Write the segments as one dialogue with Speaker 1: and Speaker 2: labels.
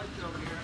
Speaker 1: lights over here.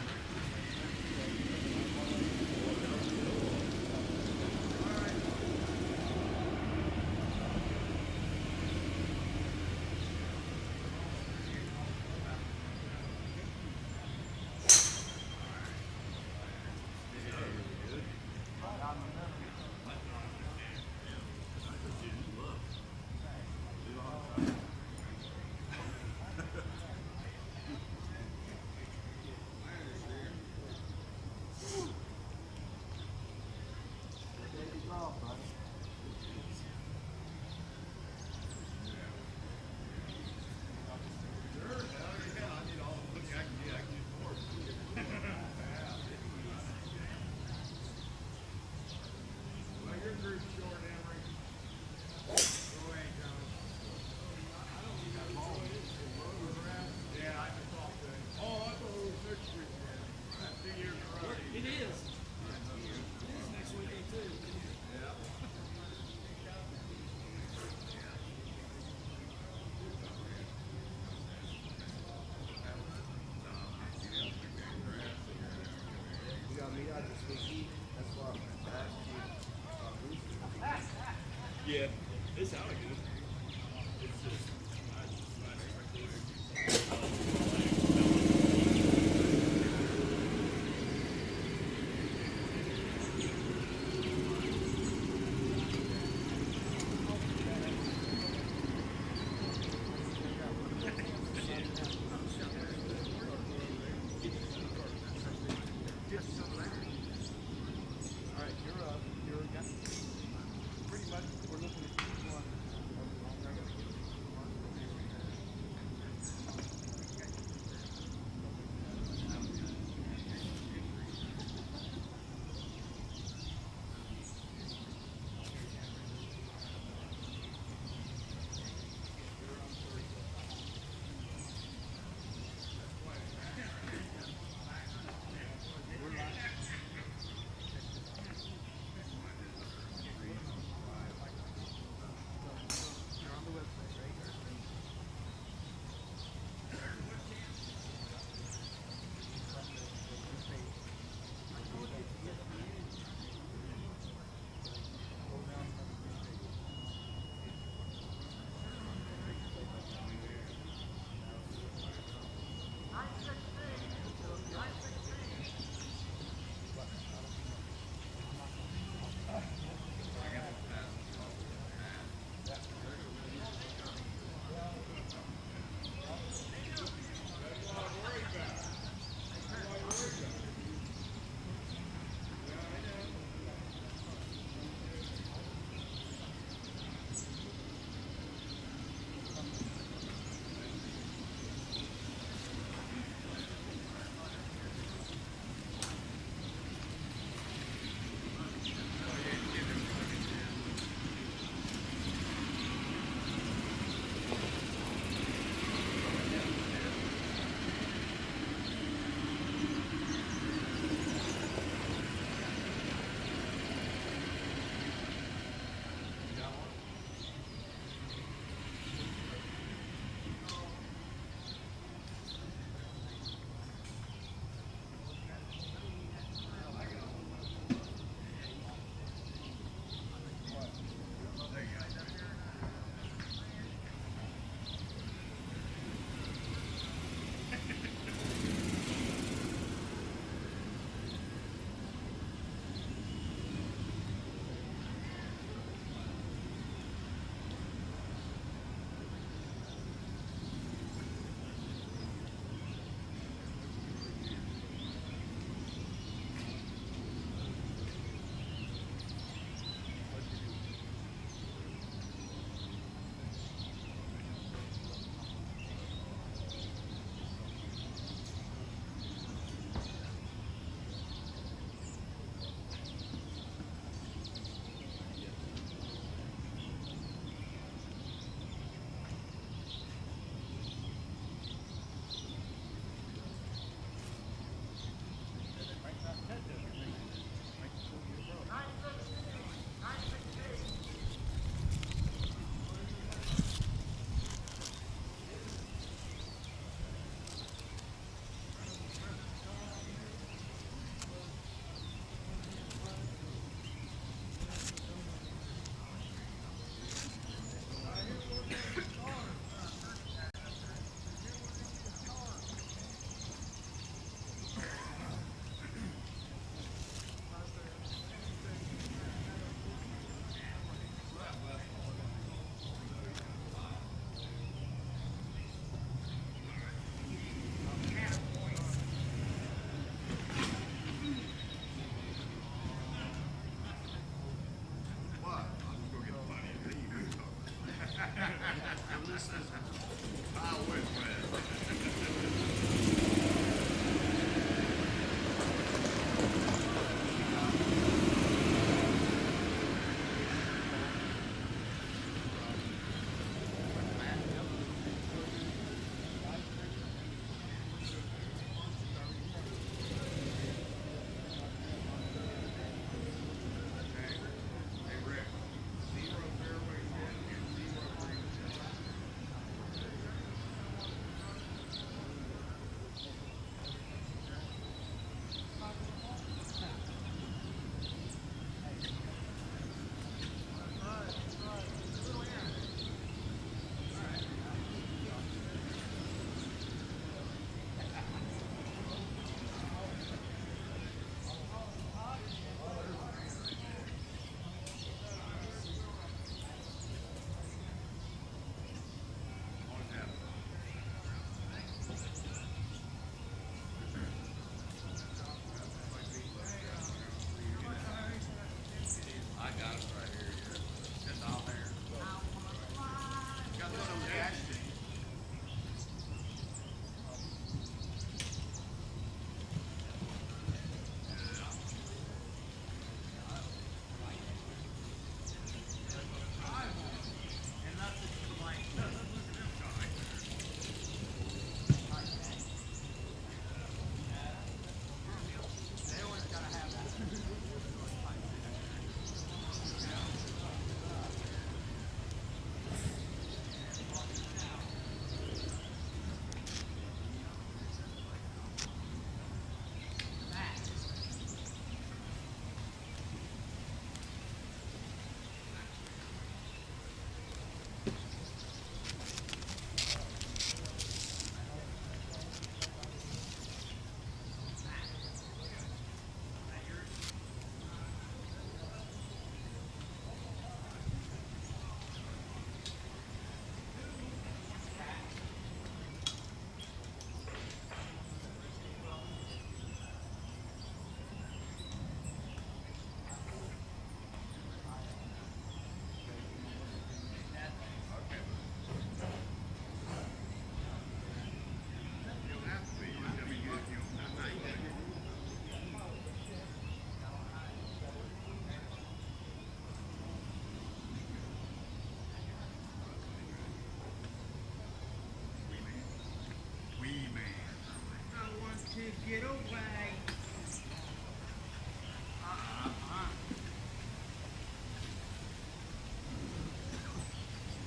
Speaker 1: Get away.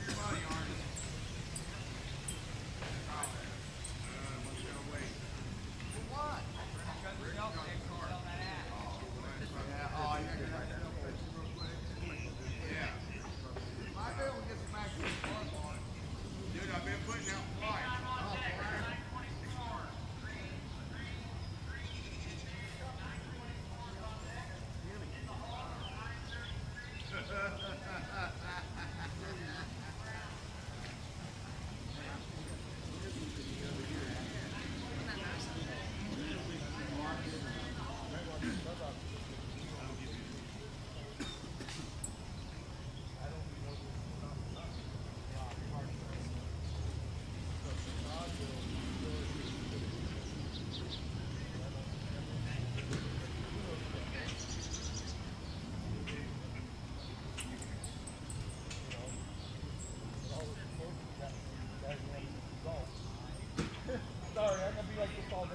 Speaker 1: Your body, Arnold. For what? Because the shelf next to sell that ass. Yeah, oh, you're going to have to real quick. Yeah. Might be able to get some action in the car, Mark. Dude, I've been putting out flights.
Speaker 2: Sorry, I'm gonna be like this all day.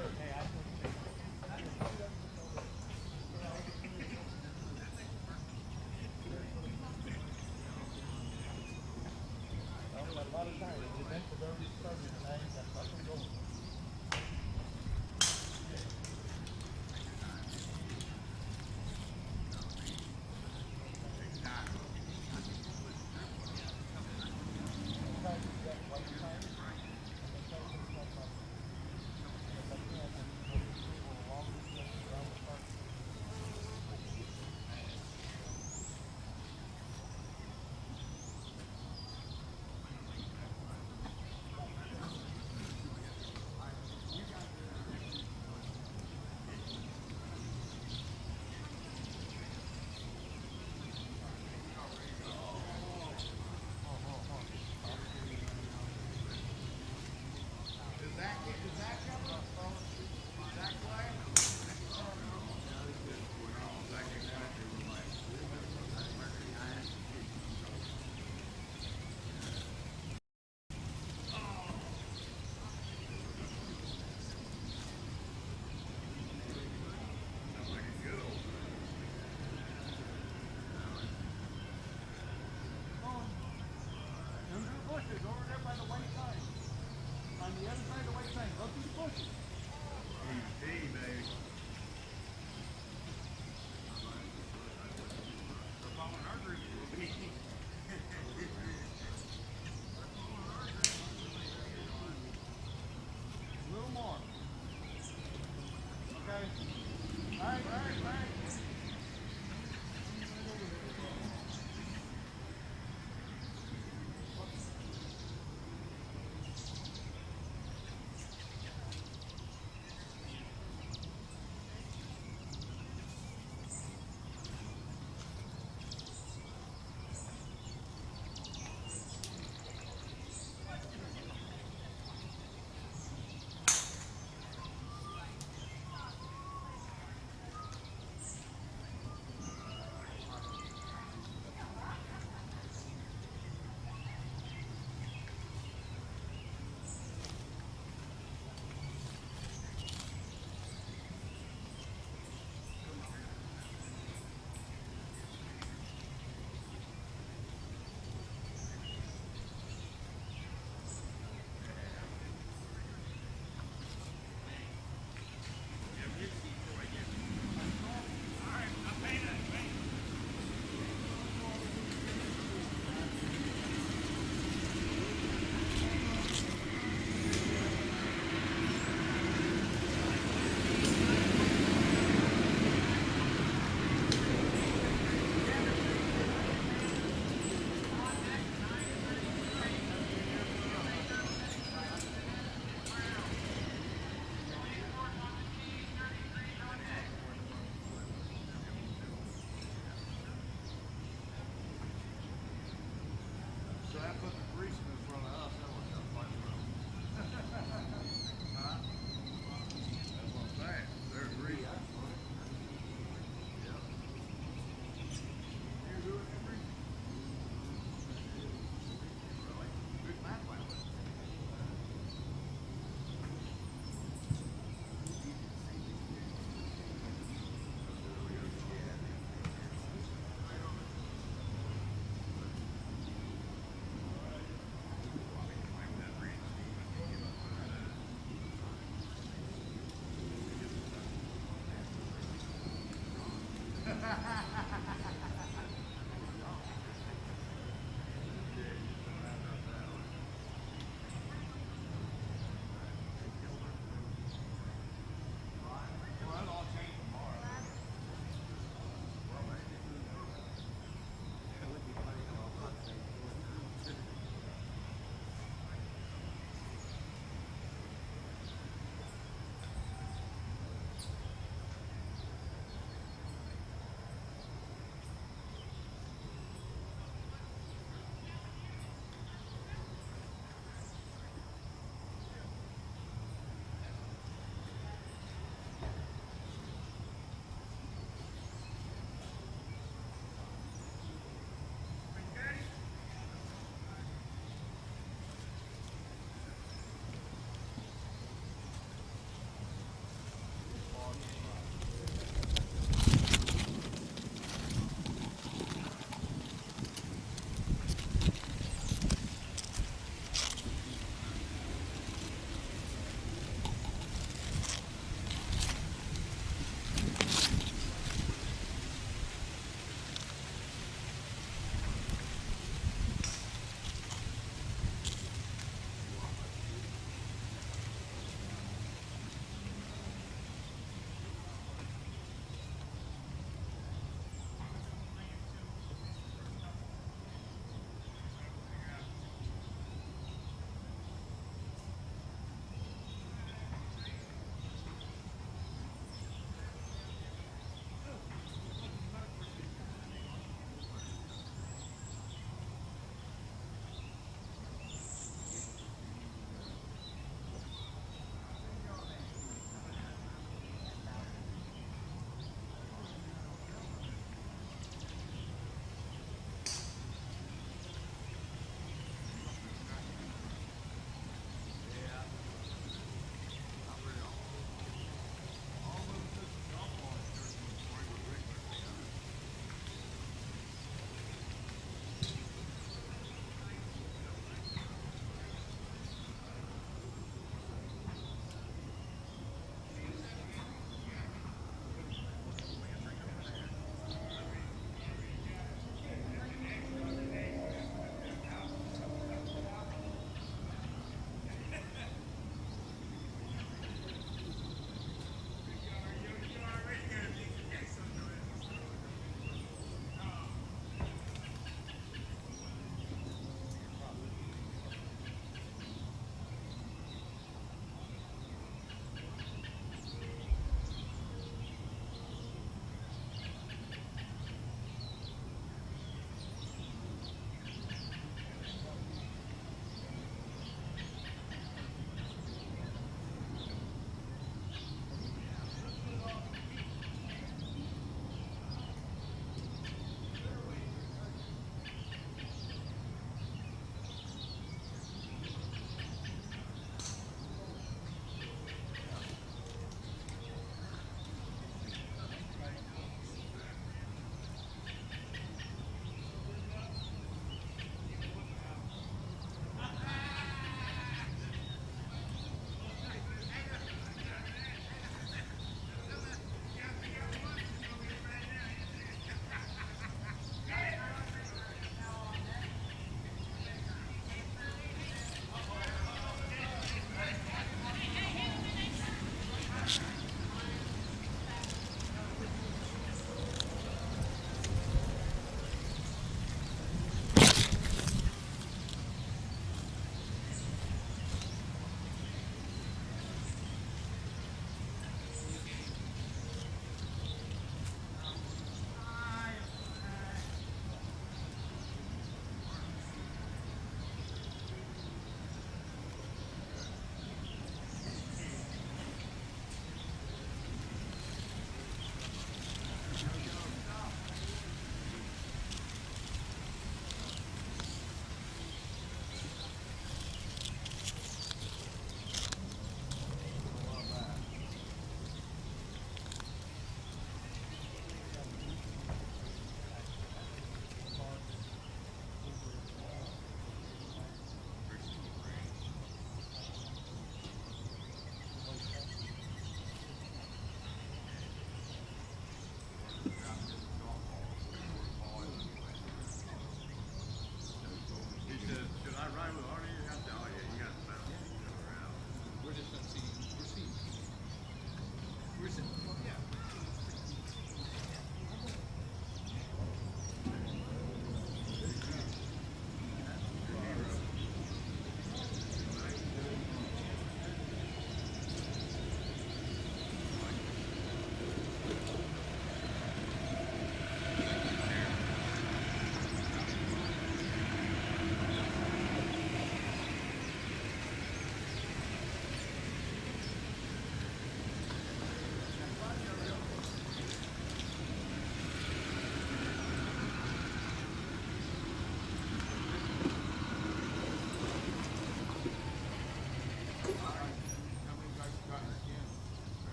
Speaker 2: A lot of times, the events have already started and I ain't got nothing going.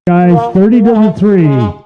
Speaker 3: Guys, 30 to the 3.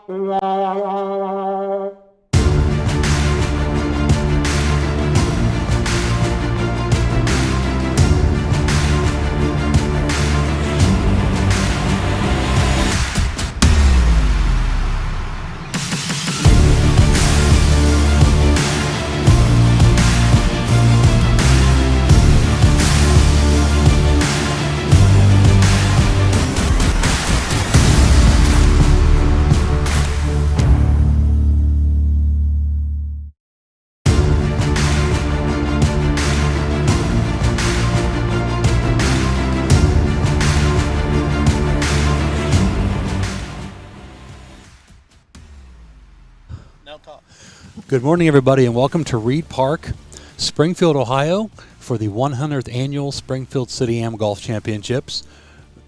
Speaker 4: Good morning, everybody, and welcome to Reid Park, Springfield, Ohio, for the 100th annual Springfield City Am Golf Championships.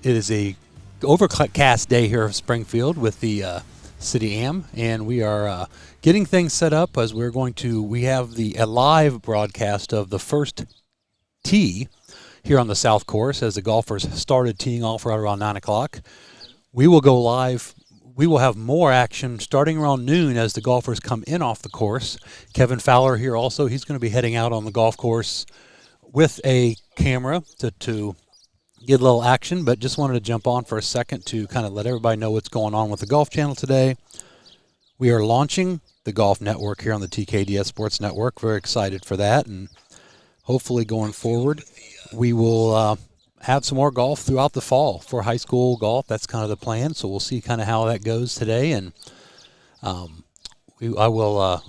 Speaker 4: It is a overcast day here in Springfield with the City Am, and we are getting things set up as we have a live broadcast of the first tee here on the South Course as the golfers started teeing off right around 9 o'clock. We will go live. We will have more action starting around noon as the golfers come in off the course. Kevin Fowler here also. He's going to be heading out on the golf course with a camera to get a little action, but just wanted to jump on for a second to kind of let everybody know what's going on with the Golf Channel today. We are launching the Golf Network here on the TKDS Sports Network. Very excited for that, and hopefully going forward, we will have some more golf throughout the fall for high school golf. That's kind of the plan, so we'll see kind of how that goes today, and I will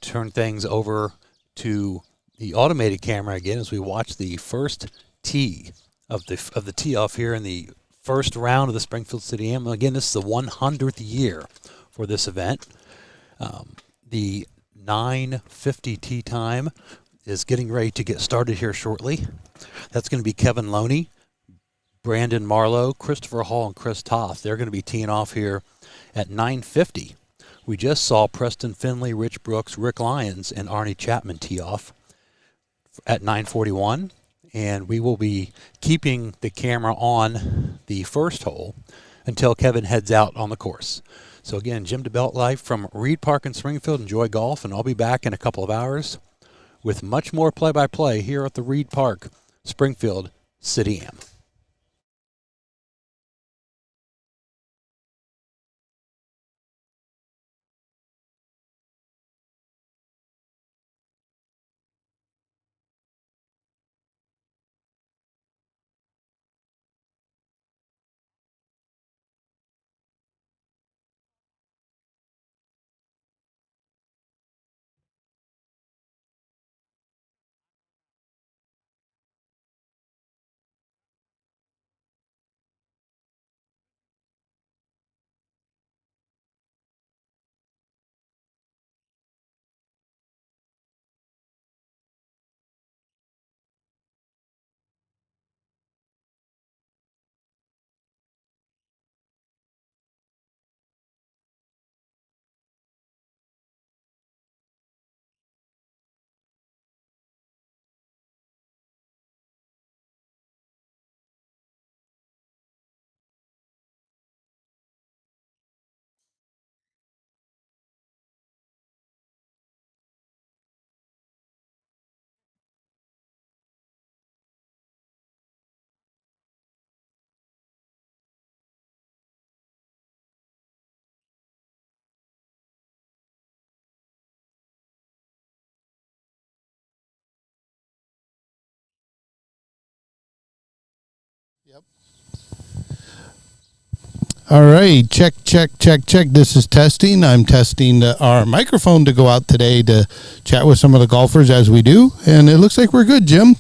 Speaker 4: turn things over to the automated camera again as we watch the first tee of the tee off here in the first round of the Springfield City Am. Again, this is the 100th year for this event. The 9:50 tee time is getting ready to get started here shortly. That's going to be Kevin Loney, Brandon Marlowe, Christopher Hall, and Chris Toth. They're going to be teeing off here at 9:50. We just saw Preston Finley, Rich Brooks, Rick Lyons, and Arnie Chapman tee off at 9:41. And we will be keeping the camera on the first hole until Kevin heads out on the course. So again, Jim DeBelt live from Reid Park in Springfield. Enjoy golf, and I'll be back in a couple of hours with much more play-by-play here at the Reid Park, Springfield City Am.
Speaker 2: Yep. All right, check. This is testing. I'm testing our microphone to go out today to chat with some of the golfers as we do, and it looks like we're good, Jim.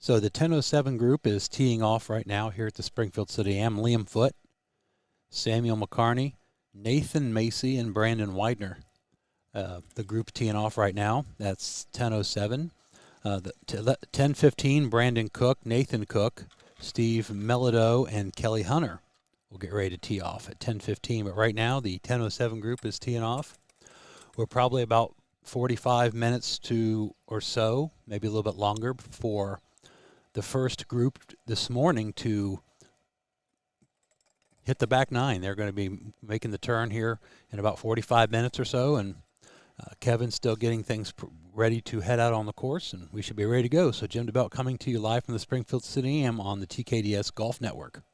Speaker 4: So the 10:07 group is teeing off right now here at the Springfield City Am. Liam Foote, Samuel McCarney, Nathan Macy, and Brandon Widener. The group teeing off right now. That's 10:07. 10:15, Brandon Cook, Nathan Cook, Steve Melido, and Kelly Hunter will get ready to tee off at 10:15. But right now, the 10:07 group is teeing off. We're probably about 45 minutes to or so, maybe a little bit longer, for the first group this morning to hit the back nine. They're going to be making the turn here in about 45 minutes or so, and Kevin's still getting things ready to head out on the course, and we should be ready to go. So Jim DeBelt coming to you live from the Springfield City Am on the TKDS Golf Network.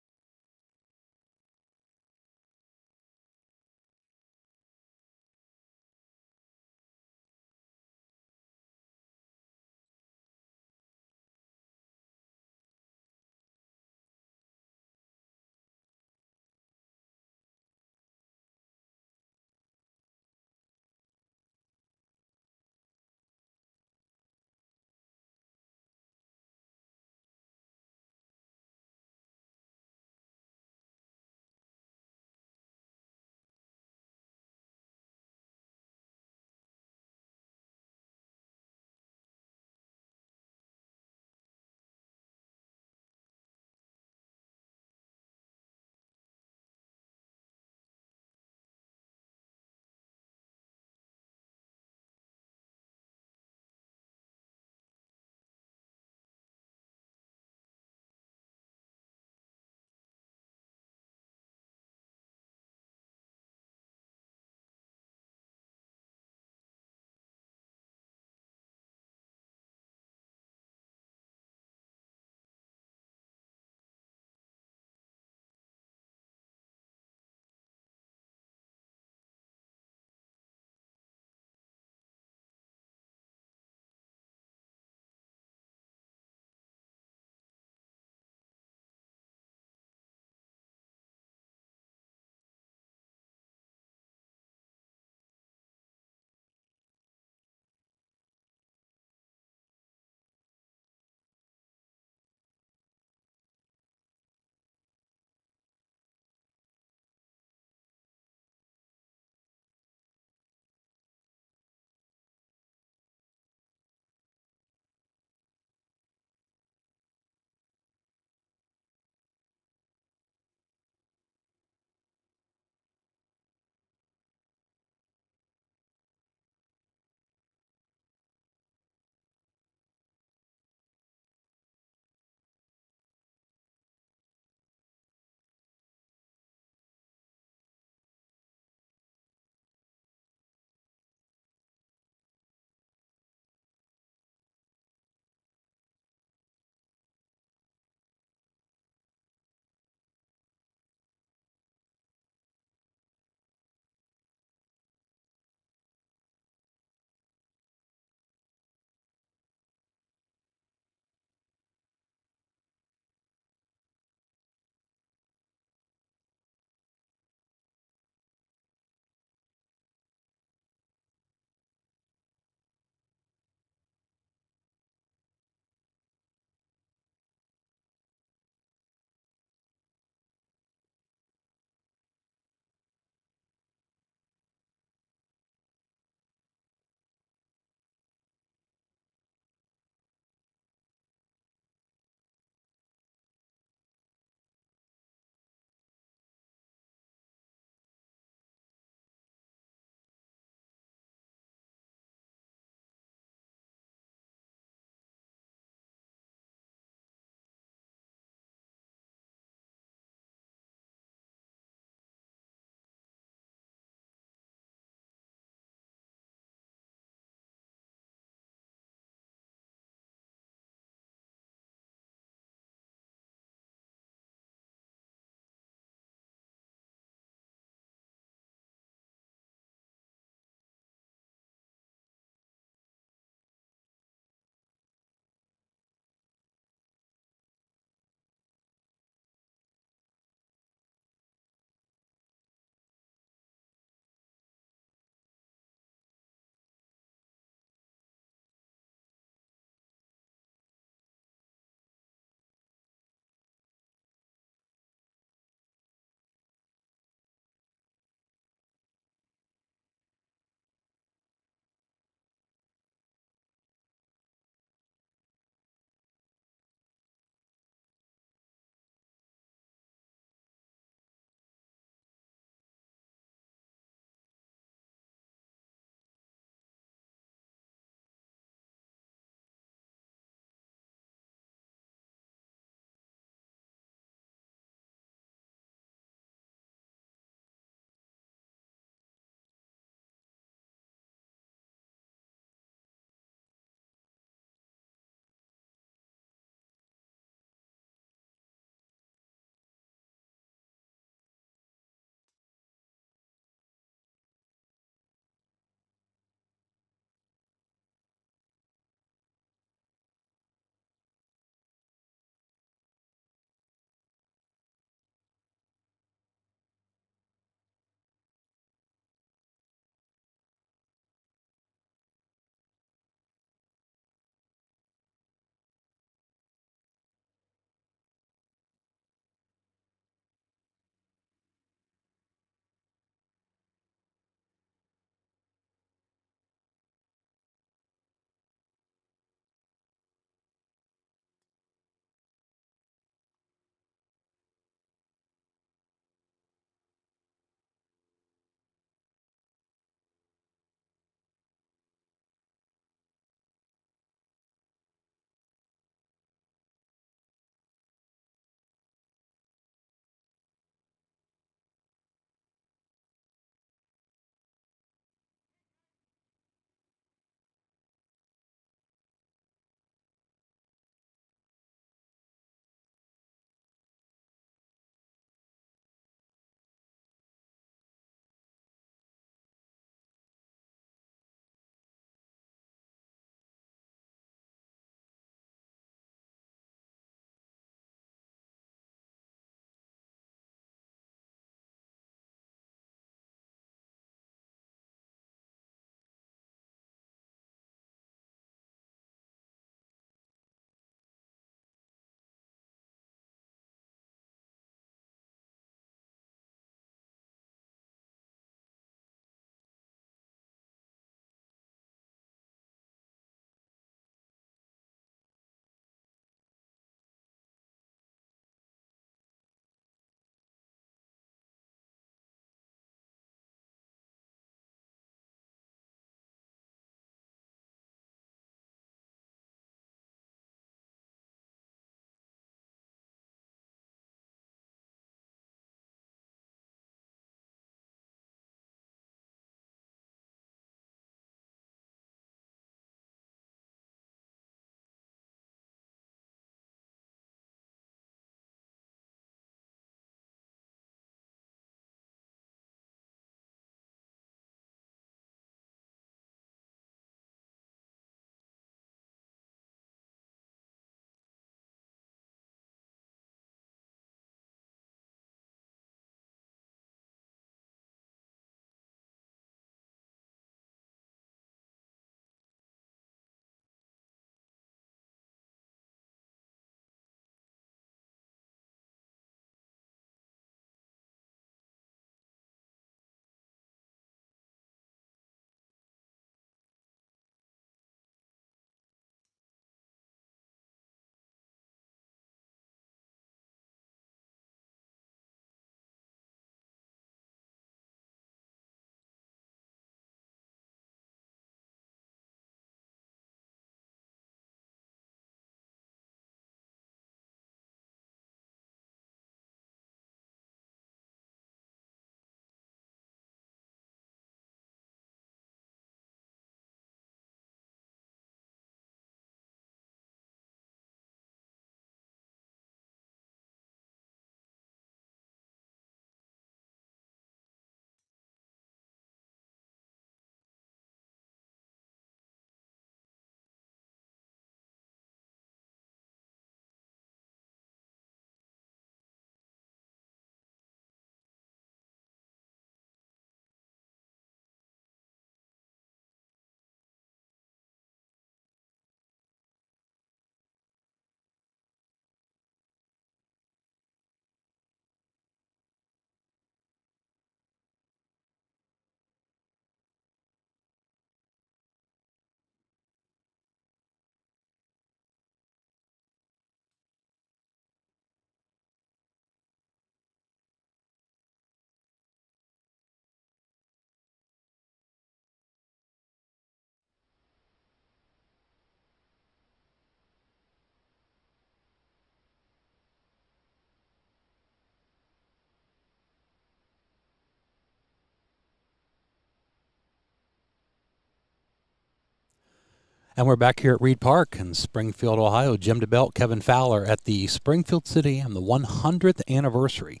Speaker 4: And we're back here at Reid Park in Springfield, Ohio. Jim DeBelt, Kevin Fowler at the Springfield City Am, the 100th anniversary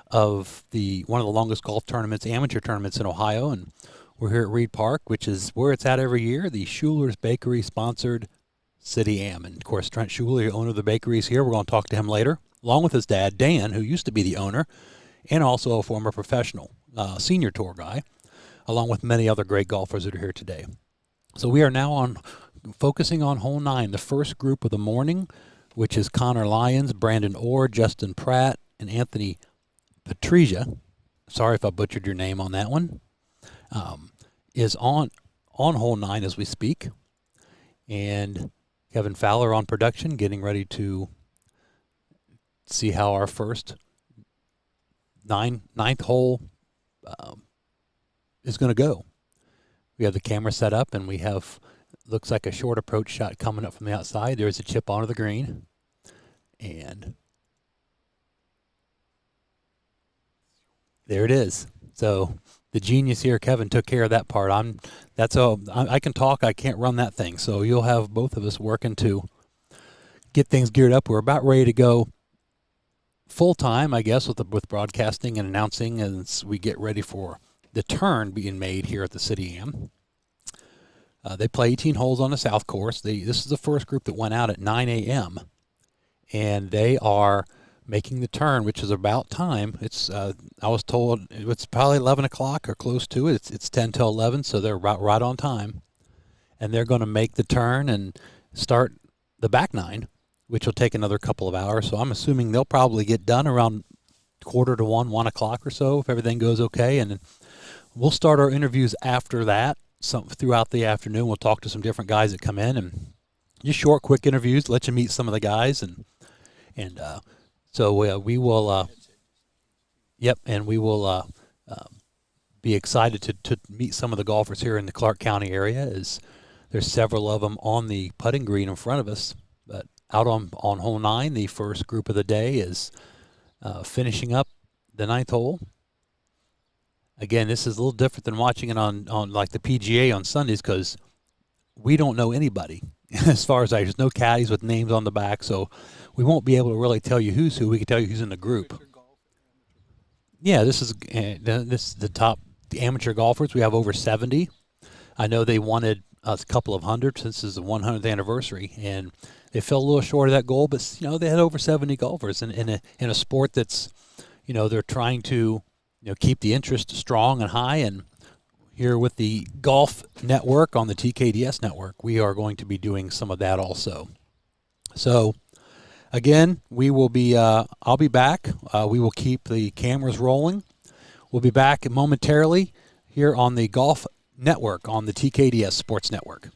Speaker 4: of one of the longest golf tournaments, amateur tournaments in Ohio. And we're here at Reid Park, which is where it's at every year, the Schuler's Bakery sponsored City Am. And of course, Trent Schuler, owner of the bakery, is here. We're going to talk to him later, along with his dad, Dan, who used to be the owner and also a former professional senior tour guy, along with many other great golfers that are here today. So we are now focusing on hole 9, the first group of the morning, which is Connor Lyons, Brandon Orr, Justin Pratt, and Anthony Patrizia. Sorry if I butchered your name on that one. Is on hole 9 as we speak. And Kevin Fowler on production, getting ready to see how our first ninth hole is going to go. We have the camera set up, and we have, looks like a short approach shot coming up from the outside. There's a chip onto the green. And there it is. So the genius here, Kevin, took care of that part. I can talk, I can't run that thing. So you'll have both of us working to get things geared up. We're about ready to go full time, I guess, with broadcasting and announcing as we get ready for the turn being made here at the City Am. They play 18 holes on the South Course. This is the first group that went out at 9 a.m. and they are making the turn, which is about time. It's I was told it's probably 11 o'clock or close to it. It's 10 till 11, so they're right on time. And they're going to make the turn and start the back 9, which will take another couple of hours. So I'm assuming they'll probably get done around quarter to 1 o'clock or so, if everything goes okay. And we'll start our interviews after that. Throughout the afternoon, we'll talk to some different guys that come in, and just short, quick interviews, let you meet some of the guys, so we will, and we will be excited to meet some of the golfers here in the Clark County area. As there's several of them on the putting green in front of us, but out on hole 9, the first group of the day is finishing up the 9th hole. Again, this is a little different than watching it on like the PGA on Sundays, because we don't know anybody. As far as there's no caddies with names on the back, so we won't be able to really tell you who's who. We can tell you who's in the group. Yeah, this is the top amateur golfers. We have over 70. I know they wanted a couple of hundred since this is the 100th anniversary, and they fell a little short of that goal. But they had over 70 golfers in a sport that's they're trying to keep the interest strong and high. And here with the Golf Network on the TKDS network, we are going to be doing some of that also. So again, we will be I'll be back. We will keep the cameras rolling. We'll be back momentarily here on the Golf Network on the TKDS Sports Network.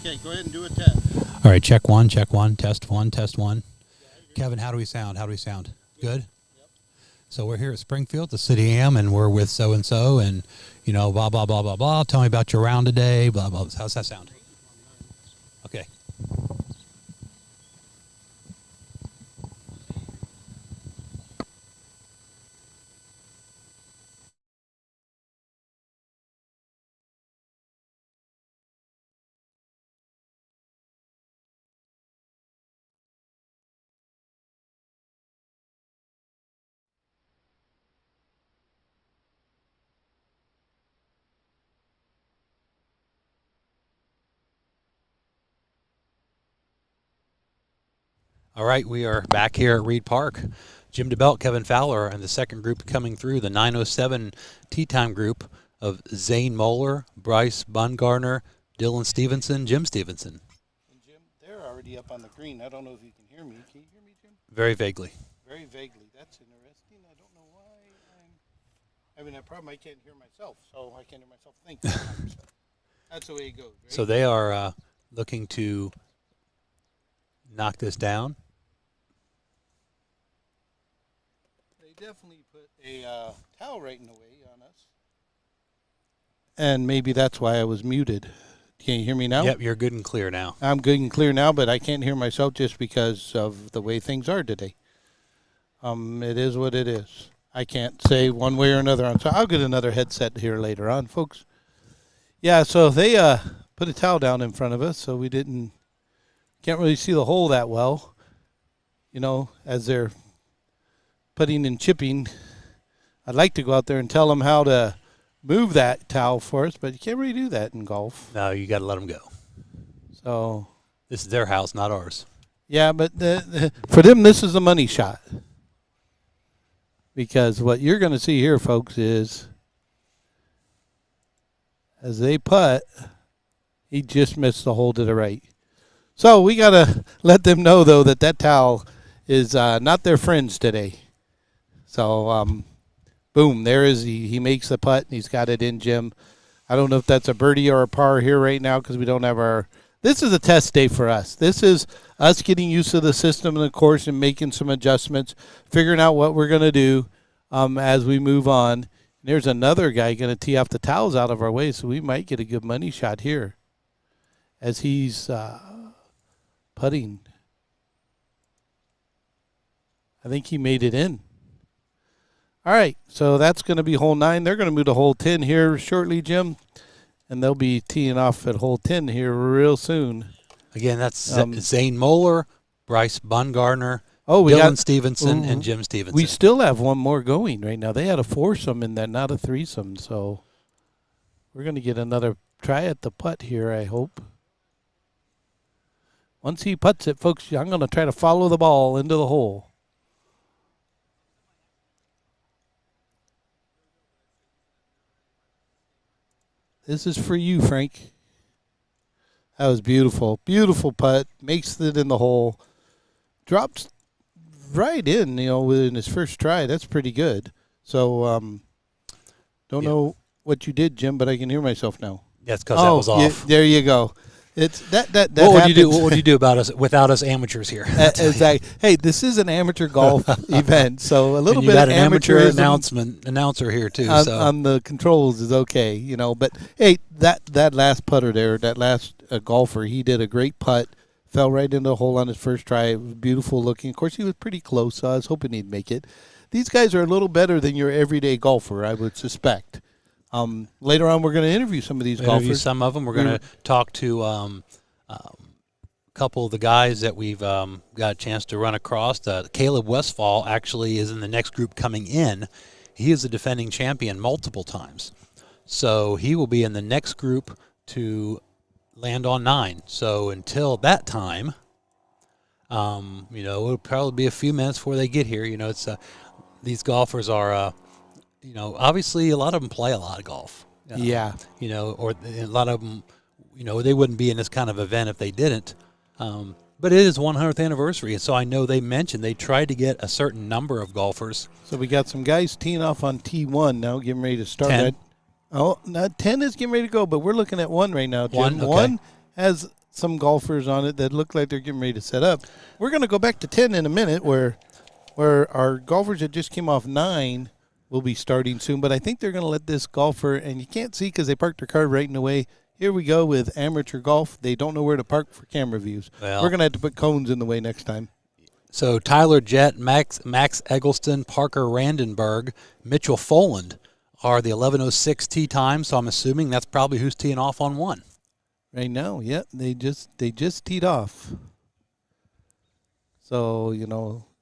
Speaker 2: Okay, go ahead and do a test.
Speaker 4: All right, check one, test one, test one. Kevin, how do we sound? Good? Yep. So we're here at Springfield, the City Am, and we're with so-and-so, and, blah, blah, blah, blah, blah. Tell me about your round today, blah, blah. How's that sound? Okay. All right, we are back here at Reid Park. Jim DeBelt, Kevin Fowler, and the second group coming through, the 907 Tea Time group of Zane Moeller, Bryce Bungardner, Dylan Stevenson, Jim Stevenson.
Speaker 2: And Jim, they're already up on the green. I don't know if you can hear me. Can you hear me, Jim?
Speaker 4: Very vaguely.
Speaker 2: Very vaguely. That's interesting. I don't know why I'm having that problem. I can't hear myself, so I can't hear myself think. That's the way it goes, right?
Speaker 4: So they are looking to knock this down.
Speaker 2: They definitely put a towel right in the way on us. And maybe that's why I was muted. Can you hear me now?
Speaker 4: Yep, you're good and clear now.
Speaker 2: I'm good and clear now, but I can't hear myself just because of the way things are today. It is what it is. I can't say one way or another. So I'll get another headset here later on, folks. Yeah, so they put a towel down in front of us, so we can't really see the hole that well, as they're putting and chipping. I'd like to go out there and tell them how to move that towel for us, but you can't really do that in golf.
Speaker 4: No, you got to let them go.
Speaker 2: So
Speaker 4: this is their house, not ours.
Speaker 2: Yeah, but for them, this is a money shot. Because what you're going to see here, folks, is as they putt, he just missed the hole to the right. So we got to let them know, though, that towel is not their friends today. So, boom, there is he makes the putt, and he's got it in, Jim. I don't know if that's a birdie or a par here right now because we don't have our – this is a test day for us. This is us getting used to the system and the course and making some adjustments, figuring out what we're going to do as we move on. And there's another guy going to tee off the towels out of our way, so we might get a good money shot here as he's putting. I think he made it in. All right, so that's going to be hole 9. They're going to move to hole 10 here shortly, Jim, and they'll be teeing off at hole 10 here real soon.
Speaker 4: Again, that's Zane Moeller, Bryce Bungardner, Dylan Stevenson, and Jim Stevenson.
Speaker 2: We still have one more going right now. They had a foursome in that, not a threesome, so we're going to get another try at the putt here, I hope. Once he putts it, folks, I'm going to try to follow the ball into the hole. This is for you, Frank. That was beautiful. Beautiful putt. Makes it in the hole. Drops right in, within his first try. That's pretty good. So, don't know what you did, Jim, but I can hear myself now.
Speaker 4: That's because that was off.
Speaker 2: There you go. It's that
Speaker 4: what would you do? What would you do about us without us amateurs here?
Speaker 2: Exactly. Hey, this is an amateur golf event, so a little bit
Speaker 4: got
Speaker 2: of
Speaker 4: an amateur
Speaker 2: amateurism
Speaker 4: announcer here too.
Speaker 2: On the controls is okay, But hey, that last putter there, that last golfer, he did a great putt, fell right into the hole on his first try. It was beautiful looking. Of course, he was pretty close, so I was hoping he'd make it. These guys are a little better than your everyday golfer, I would suspect. Later on, we're going to interview some of these golfers.
Speaker 4: Some of them. We're going to talk to a couple of the guys that we've got a chance to run across. Caleb Westfall actually is in the next group coming in. He is a defending champion multiple times. So he will be in the next group to land on 9. So until that time, it'll probably be a few minutes before they get here. It's these golfers are obviously a lot of them play a lot of golf.
Speaker 2: Yeah.
Speaker 4: Or a lot of them, they wouldn't be in this kind of event if they didn't. But it is 100th anniversary, and so I know they mentioned they tried to get a certain number of golfers.
Speaker 2: So we got some guys teeing off on T1 now, getting ready to start.
Speaker 4: 10.
Speaker 2: Oh, 10 is getting ready to go, but we're looking at 1 right now, Jim.
Speaker 4: 1, okay.
Speaker 2: 1 has some golfers on it that look like they're getting ready to set up. We're going to go back to 10 in a minute where our golfers that just came off 9 will be starting soon. But I think they're going to let this golfer, and you can't see because they parked their car right in the way. Here we go with amateur golf. They don't know where to park for camera views.
Speaker 4: Well,
Speaker 2: we're going to have to put cones in the way next time.
Speaker 4: So Tyler Jett, Max Eggleston, Parker Randenberg, Mitchell Foland are the 11:06 tee time. So I'm assuming that's probably who's teeing off on 1.
Speaker 2: Right now, yeah, they just teed off. So,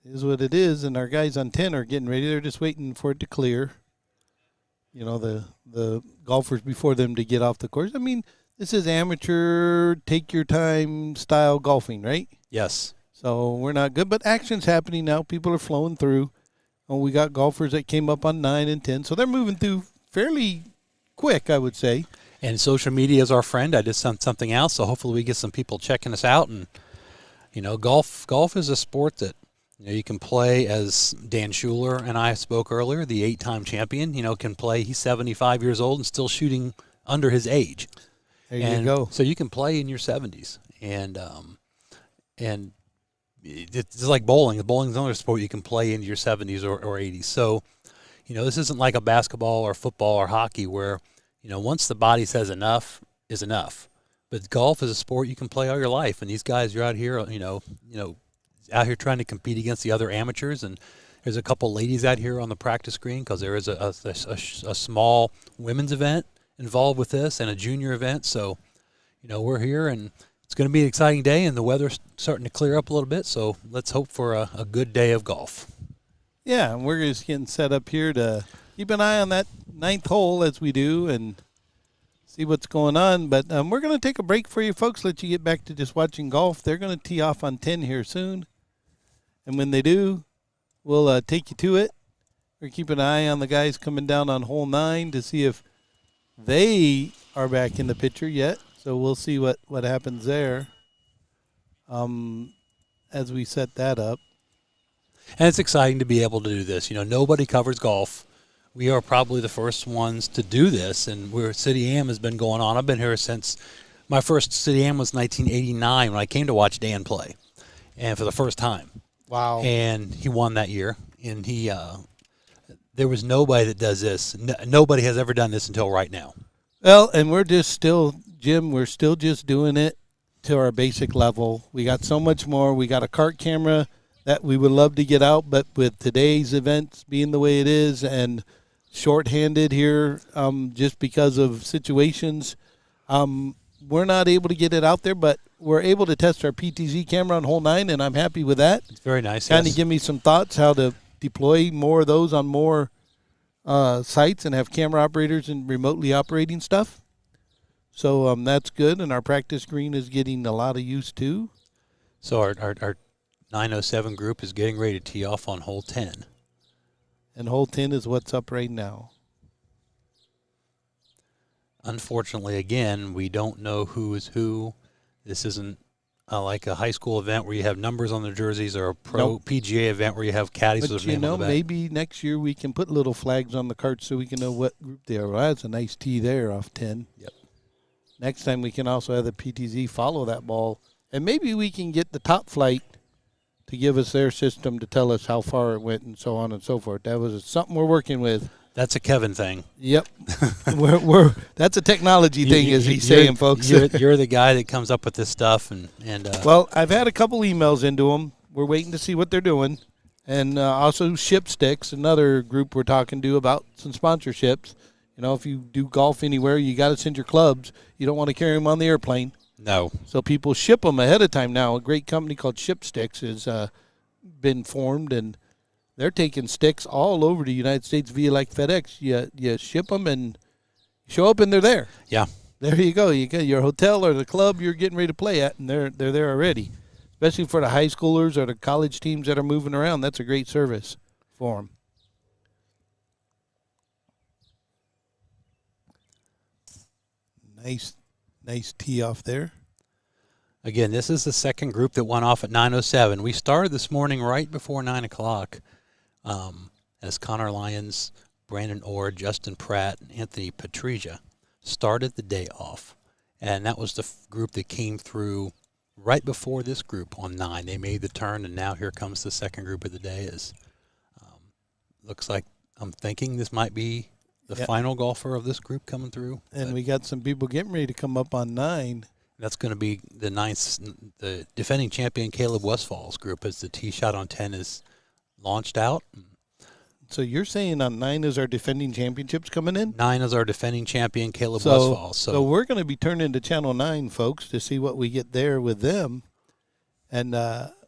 Speaker 2: is what it is, and our guys on 10 are getting ready. They're just waiting for it to clear. The golfers before them to get off the course. I mean, this is amateur, take your time style golfing, right?
Speaker 4: Yes.
Speaker 2: So we're not good, but action's happening now. People are flowing through. And we got golfers that came up on 9 and 10, so they're moving through fairly quick, I would say.
Speaker 4: And social media is our friend. I just sent something out, so hopefully we get some people checking us out. And golf is a sport that you can play, as Dan Schuler and I spoke earlier, the 8-time champion. Can play. He's 75 years old and still shooting under his age.
Speaker 2: There you go.
Speaker 4: So you can play in your 70s, and it's like bowling. Bowling is another sport you can play into your 70s or 80s. So, this isn't like a basketball or football or hockey where, once the body says enough is enough. But golf is a sport you can play all your life, and these guys are out here, out here trying to compete against the other amateurs. And there's a couple ladies out here on the practice green because there is a small women's event involved with this and a junior event. So, we're here, and it's going to be an exciting day, and the weather's starting to clear up a little bit. So let's hope for a good day of golf.
Speaker 2: Yeah, and we're just getting set up here to keep an eye on that 9th hole as we do and see what's going on. But we're going to take a break for you folks, let you get back to just watching golf. They're going to tee off on 10 here soon. And when they do, we'll take you to it. We're keeping an eye on the guys coming down on hole 9 to see if they are back in the picture yet. So we'll see what happens there as we set that up.
Speaker 4: And it's exciting to be able to do this. Nobody covers golf. We are probably the first ones to do this, and City Am has been going on. I've been here since my first City Am was 1989 when I came to watch Dan play, and for the first time.
Speaker 2: Wow.
Speaker 4: And he won that year, and there was nobody that does this. Nobody has ever done this until right now.
Speaker 2: Well, and we're just still, Jim, we're still just doing it to our basic level. We got so much more. We got a cart camera that we would love to get out, but with today's events being the way it is and shorthanded here just because of situations, we're not able to get it out there, but we're able to test our PTZ camera on hole 9, and I'm happy with that.
Speaker 4: It's very nice.
Speaker 2: Kind of give me some thoughts how to deploy more of those on more sites and have camera operators and remotely operating stuff. So that's good, and our practice green is getting a lot of use too.
Speaker 4: So our 907 group is getting ready to tee off on hole 10.
Speaker 2: And hole 10 is what's up right now.
Speaker 4: Unfortunately, again, we don't know who is who. This isn't like a high school event where you have numbers on the jerseys or a pro PGA event where you have caddies with their name on the back.
Speaker 2: Maybe next year we can put little flags on the carts so we can know what group they are. Well, that's a nice tee there off 10.
Speaker 4: Yep.
Speaker 2: Next time we can also have the PTZ follow that ball. And maybe we can get the Top Flight to give us their system to tell us how far it went and so on and so forth. That was something we're working with.
Speaker 4: That's a Kevin thing.
Speaker 2: Yep. That's a technology thing, as he's saying, folks.
Speaker 4: You're the guy that comes up with this stuff.
Speaker 2: Well, I've had a couple emails into them. We're waiting to see what they're doing. And also Ship Sticks, another group we're talking to about some sponsorships. If you do golf anywhere, you got to send your clubs. You don't want to carry them on the airplane.
Speaker 4: No.
Speaker 2: So people ship them ahead of time now. A great company called Ship Sticks has been formed, and they're taking sticks all over the United States via like FedEx. You ship them and show up, and they're there.
Speaker 4: Yeah.
Speaker 2: There you go. You get your hotel or the club you're getting ready to play at, and they're there already. Especially for the high schoolers or the college teams that are moving around, that's a great service for them. Nice tee off there.
Speaker 4: Again, this is the second group that went off at 9:07. We started this morning right before 9 o'clock as Connor Lyons, Brandon Orr, Justin Pratt, and Anthony Patrizia started the day off. and that was the group that came through right before this group on 9. They made the turn, and now here comes the second group of the day. Looks like I'm thinking this might be the final golfer of this group coming through.
Speaker 2: And we got some people getting ready to come up on 9.
Speaker 4: That's going to be the defending champion Caleb Westfall's group as the tee shot on 10 is launched out.
Speaker 2: So you're saying on 9 is our defending championships coming in?
Speaker 4: 9 is our defending champion Caleb Westfall.
Speaker 2: So we're going to be turning to Channel 9, folks, to see what we get there with them. And, that's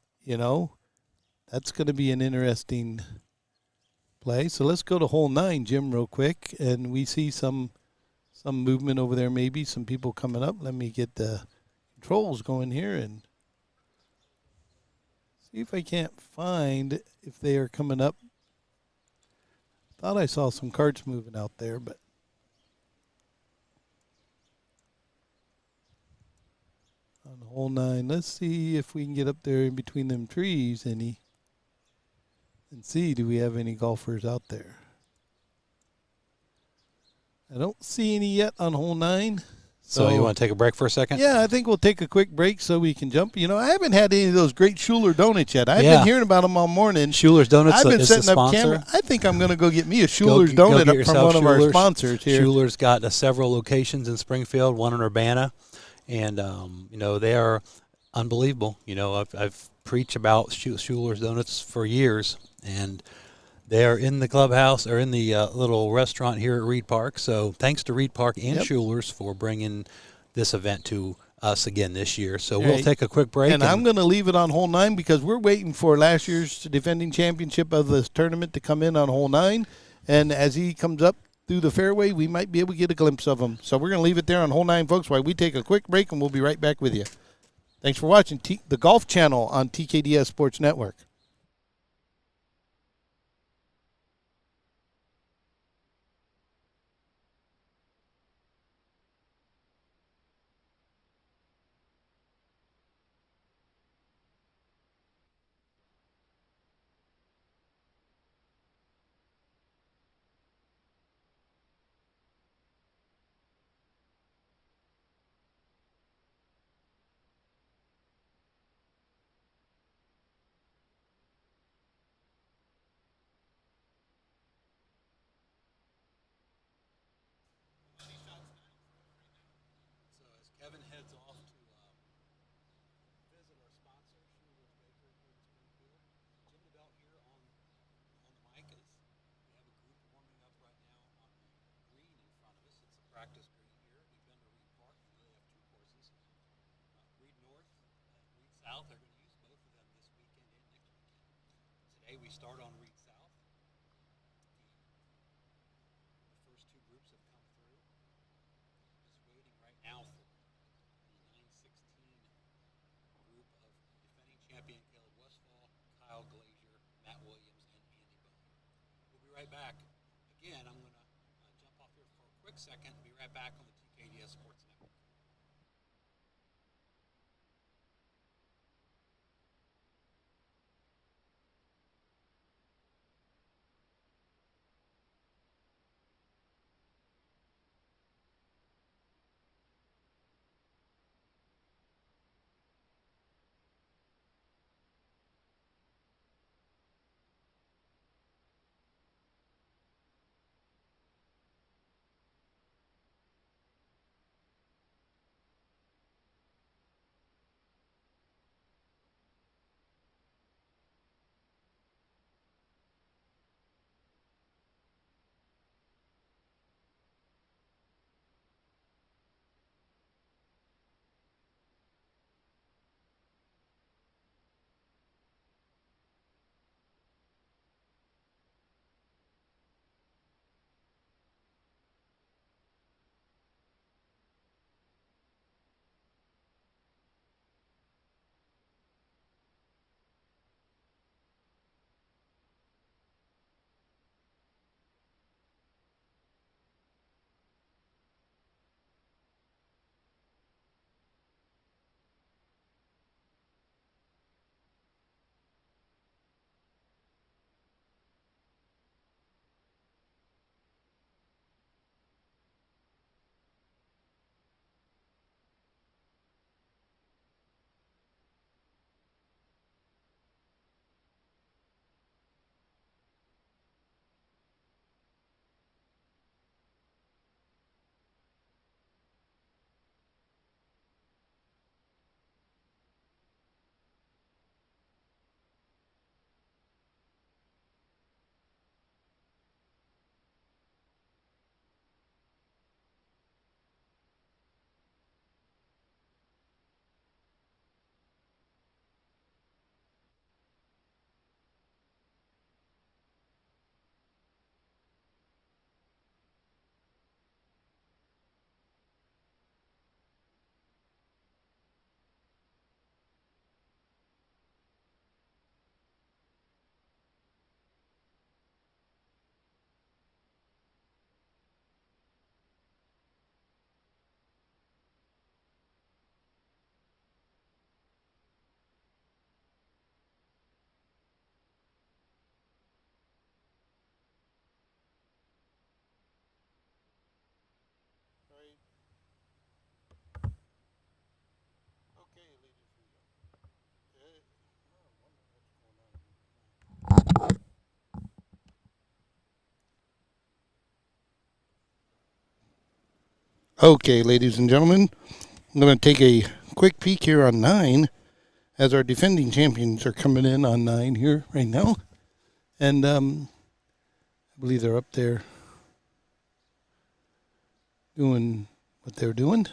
Speaker 2: going to be an interesting play. So let's go to hole 9, Jim, real quick. And we see some movement over there, maybe some people coming up. Let me get the controls going here and see if I can't find if they are coming up. Thought I saw some carts moving out there, but on hole 9, let's see if we can get up there in between them trees and see, do we have any golfers out there? I don't see any yet on hole 9.
Speaker 4: So you want to take a break for a second?
Speaker 2: Yeah, I think we'll take a quick break so we can jump. I haven't had any of those great Schuler donuts yet. I've been hearing about them all morning.
Speaker 4: Schuler's Donuts
Speaker 2: I've been
Speaker 4: is
Speaker 2: setting
Speaker 4: the
Speaker 2: up
Speaker 4: sponsor.
Speaker 2: camera. I think I'm going to go get me a Schuler's donut up from one of our sponsors here.
Speaker 4: Schuler's got several locations in Springfield, one in Urbana, and they are unbelievable. I've preached about Schuler's Donuts for years, and they are in the clubhouse or in the little restaurant here at Reid Park. So thanks to Reid Park and Schuler's for bringing this event to us again this year. So we'll take a quick break.
Speaker 2: And I'm going to leave it on hole 9 because we're waiting for last year's defending championship of this tournament to come in on hole 9. And as he comes up through the fairway, we might be able to get a glimpse of him. So we're going to leave it there on hole 9, folks, while we take a quick break, and we'll be right back with you. Thanks for watching the Golf Channel on TKDS Sports Network.
Speaker 4: Kevin heads off to visit our sponsor, Schuler's Bakery here in Springfield. Jim DeBelt here on the mic as we have a group warming up right now on the green in front of us. It's a practice green here. We've been to Reid Park. We know they have 2 courses. Reid North and Reid South. They're going to use both of them this weekend and next weekend. Today we start on Reid South. The first 2 groups have come through. Just waiting right now for group of defending champion Caleb Westfall, Kyle Glazier, Matt Williams, and Andy Bone. We'll be right back. Again, I'm going to jump off here for a quick second and be right back on the TKDS Sports Network.
Speaker 2: Okay, ladies and gentlemen, I'm going to take a quick peek here on 9 as our defending champions are coming in on 9 here right now. And I believe they're up there doing what they're doing.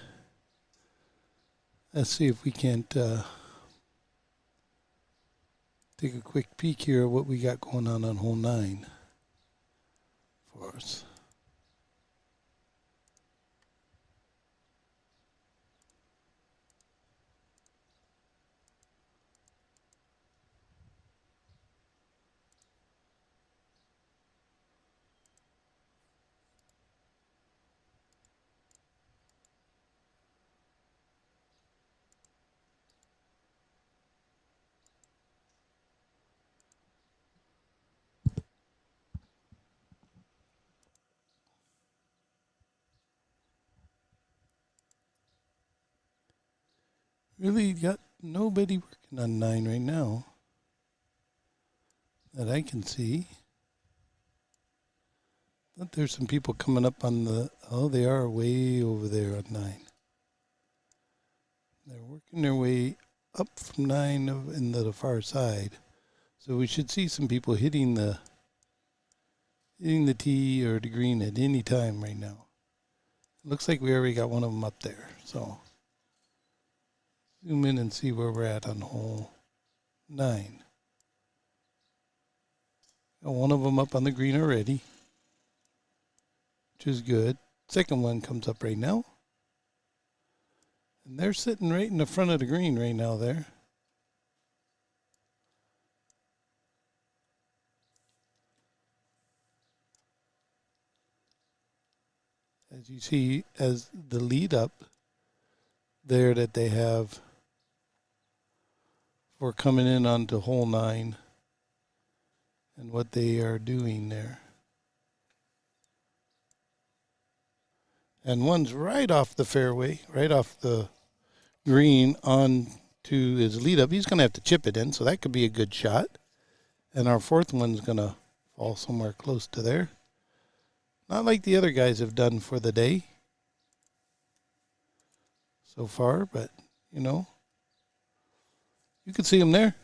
Speaker 2: Let's see if we can't take a quick peek here at what we got going on hole 9 for us. Really got nobody working on 9 right now that I can see. But there's some people coming up on the, oh, they are way over there on 9. They're working their way up from 9 into the far side. So we should see some people hitting the tee or the green at any time right now. Looks like we already got one of them up there. So zoom in and see where we're at on hole 9. Got one of them up on the green already, which is good. Second one comes up right now. And they're sitting right in the front of the green right now there. As you see, as the lead up there that they have for coming in onto hole 9 and what they are doing there. And one's right off the fairway, right off the green on to his lead up. He's going to have to chip it in, so that could be a good shot. And our fourth one's going to fall somewhere close to there. Not like the other guys have done for the day so far, but, you know, you can see them there.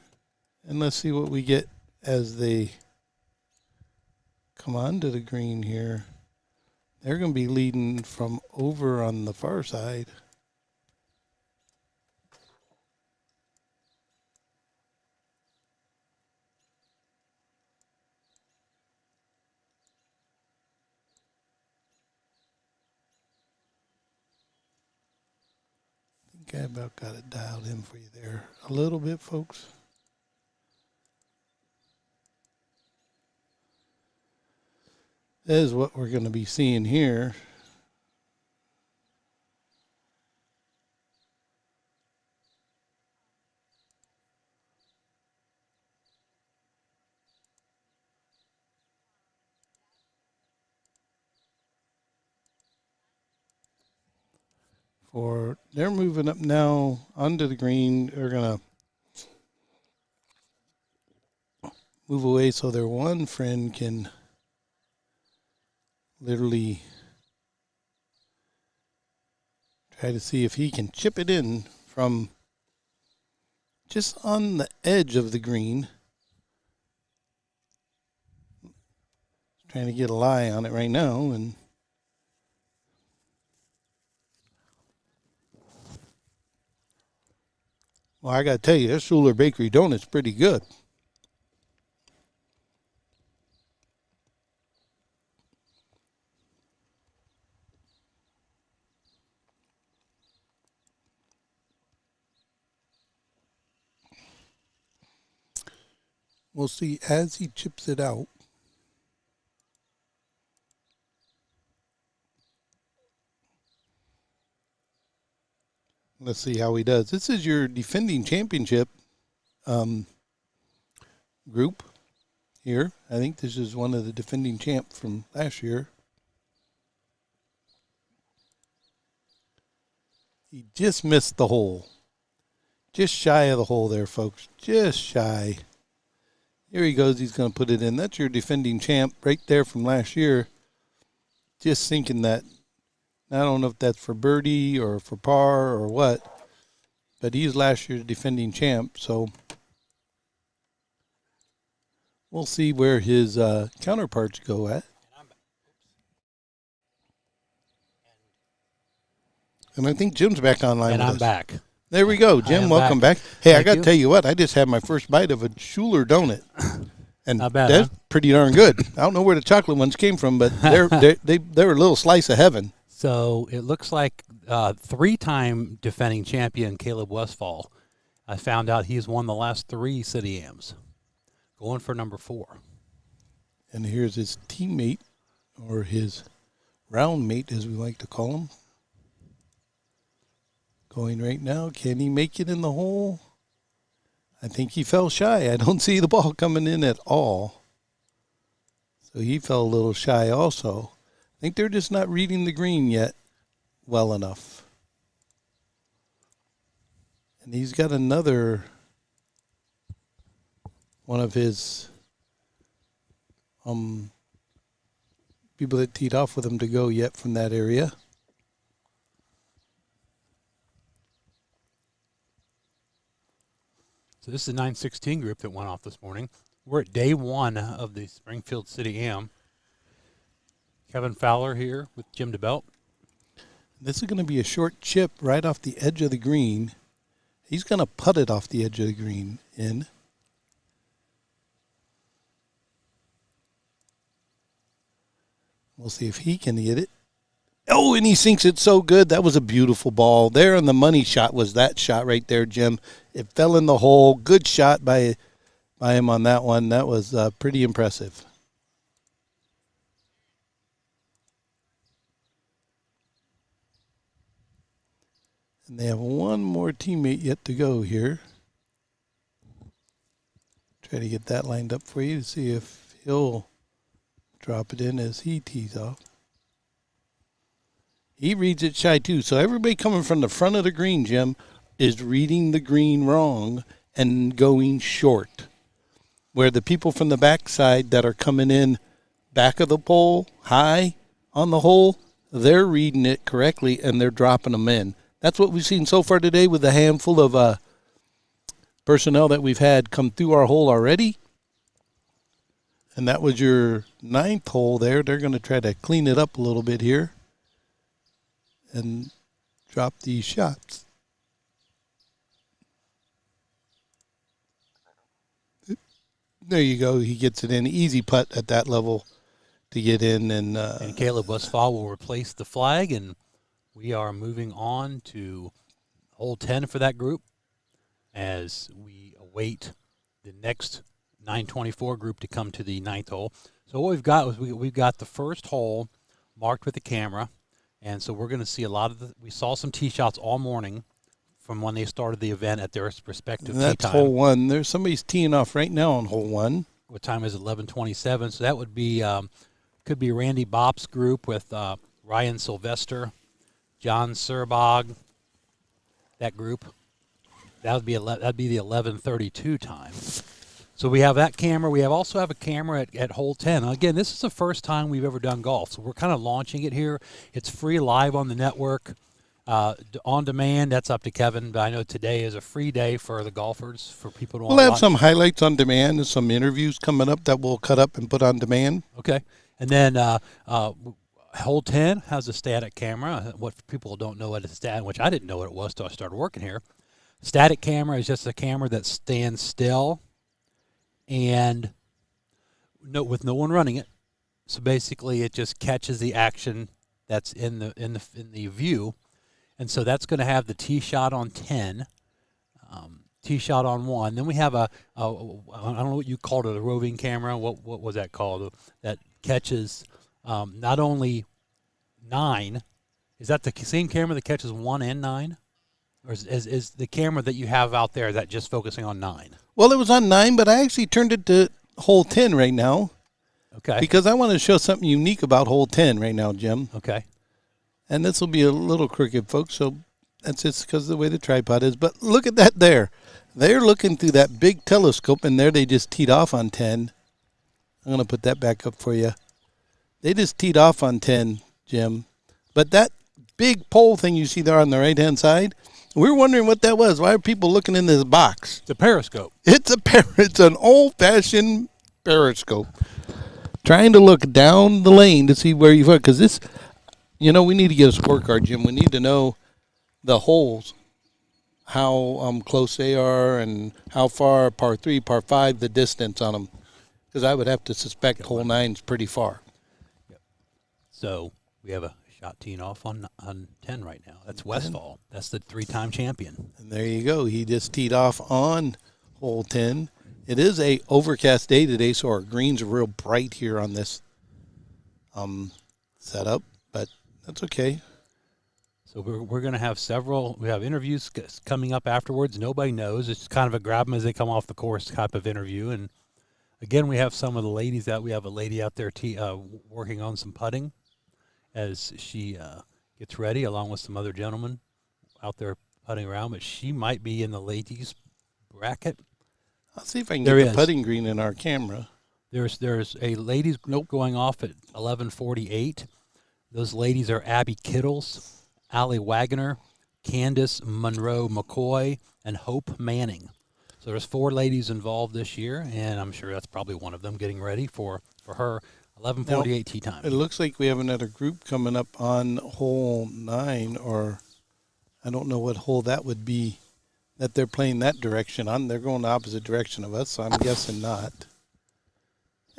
Speaker 2: And let's see what we get as they come on to the green here. They're going to be leading from over on the far side. I think I about got it dialed in for you there a little bit, folks. That is what we're going to be seeing here. They're moving up now onto the green. They're going to move away so their one friend can literally try to see if he can chip it in from just on the edge of the green. Trying to get a lie on it right now, and well, I got to tell you, this Schuler Bakery donut's pretty good. We'll see as he chips it out. Let's see how he does. This is your defending championship group here. I think this is one of the defending champ from last year. He just missed the hole. Just shy of the hole there, folks. Just shy. Here he goes. He's going to put it in. That's your defending champ right there from last year. Just thinking that I don't know if that's for birdie or for par or what, but he's last year's defending champ, so we'll see where his counterparts go at. And I think Jim's back online
Speaker 4: And
Speaker 2: with
Speaker 4: I'm
Speaker 2: us.
Speaker 4: back.
Speaker 2: There we go. Jim,
Speaker 4: am
Speaker 2: welcome
Speaker 4: back.
Speaker 2: back. Hey, I
Speaker 4: Thank
Speaker 2: got to
Speaker 4: you.
Speaker 2: tell you what, I just had my first bite of a Schuler donut. And
Speaker 4: Not bad,
Speaker 2: that's
Speaker 4: huh?
Speaker 2: pretty darn good. I don't know where the chocolate ones came from, but they're a little slice of heaven.
Speaker 4: So it looks like 3-time defending champion Caleb Westfall. I found out he's won the last 3 City Ams, going for number 4.
Speaker 2: And here's his teammate, or his round mate, as we like to call him. Going right now. Can he make it in the hole? I think he fell shy. I don't see the ball coming in at all. So he fell a little shy also. I think they're just not reading the green yet well enough. And he's got another one of his people that teed off with him to go yet from that area.
Speaker 4: So this is the 916 group that went off this morning. We're at day 1 of the Springfield City Am. Kevin Fowler here with Jim DeBelt.
Speaker 2: This is going to be a short chip right off the edge of the green. He's going to putt it off the edge of the green in. We'll see if he can hit it. Oh, and he sinks it so good. That was a beautiful ball. There, and the money shot was that shot right there, Jim. It fell in the hole. Good shot by him on that one. That was pretty impressive. And they have one more teammate yet to go here. Try to get that lined up for you to see if he'll drop it in as he tees off. He reads it shy too. So everybody coming from the front of the green, Jim, is reading the green wrong and going short. Where the people from the backside that are coming in back of the pole, high on the hole, they're reading it correctly and they're dropping them in. That's what we've seen so far today with a handful of personnel that we've had come through our hole already. And that was your 9th hole there. They're going to try to clean it up a little bit here and drop these shots. There you go. He gets it in. Easy putt at that level to get in. And
Speaker 4: Caleb Westfall will replace the flag, and we are moving on to hole 10 for that group as we await the next 924 group to come to the 9th hole. So what we've got is we've got the first hole marked with the camera, and so we're going to see a lot of we saw some tee shots all morning from when they started the event at their respective tee
Speaker 2: that's
Speaker 4: time.
Speaker 2: hole 1. There's somebody's teeing off right now on hole 1.
Speaker 4: What time is it? 11:27. So that would be could be Randy Bopp's group with Ryan Sylvester, John Serbog, that group. That'd be the 11:32 time. So we have that camera. We also have a camera at hole 10. Now, again, this is the first time we've ever done golf, so we're kind of launching it here. It's free live on the network, on demand. That's up to Kevin. But I know today is a free day for the golfers, for people to want to
Speaker 2: We'll have
Speaker 4: watch.
Speaker 2: some highlights on demand and some interviews coming up that we'll cut up and put on demand.
Speaker 4: Okay, and then hole 10 has a static camera. What people don't know what it's static, which I didn't know what it was until I started working here. Static camera is just a camera that stands still and with no one running it. So basically, it just catches the action that's in the view, and so that's going to have the tee shot on 10, tee shot on 1. Then we have I don't know what you called it, a roving camera. What was that called? That catches not only 9. Is that the same camera that catches 1 and 9? Or is the camera that you have out there that just focusing on 9?
Speaker 2: Well, it was on 9, but I actually turned it to hole 10 right now.
Speaker 4: Okay.
Speaker 2: Because I want to show something unique about hole 10 right now, Jim.
Speaker 4: Okay.
Speaker 2: And this will be a little crooked, folks, so that's just because of the way the tripod is. But look at that there. They're looking through that big telescope, and there they just teed off on 10. I'm going to put that back up for you. They just teed off on 10, Jim. But that big pole thing you see there on the right-hand side. We were wondering what that was. Why are people looking in this box?
Speaker 4: The periscope.
Speaker 2: It's an old-fashioned periscope. Trying to look down the lane to see where you've got, because this, we need to get a scorecard, Jim. We need to know the holes, how close they are, and how far, par 3, par 5, the distance on them. Because I would have to suspect hole 9's pretty far.
Speaker 4: Yep. So we have a shot teeing off on 10 right now. That's Westfall. That's the 3-time champion.
Speaker 2: And there you go. He just teed off on hole 10. It is a overcast day today, so our greens are real bright here on this setup, but that's okay.
Speaker 4: So we're going to have we have interviews coming up afterwards. Nobody knows. It's kind of a grab them as they come off the course type of interview. And again, we have some of the ladies out. We have a lady out there working on some putting as she gets ready, along with some other gentlemen out there putting around. But she might be in the ladies bracket.
Speaker 2: I'll see if I can get the putting green in our camera.
Speaker 4: There's a ladies group going off at 11:48. Those ladies are Abby Kittles, Allie Wagner, Candace Monroe McCoy, and Hope Manning. So there's 4 ladies involved this year, and I'm sure that's probably one of them getting ready for her 11:48 tee time.
Speaker 2: It looks like we have another group coming up on hole 9, or I don't know what hole that would be that they're playing that direction on. They're going the opposite direction of us, so I'm guessing not.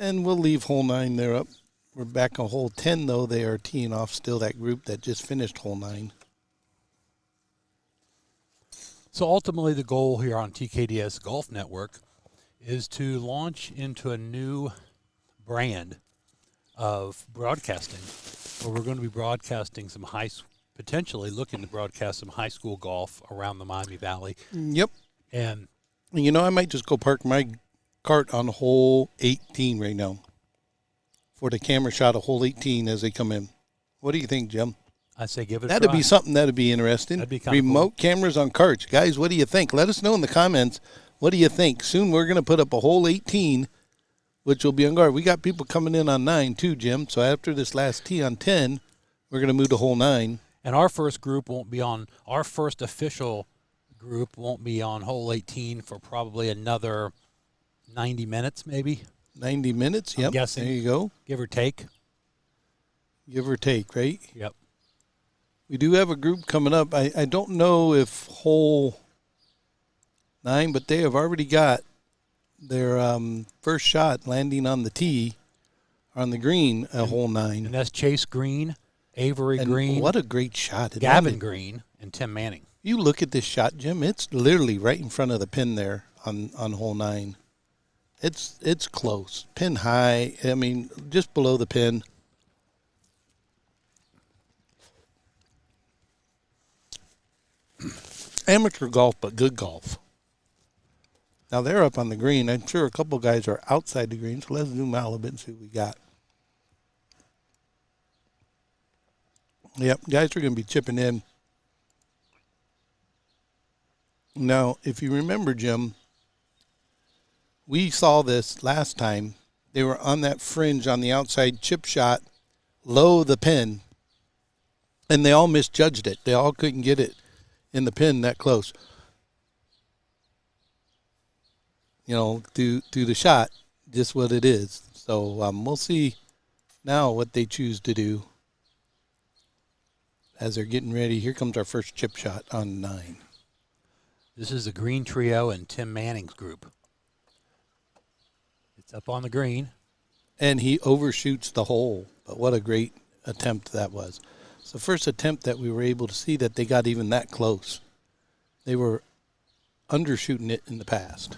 Speaker 2: And we'll leave hole 9 there up. We're back on hole 10, though. They are teeing off still, that group that just finished hole 9.
Speaker 4: So ultimately the goal here on TKDS Golf Network is to launch into a new brand of broadcasting, where we're going to be broadcasting some potentially looking to broadcast some high school golf around the Miami Valley.
Speaker 2: Yep.
Speaker 4: And
Speaker 2: I might just go park my cart on hole 18 right now for the camera shot of hole 18 as they come in. What do you think, Jim?
Speaker 4: I say give it a
Speaker 2: That'd
Speaker 4: try.
Speaker 2: be something that'd be interesting.
Speaker 4: That'd be kind of
Speaker 2: Remote
Speaker 4: cool.
Speaker 2: cameras on carts. Guys, what do you think? Let us know in the comments. What do you think? Soon we're going to put up a hole 18, which will be on guard. We got people coming in on 9 too, Jim. So after this last tee on 10, we're going to move to hole 9.
Speaker 4: And our first official group won't be on hole 18 for probably another 90 minutes, maybe.
Speaker 2: 90 minutes, yep.
Speaker 4: I'm guessing.
Speaker 2: There you go.
Speaker 4: Give or take.
Speaker 2: Give or take, right?
Speaker 4: Yep.
Speaker 2: We do have a group coming up. I don't know if hole 9, but they have already got their first shot landing on the tee, on the green at hole 9.
Speaker 4: And that's Chase Green, Avery
Speaker 2: And
Speaker 4: Green,
Speaker 2: what a great shot.
Speaker 4: Gavin Green, and Tim Manning.
Speaker 2: You look at this shot, Jim. It's literally right in front of the pin there on hole 9. It's close. Pin high. I mean, just below the pin. Amateur golf, but good golf. Now they're up on the green. I'm sure a couple guys are outside the green, so let's zoom out a little bit and see what we got. Yep, guys are going to be chipping in. Now, if you remember, Jim, we saw this last time. They were on that fringe on the outside chip shot, low the pin, and they all misjudged it. They all couldn't get it in the pin that close. To the shot, just what it is. So we'll see now what they choose to do as they're getting ready. Here comes our first chip shot on 9.
Speaker 4: This is the Green Trio and Tim Manning's group. It's up on the green.
Speaker 2: And he overshoots the hole. But what a great attempt that was. It's the first attempt that we were able to see that they got even that close. They were undershooting it in the past.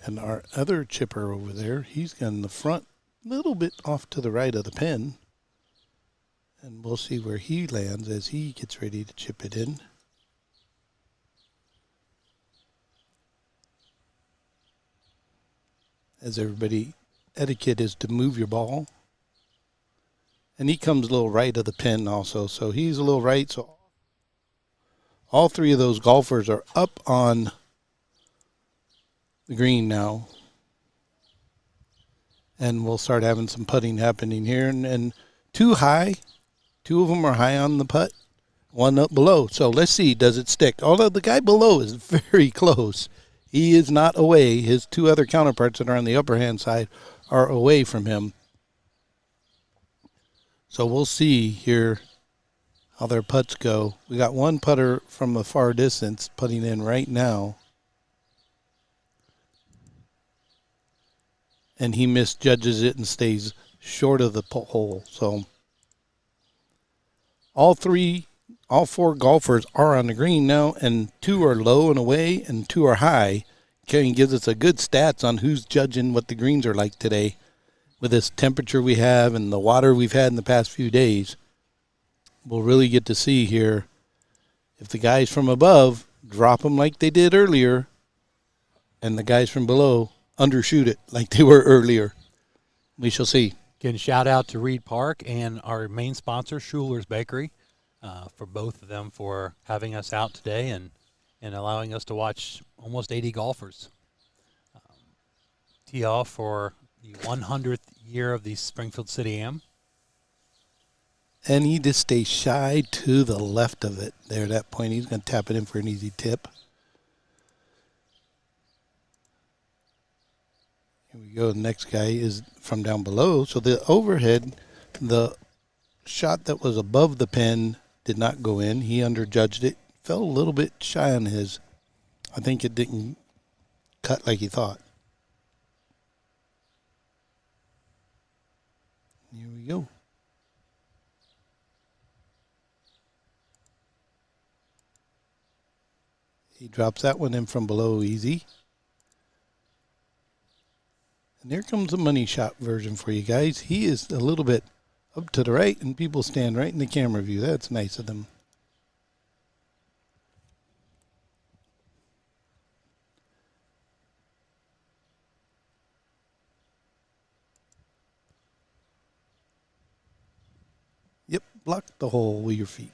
Speaker 2: And our other chipper over there, he's got in the front, a little bit off to the right of the pin. And we'll see where he lands as he gets ready to chip it in. As everybody, etiquette is to move your ball. And he comes a little right of the pin also. So he's a little right. So all 3 of those golfers are up on the green now. and we'll start having some putting happening here. And two high, two of them are high on the putt, one up below. So let's see, does it stick? Although the guy below is very close. He is not away. His two other counterparts that are on the upper hand side are away from him. So we'll see here how their putts go. We got one putter from a far distance putting in right now. And he misjudges it and stays short of the hole. So all four golfers are on the green now, and two are low and away, and two are high. Kevin gives us a good stats on who's judging what the greens are like today. With this temperature we have and the water we've had in the past few days, we'll really get to see here if the guys from above drop them like they did earlier, and the guys from below undershoot it like they were earlier. We shall see.
Speaker 4: Again, shout out to Reid Park and our main sponsor, Schuler's Bakery, for both of them for having us out today and allowing us to watch almost 80 golfers tee off for the 100th year of the Springfield City Am.
Speaker 2: And he just stays shy to the left of it there at that point. He's going to tap it in for an easy tip. Here we go. The next guy is from down below. So the overhead, the shot that was above the pin did not go in. He underjudged it. Fell a little bit shy on his. I think it didn't cut like he thought. Here we go. He drops that one in from below easy. And there comes a money shot version for you guys. He is a little bit up to the right, and people stand right in the camera view. That's nice of them. Yep, block the hole with your feet.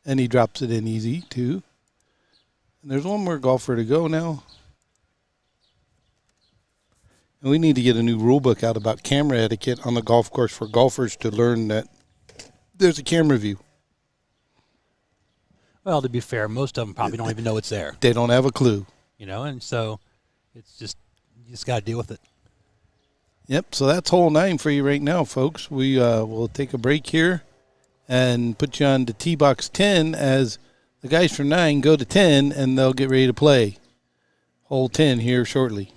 Speaker 2: And he drops it in easy, too. And there's one more golfer to go now. And we need to get a new rule book out about camera etiquette on the golf course for golfers to learn that there's a camera view.
Speaker 4: Well, to be fair, most of them probably don't even know it's there.
Speaker 2: They don't have a clue.
Speaker 4: You know, and so it's just, you just got to deal with it.
Speaker 2: Yep, so that's hole 9 for you right now, folks. We will take a break here and put you on to tee box 10 as the guys from 9 go to 10, and they'll get ready to play hole 10 here shortly.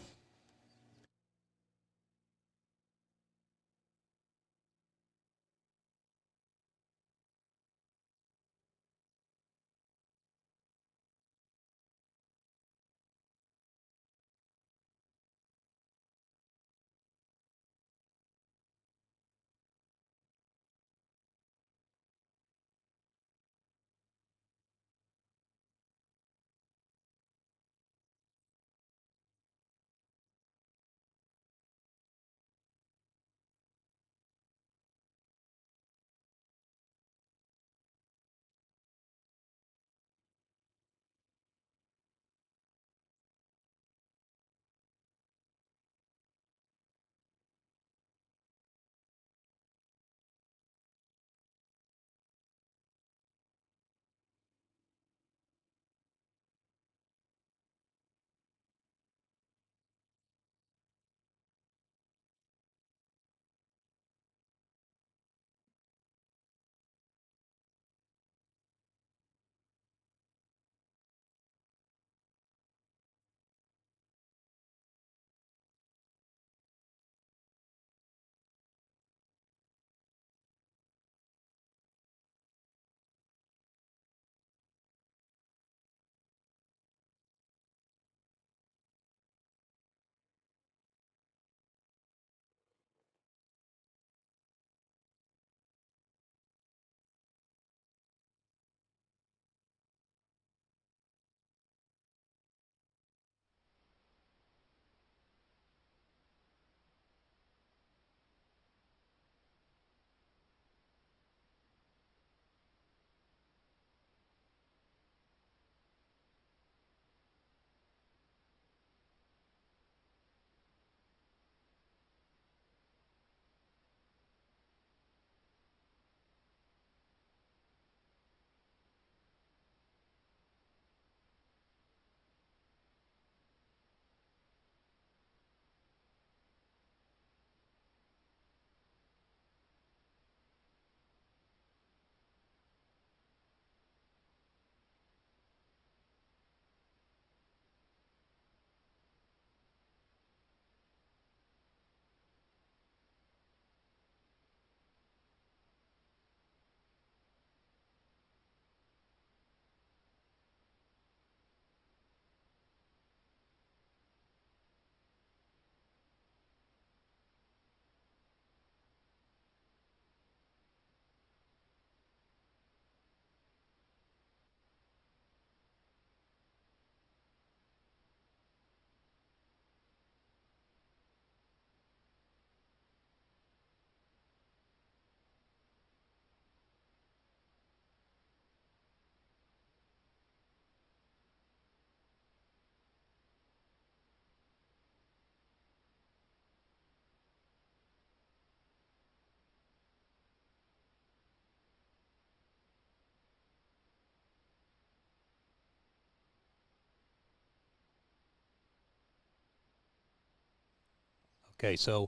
Speaker 4: Okay, so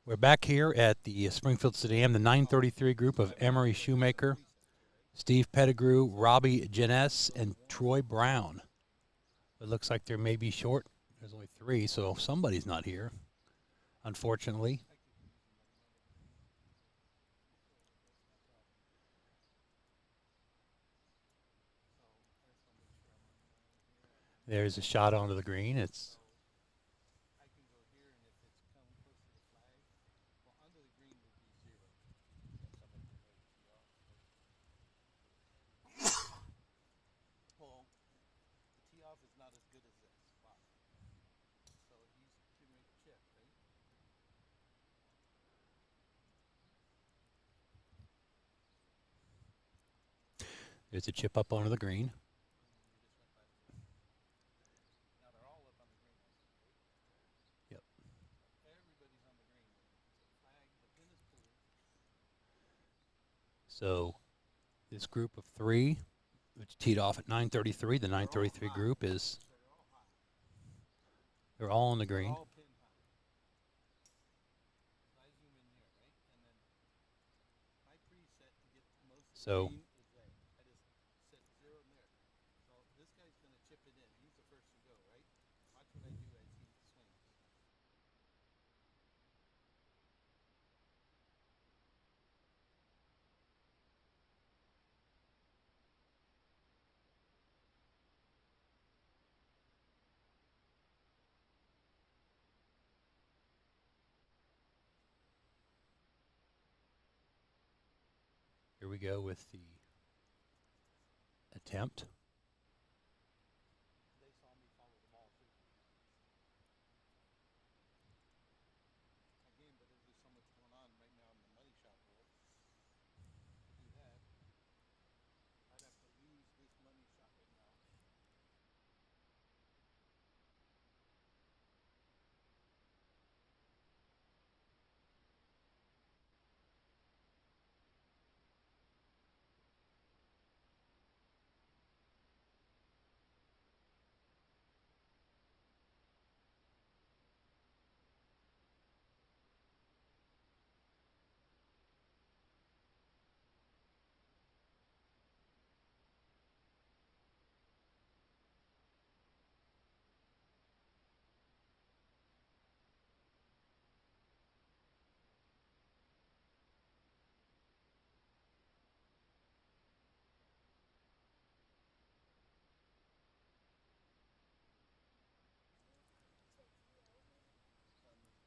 Speaker 4: we're back here at the Springfield City Am, the 933 group of Emery Shoemaker, Steve Pettigrew, Robbie Jeunesse, and Troy Brown. It looks like there may be short. There's only 3, so somebody's not here, unfortunately. There's a shot onto the green. It's there's a chip up onto the green. Yep. So this group of 3, which teed off at 933, the 933 group is they're all on the green. So here we go with the attempt.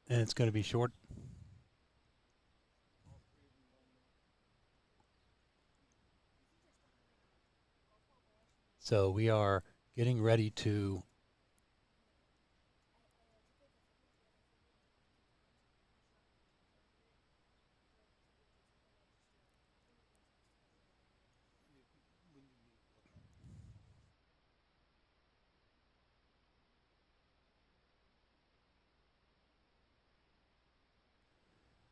Speaker 4: And it's going to be short. So we are getting ready to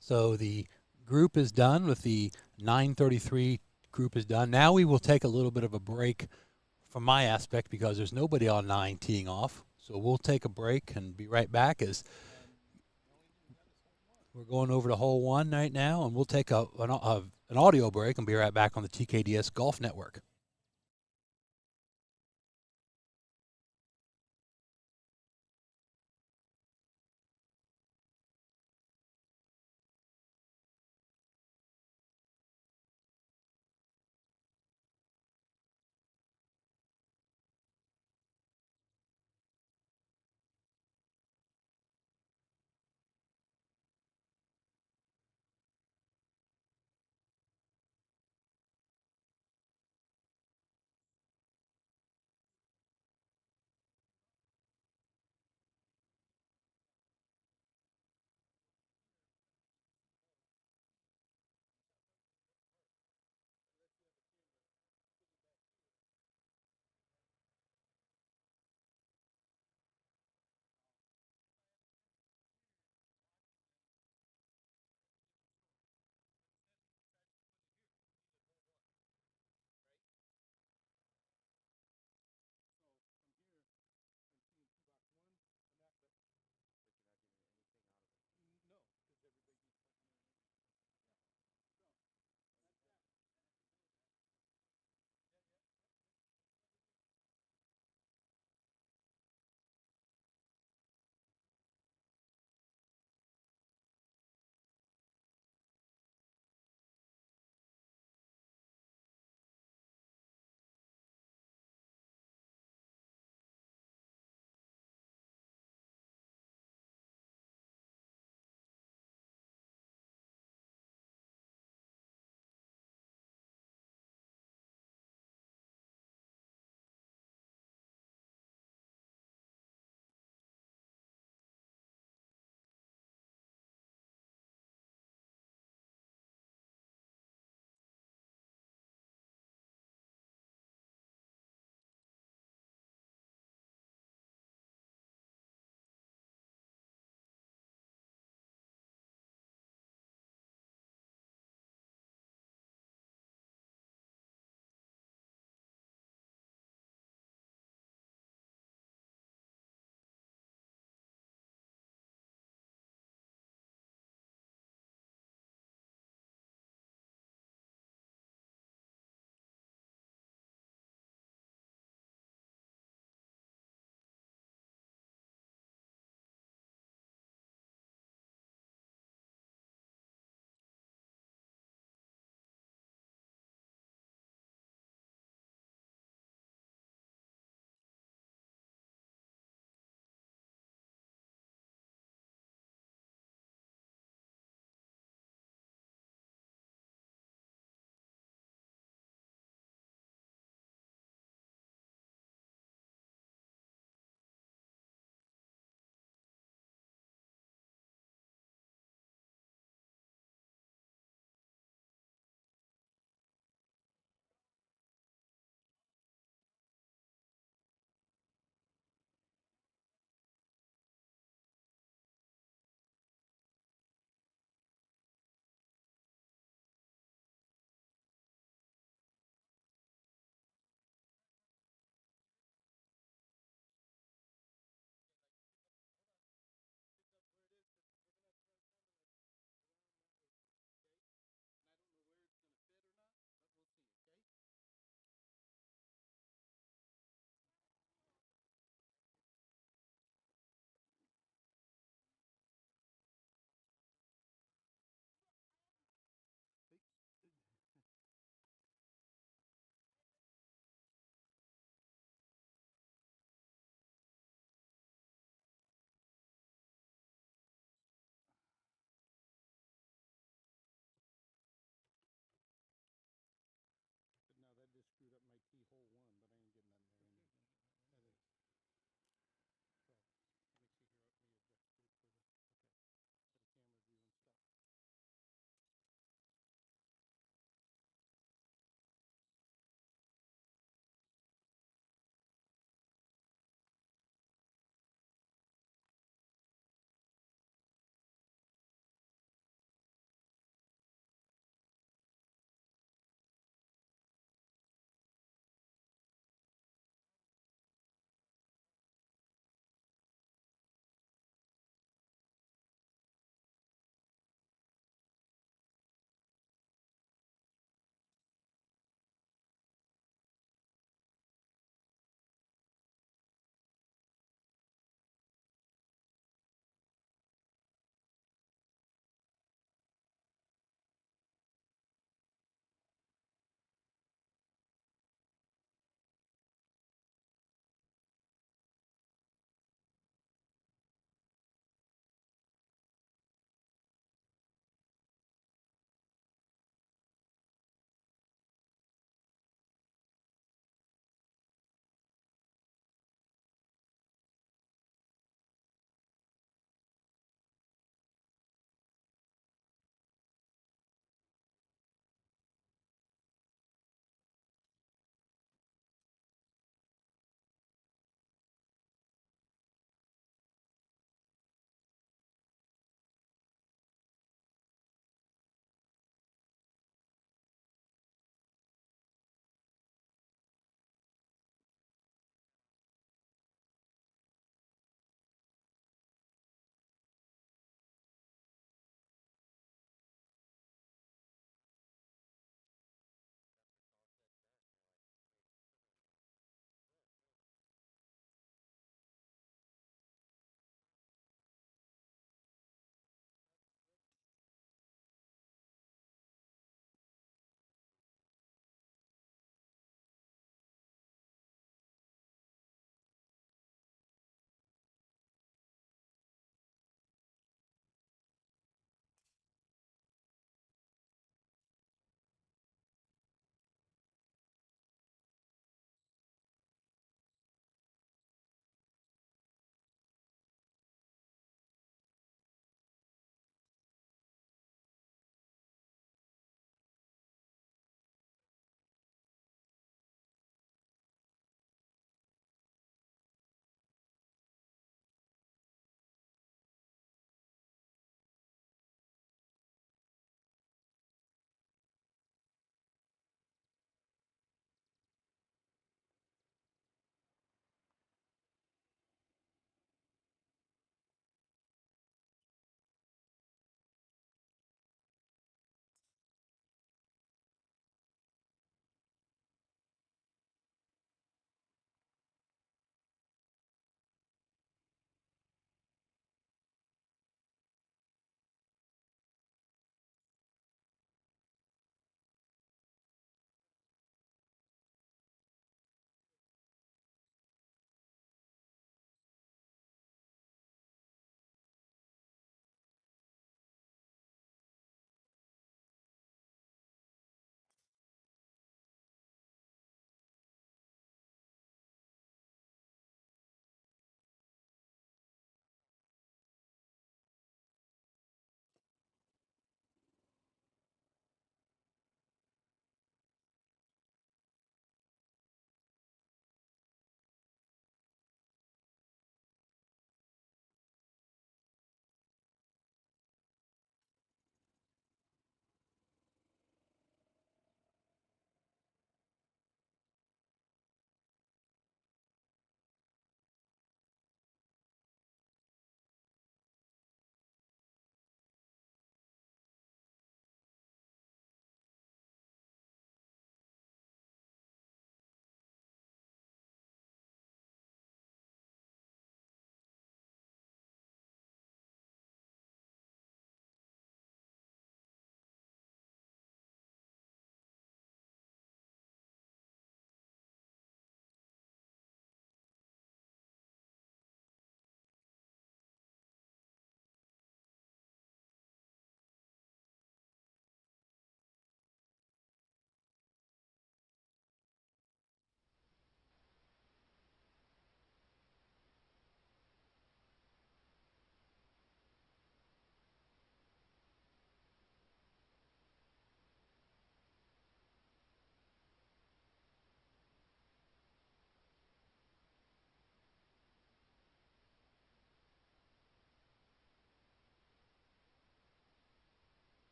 Speaker 4: so the group is done with the 933 group is done. Now we will take a little bit of a break from my aspect because there's nobody on 9 teeing off. So we'll take a break and be right back as we're going over to hole 1 right now, and we'll take an audio break and be right back on the TKDS Golf Network.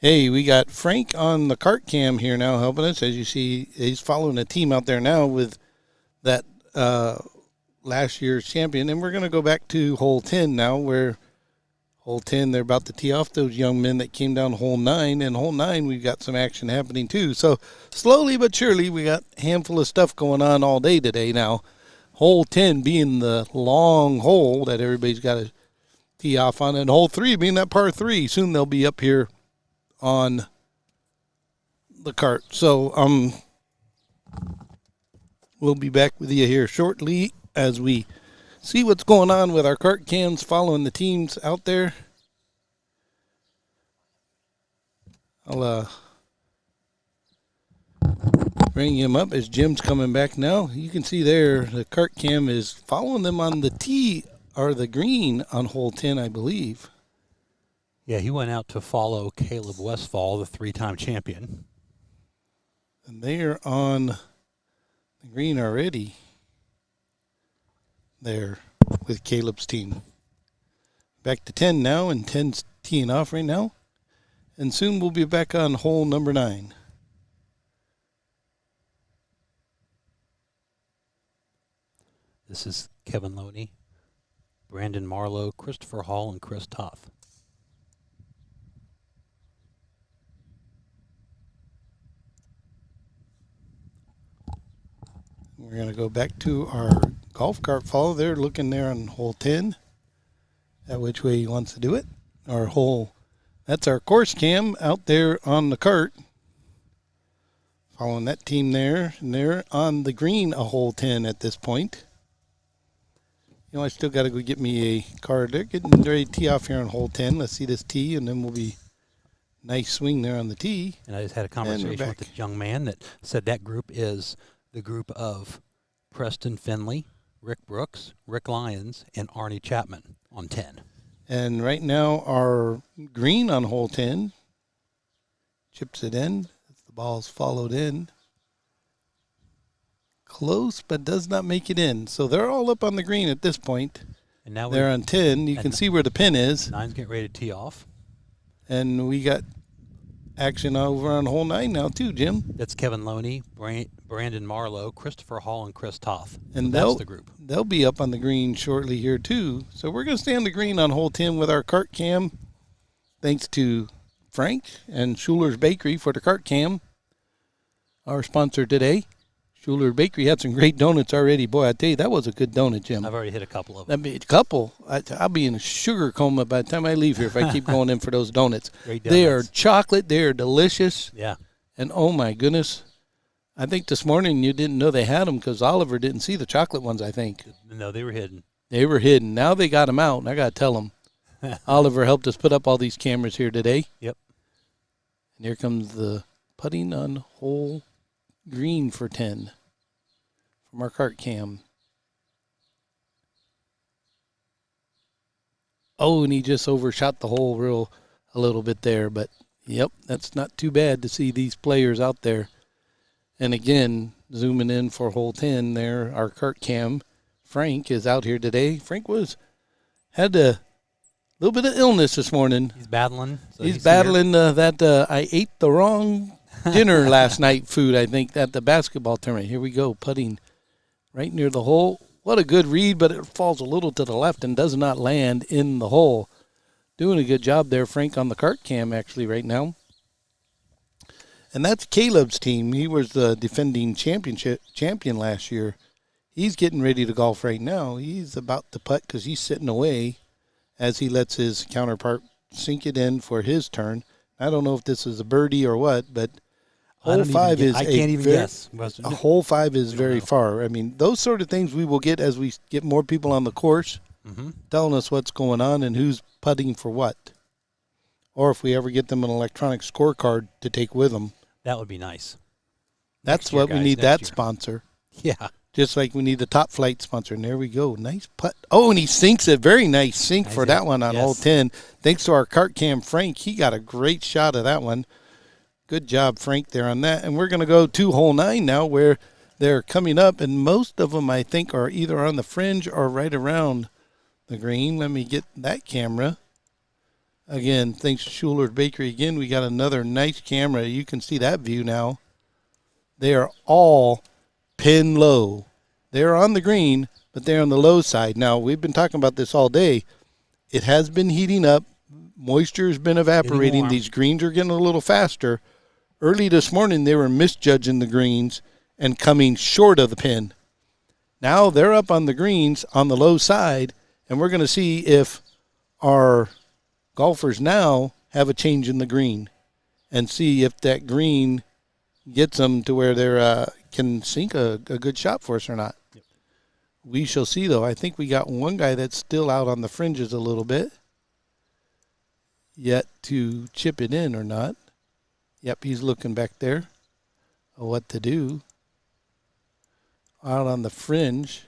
Speaker 2: Hey, we got Frank on the cart cam here now helping us. As you see, he's following a team out there now with that last year's champion. And we're going to go back to hole 10 now, where hole 10, they're about to tee off those young men that came down hole 9. And hole 9, we've got some action happening too. So slowly but surely, we got a handful of stuff going on all day today now. Hole 10 being the long hole that everybody's got to tee off on. And hole 3 being that par 3. Soon they'll be up here on the cart. So we'll be back with you here shortly as we see what's going on with our cart cams following the teams out there. I'll bring him up as Jim's coming back now. You can see there the cart cam is following them on the tee or the green on hole 10, I believe.
Speaker 4: Yeah, he went out to follow Caleb Westfall, the 3-time champion.
Speaker 2: And they are on the green already there with Caleb's team. Back to 10 now, and 10's teeing off right now. And soon we'll be back on hole number 9.
Speaker 4: This is Kevin Loney, Brandon Marlowe, Christopher Hall, and Chris Toth.
Speaker 2: We're going to go back to our golf cart follow. They're looking there on hole 10 at which way he wants to do it. Our hole, that's our course cam out there on the cart. Following that team there, and they're on the green a hole 10 at this point. You know, I still got to go get me a card. They're getting ready to tee off here on hole 10. Let's see this tee, and then we'll be nice swing there on the tee.
Speaker 4: And I just had a conversation with a young man that said that group is the group of Preston Finley, Rick Brooks, Rick Lyons, and Arnie Chapman on 10.
Speaker 2: And right now our green on hole 10 chips it in. The ball's followed in. Close, but does not make it in. So they're all up on the green at this point.
Speaker 4: And now
Speaker 2: they're on 10. You can see where the pin is.
Speaker 4: 9's getting ready to tee off.
Speaker 2: And we got action over on hole 9 now too, Jim.
Speaker 4: That's Kevin Loney, Brandon Marlowe, Christopher Hall, and Chris Toth.
Speaker 2: And
Speaker 4: so that's the group.
Speaker 2: They'll be up on the green shortly here too. So we're going to stay on the green on hole 10 with our cart cam. Thanks to Frank and Schuler's Bakery for the cart cam. Our sponsor today. Schuler's Bakery had some great donuts already. Boy, I tell you, that was a good donut, Jim.
Speaker 4: I've already hit a couple of them.
Speaker 2: A couple. I'll be in a sugar coma by the time I leave here if I keep going in for those donuts.
Speaker 4: Great donuts.
Speaker 2: They are chocolate. They are delicious.
Speaker 4: Yeah.
Speaker 2: And, oh, my goodness. I think this morning you didn't know they had them because Oliver didn't see the chocolate ones, I think.
Speaker 4: No, they were hidden.
Speaker 2: They were hidden. Now they got them out, and I got to tell them. Oliver helped us put up all these cameras here today.
Speaker 4: Yep.
Speaker 2: And here comes the putting on hole green for 10 from our cart cam. Oh, and he just overshot the hole a little bit there. But, yep, that's not too bad to see these players out there. And, again, zooming in for hole 10 there, our cart cam. Frank is out here today. Frank had a little bit of illness this morning.
Speaker 4: He's battling. So
Speaker 2: he's battling that I ate the wrong dinner last night food, I think, at the basketball tournament. Here we go, putting right near the hole. What a good read, but it falls a little to the left and does not land in the hole. Doing a good job there, Frank, on the cart cam, actually, right now. And that's Caleb's team. He was the defending champion last year. He's getting ready to golf right now. He's about to putt because he's sitting away as he lets his counterpart sink it in for his turn. I don't know if this is a birdie or what, but hole 5 is
Speaker 4: I can't even guess.
Speaker 2: Hole 5 is very far. I mean, those sort of things we will get as we get more people on the course telling us what's going on and who's putting for what. Or if we ever get them an electronic scorecard to take with them.
Speaker 4: That would be nice.
Speaker 2: That's what we need, that sponsor.
Speaker 4: Yeah.
Speaker 2: Just like we need the Top Flight sponsor. And there we go. Nice putt. Oh, and he sinks it. Very nice sink for that one on hole 10. Thanks to our cart cam, Frank. He got a great shot of that one. Good job, Frank, there on that. And we're going to go to hole 9 now where they're coming up. And most of them, I think, are either on the fringe or right around the green. Let me get that camera. Again, thanks to Schuler's Bakery. Again, we got another nice camera. You can see that view now. They are all pin low. They're on the green, but they're on the low side. Now, we've been talking about this all day. It has been heating up. Moisture has been evaporating. These greens are getting a little faster. Early this morning, they were misjudging the greens and coming short of the pin. Now they're up on the greens on the low side, and we're going to see if our golfers now have a change in the green and see if that green gets them to where they can sink a good shot for us or not. Yep. We shall see, though. I think we got one guy that's still out on the fringes a little bit, yet to chip it in or not. Yep, he's looking back there of what to do. Out on the fringe.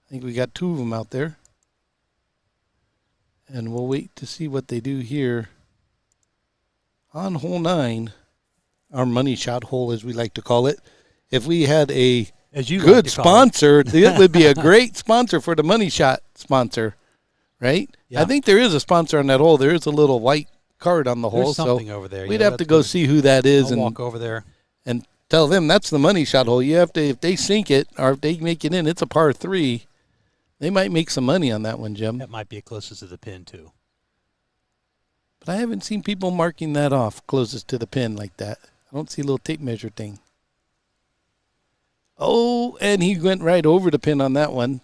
Speaker 2: I think we got 2 of them out there. And we'll wait to see what they do here on hole 9, our money shot hole, as we like to call it. If we had a good sponsor, it would be a great sponsor for the money shot sponsor, right? Yeah. I think there is a sponsor on that hole. There is a little white card on the hole.
Speaker 4: There's something over there.
Speaker 2: We'd have to go see who that is.
Speaker 4: I'll walk over there
Speaker 2: and tell them that's the money shot hole. You have to, if they sink it or if they make it in, it's a par 3. They might make some money on that one, Jim.
Speaker 4: That might be closest to the pin, too.
Speaker 2: But I haven't seen people marking that off closest to the pin like that. I don't see a little tape measure thing. Oh, and he went right over the pin on that one.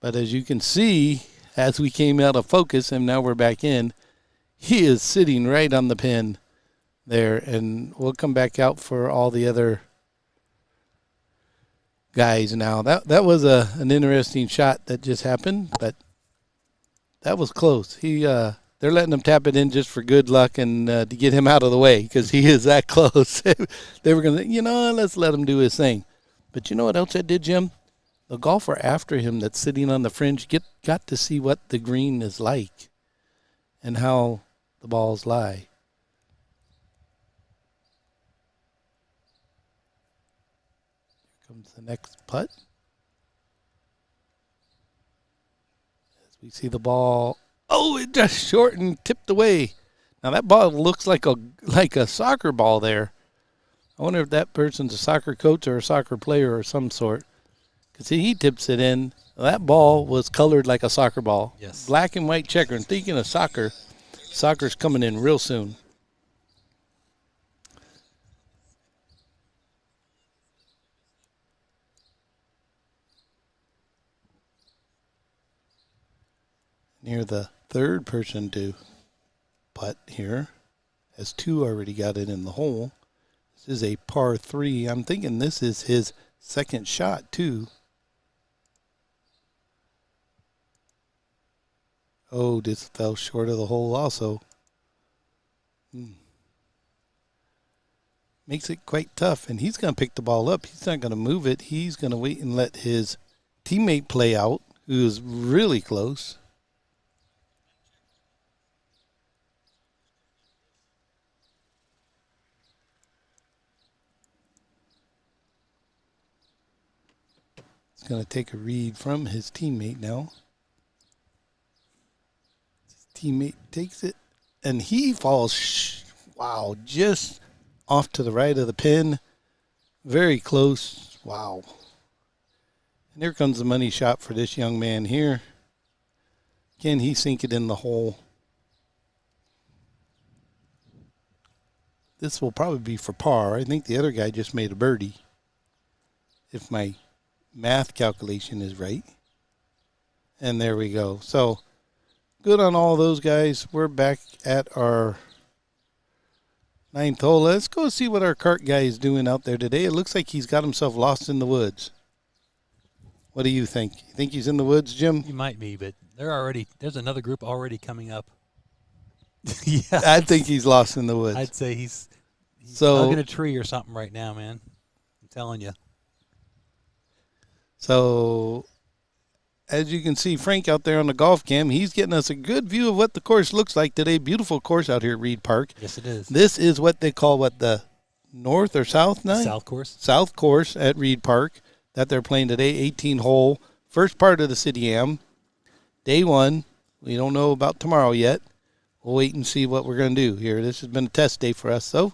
Speaker 2: But as you can see, as we came out of focus and now we're back in, he is sitting right on the pin there. And we'll come back out for all the other guys now. That was an interesting shot that just happened, but that was close. They're letting him tap it in just for good luck and to get him out of the way because he is that close. They were going to, let's let him do his thing. But you know what else I did, Jim? The golfer after him that's sitting on the fringe got to see what the green is like and how the balls lie. Here comes the next putt. As we see the ball, it just short and tipped away. Now that ball looks like a soccer ball there. I wonder if that person's a soccer coach or a soccer player or some sort. Because he tips it in. That ball was colored like a soccer ball.
Speaker 4: Yes.
Speaker 2: Black and white checker. And thinking of soccer's coming in real soon. Near the third person to putt here. As 2 already got it in the hole. This is a par 3. I'm thinking this is his second shot, too. Oh, this fell short of the hole also. Makes it quite tough, and he's going to pick the ball up. He's not going to move it. He's going to wait and let his teammate play out, who is really close. He's going to take a read from his teammate now. Teammate takes it, and he falls, just off to the right of the pin. Very close. Wow. And here comes the money shot for this young man here. Can he sink it in the hole? This will probably be for par. I think the other guy just made a birdie, if my math calculation is right. And there we go. So, good on all those guys. We're back at our 9th hole. Let's go see what our cart guy is doing out there today. It looks like he's got himself lost in the woods. What do you think? You think he's in the woods, Jim?
Speaker 4: He might be, but there's another group already coming up. Yeah,
Speaker 2: I think he's lost in the woods.
Speaker 4: I'd say he's stuck in a tree or something right now, man. I'm telling you.
Speaker 2: So, as you can see, Frank out there on the golf cam, he's getting us a good view of what the course looks like today. Beautiful course out here at Reid Park.
Speaker 4: Yes, it is.
Speaker 2: This is what they call the north or south nine?
Speaker 4: South course.
Speaker 2: South course at Reid Park that they're playing today. 18 hole, first part of the City Am. Day one. We don't know about tomorrow yet. We'll wait and see what we're going to do here. This has been a test day for us, though.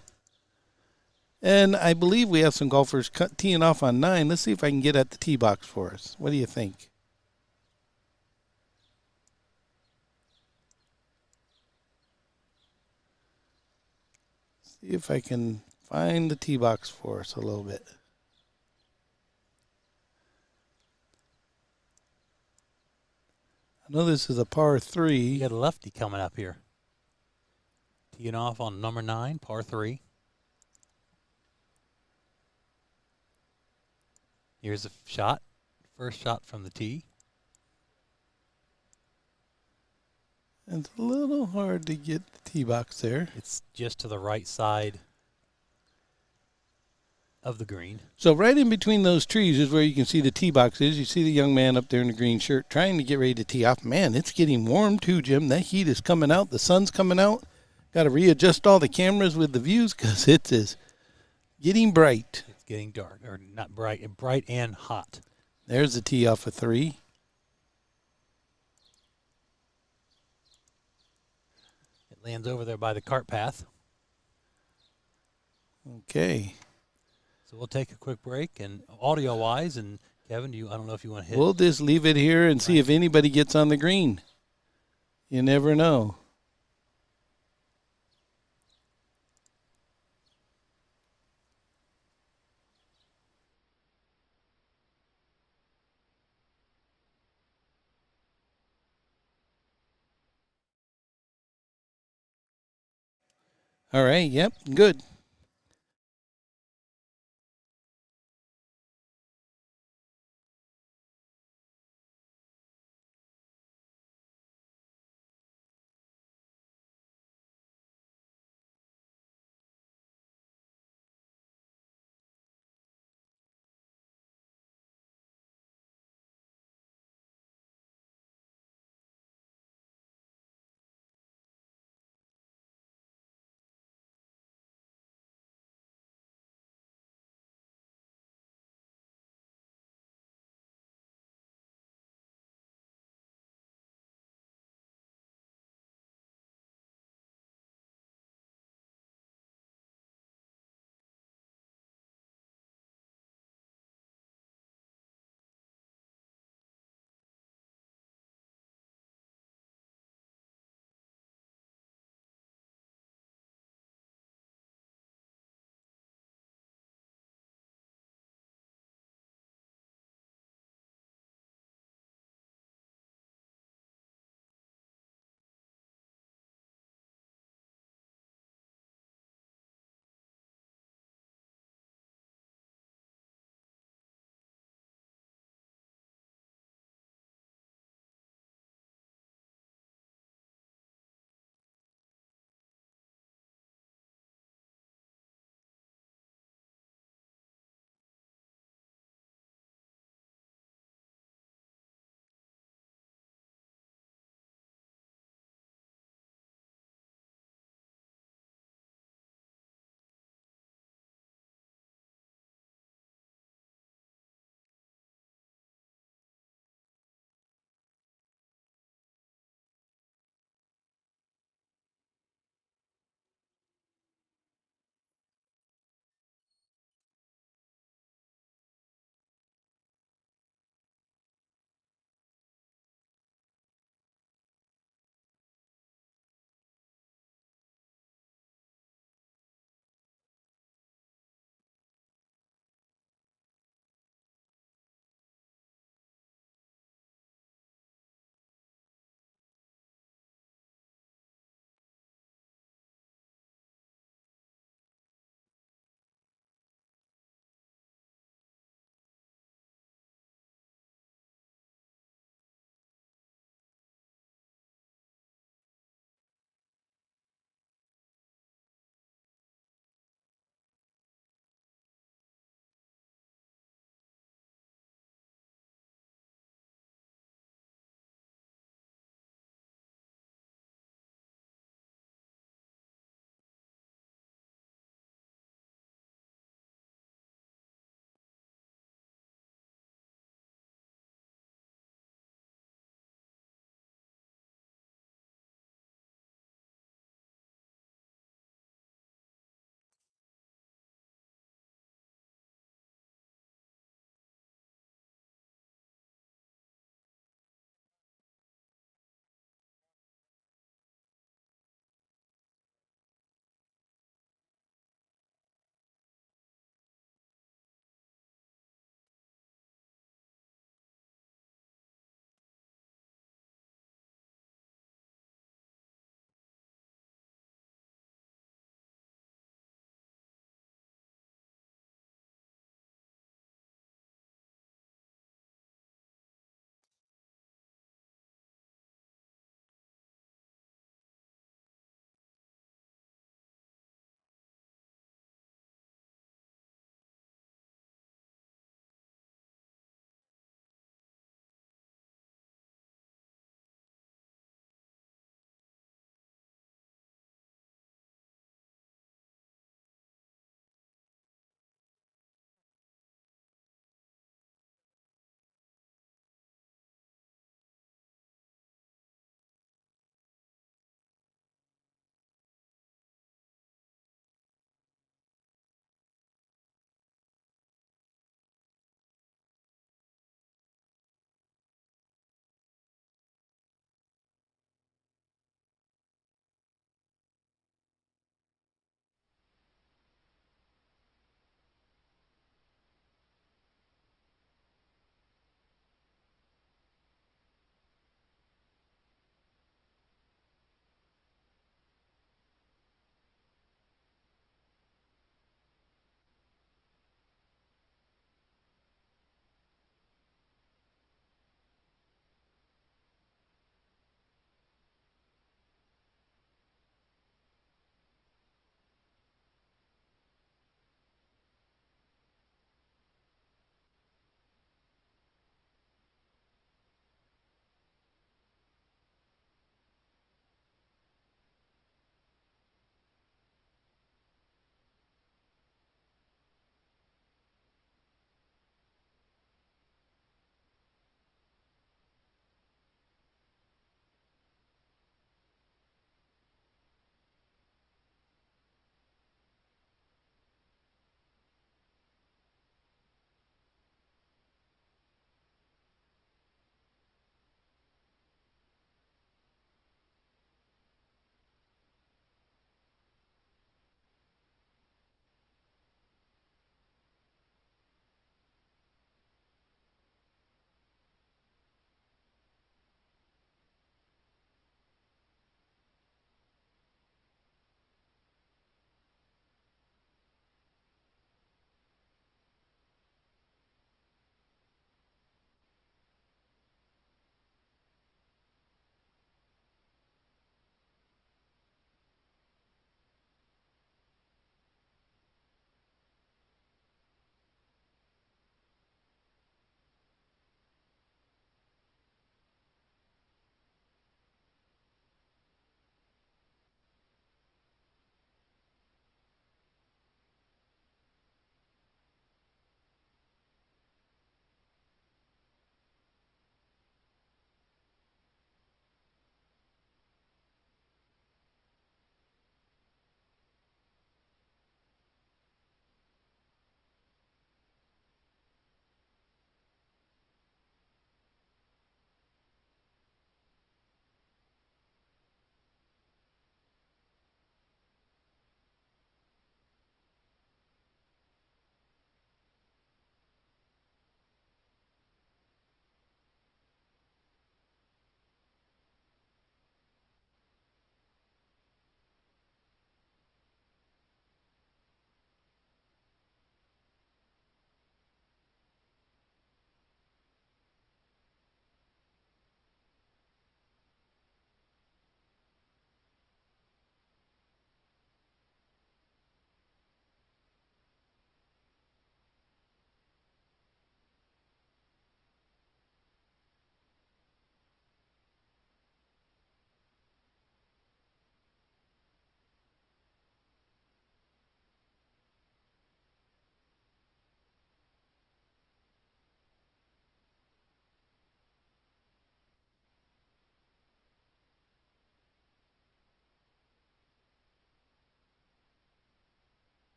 Speaker 2: And I believe we have some golfers teeing off on 9. Let's see if I can get at the tee box for us. What do you think? See if I can find the tee box for us a little bit. I know this is a par 3.
Speaker 4: You got a lefty coming up here. Teeing off on number 9, par 3. Here's a shot. First shot from the tee.
Speaker 2: It's a little hard to get the tee box there.
Speaker 4: It's just to the right side of the green.
Speaker 2: So right in between those trees is where you can see the tee box is. You see the young man up there in the green shirt trying to get ready to tee off. Man, it's getting warm too, Jim. That heat is coming out. The sun's coming out. Got to readjust all the cameras with the views because it is getting bright.
Speaker 4: It's getting dark, or not bright, bright and hot.
Speaker 2: There's the tee off of 3.
Speaker 4: It lands over there by the cart path.
Speaker 2: Okay.
Speaker 4: So we'll take a quick break, and audio-wise, and Kevin, I don't know if you want to hit.
Speaker 2: We'll just leave it here and see if anybody gets on the green. You never know. All right, yep, good.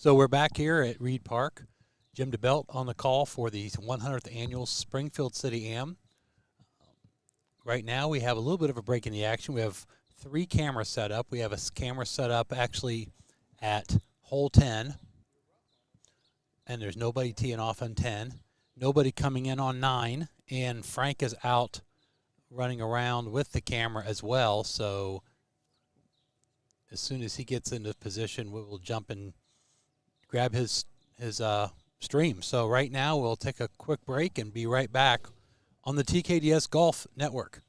Speaker 4: So we're back here at Reid Park. Jim DeBelt on the call for the 100th annual Springfield City Am. Right now we have a little bit of a break in the action. We have 3 cameras set up. We have a camera set up actually at hole 10, and there's nobody teeing off on 10, nobody coming in on 9, and Frank is out running around with the camera as well. So as soon as he gets into position, we will jump and grab his stream. So right now we'll take a quick break and be right back on the TKDS Golf Network.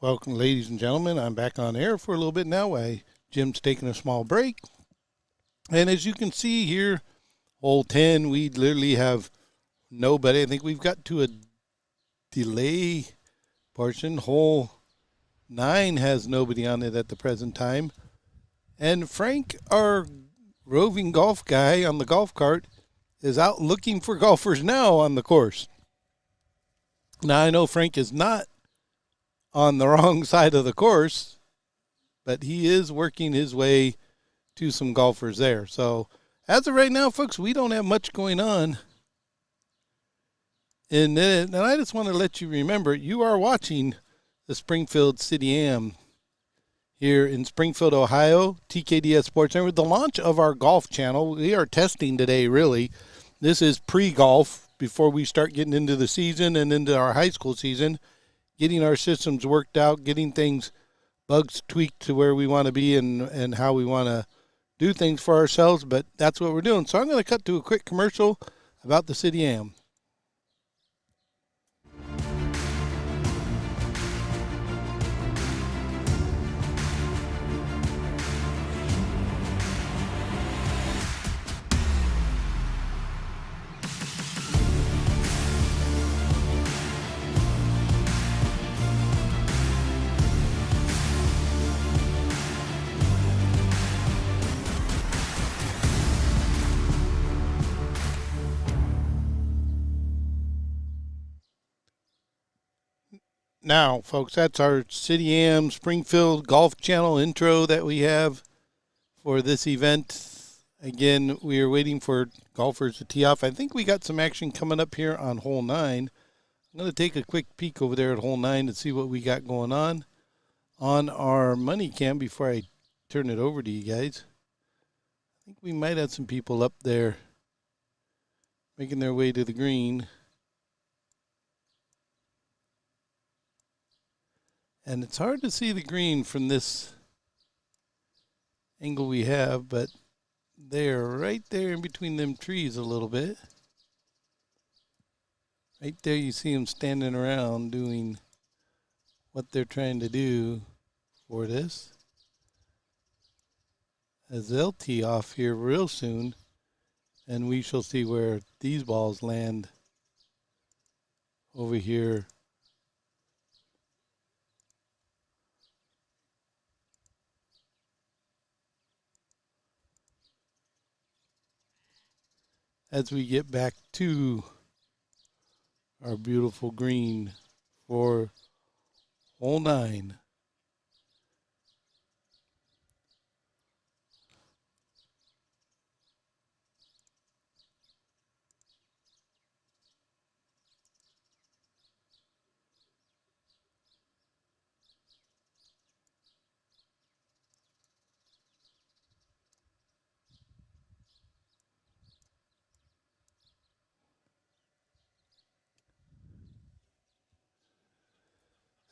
Speaker 2: Welcome, ladies and gentlemen. I'm back on air for a little bit now. Jim's taking a small break. And as you can see here, hole 10, we literally have nobody. I think we've got to a delay portion. Hole 9 has nobody on it at the present time. And Frank, our roving golf guy on the golf cart, is out looking for golfers now on the course. Now, I know Frank is not on the wrong side of the course, but he is working his way to some golfers there. So as of right now, folks, we don't have much going on. And I just want to let you remember, you are watching the Springfield City Am here in Springfield, Ohio, TKDS Sports Center, with the launch of our golf channel. We are testing today, really. This is pre-golf before we start getting into the season and into our high school season, getting our systems worked out, getting things, bugs tweaked to where we want to be and how we want to do things for ourselves, but that's what we're doing. So I'm going to cut to a quick commercial about the City Am. Now, folks, that's our City Am Springfield Golf Channel intro that we have for this event. Again, we are waiting for golfers to tee off. I think we got some action coming up here on hole 9. I'm going to take a quick peek over there at hole 9 to see what we got going on our money cam before I turn it over to you guys. I think we might have some people up there making their way to the green. And it's hard to see the green from this angle we have, but they're right there in between them trees a little bit. Right there you see them standing around doing what they're trying to do for this. As they'll tee off here real soon, and we shall see where these balls land over here. As we get back to our beautiful green for hole 9.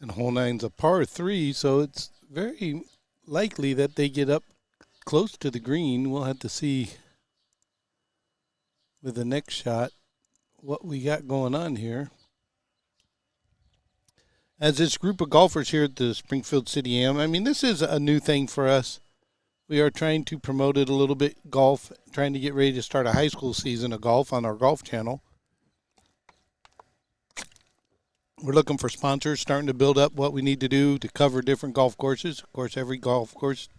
Speaker 2: And hole 9's a par 3, so it's very likely that they get up close to the green. We'll have to see with the next shot what we got going on here. As this group of golfers here at the Springfield City Am, I mean, this is a new thing for us. We are trying to promote it a little bit, golf, trying to get ready to start a high school season of golf on our golf channel. We're looking for sponsors, starting to build up what we need to do to cover different golf courses. Of course, every golf course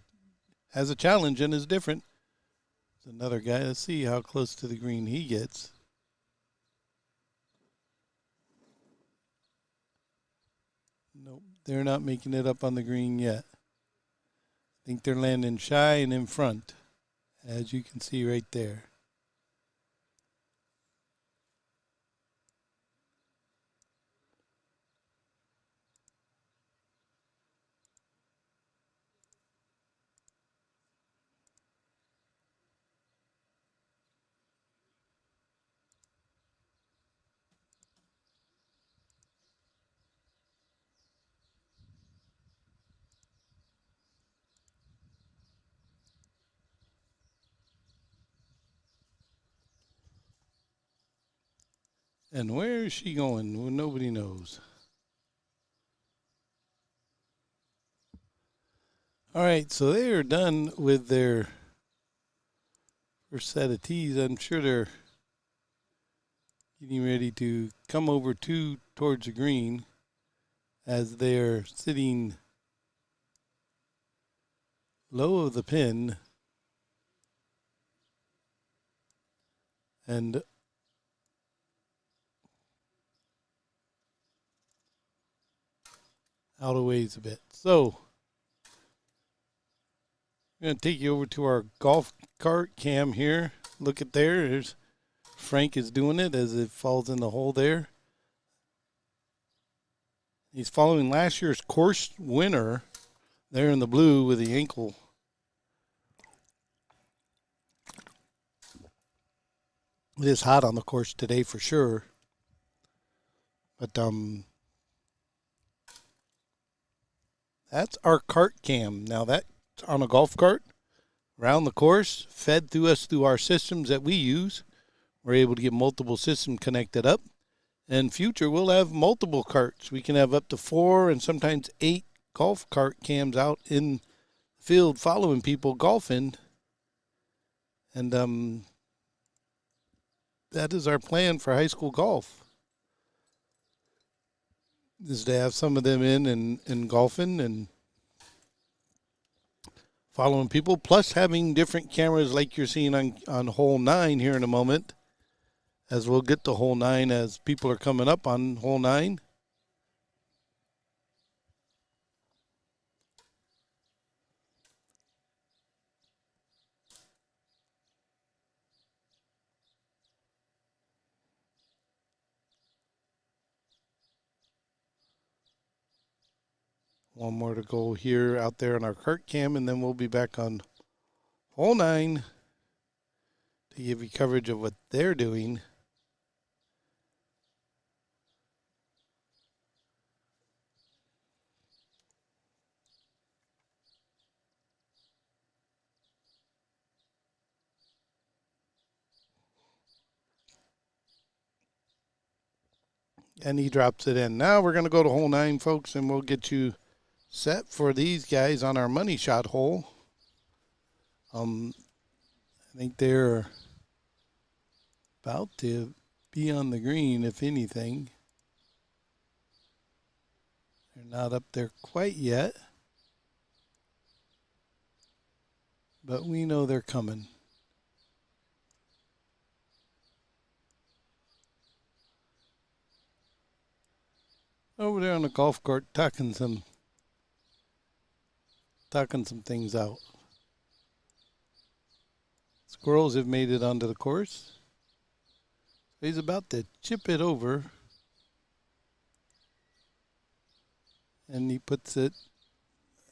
Speaker 2: has a challenge and is different. There's another guy. Let's see how close to the green he gets. Nope, they're not making it up on the green yet. I think they're landing shy and in front, as you can see right there. And where is she going? Well, nobody knows. All right, so they are done with their first set of tees. I'm sure they're getting ready to come over towards the green as they're sitting low of the pin and out a ways a bit. So I'm going to take you over to our golf cart cam here. Look at there. There's Frank is doing it as it falls in the hole there. He's following last year's course winner there in the blue with the ankle. It is hot on the course today for sure. But that's our cart cam. Now that's on a golf cart around the course, fed through us through our systems that we use. We're able to get multiple systems connected up. In future, we'll have multiple carts. We can have up to 4 and sometimes 8 golf cart cams out in the field following people golfing. And that is our plan for high school golf, is to have some of them in and golfing and following people, plus having different cameras like you're seeing on hole 9 here in a moment, as we'll get to hole 9 as people are coming up on hole 9. One more to go here out there on our cart cam, and then we'll be back on hole 9 to give you coverage of what they're doing. And he drops it in. Now we're going to go to hole 9, folks, and we'll get you set for these guys on our money shot hole. I think they're about to be on the green, if anything. They're not up there quite yet, but we know they're coming. Over there on the golf cart, talking some things out. Squirrels have made it onto the course. He's about to chip it over. And he puts it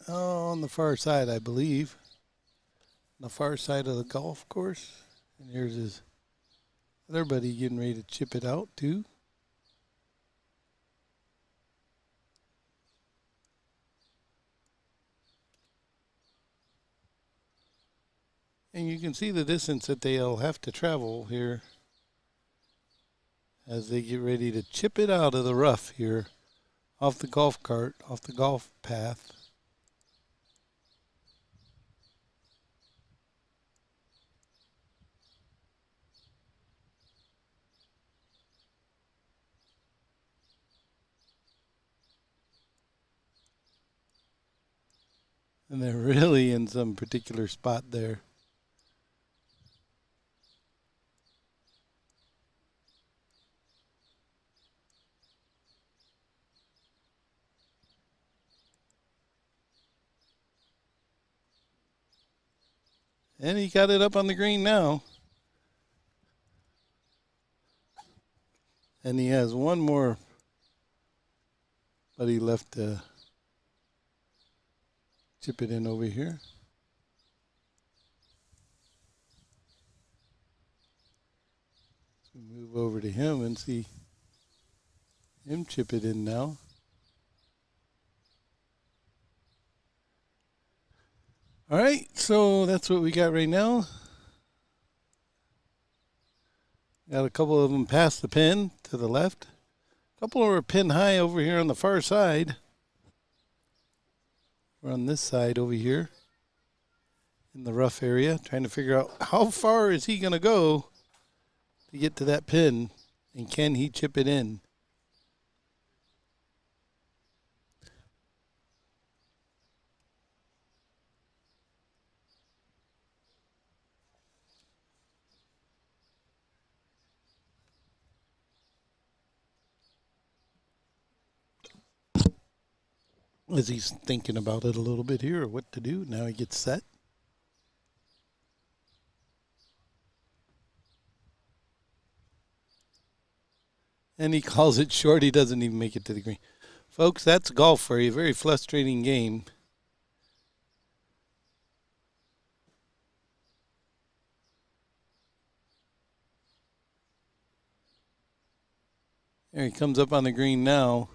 Speaker 2: on the far side, I believe. On the far side of the golf course. And here's his other buddy getting ready to chip it out too. And you can see the distance that they'll have to travel here as they get ready to chip it out of the rough here off the golf cart, off the golf path. And they're really in some particular spot there. And he got it up on the green now. And he has one more buddy left to chip it in over here. So move over to him and see him chip it in now. All right, so that's what we got right now. Got a couple of them past the pin to the left. A couple are pin high over here on the far side. We're on this side over here in the rough area, trying to figure out how far is he going to go to get to that pin, and can he chip it in? As he's thinking about it a little bit here, or what to do, now he gets set. And he calls it short. He doesn't even make it to the green. Folks, that's golf for you. Very frustrating game. There he comes up on the green now.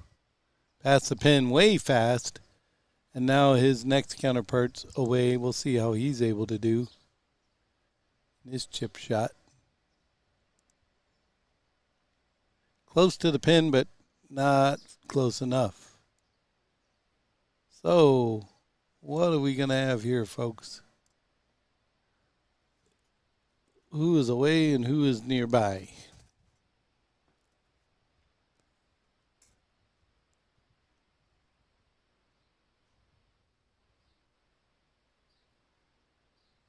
Speaker 2: Past the pin way fast. And now his next counterpart's away. We'll see how he's able to do his chip shot. Close to the pin, but not close enough. So, what are we going to have here, folks? Who is away and who is nearby?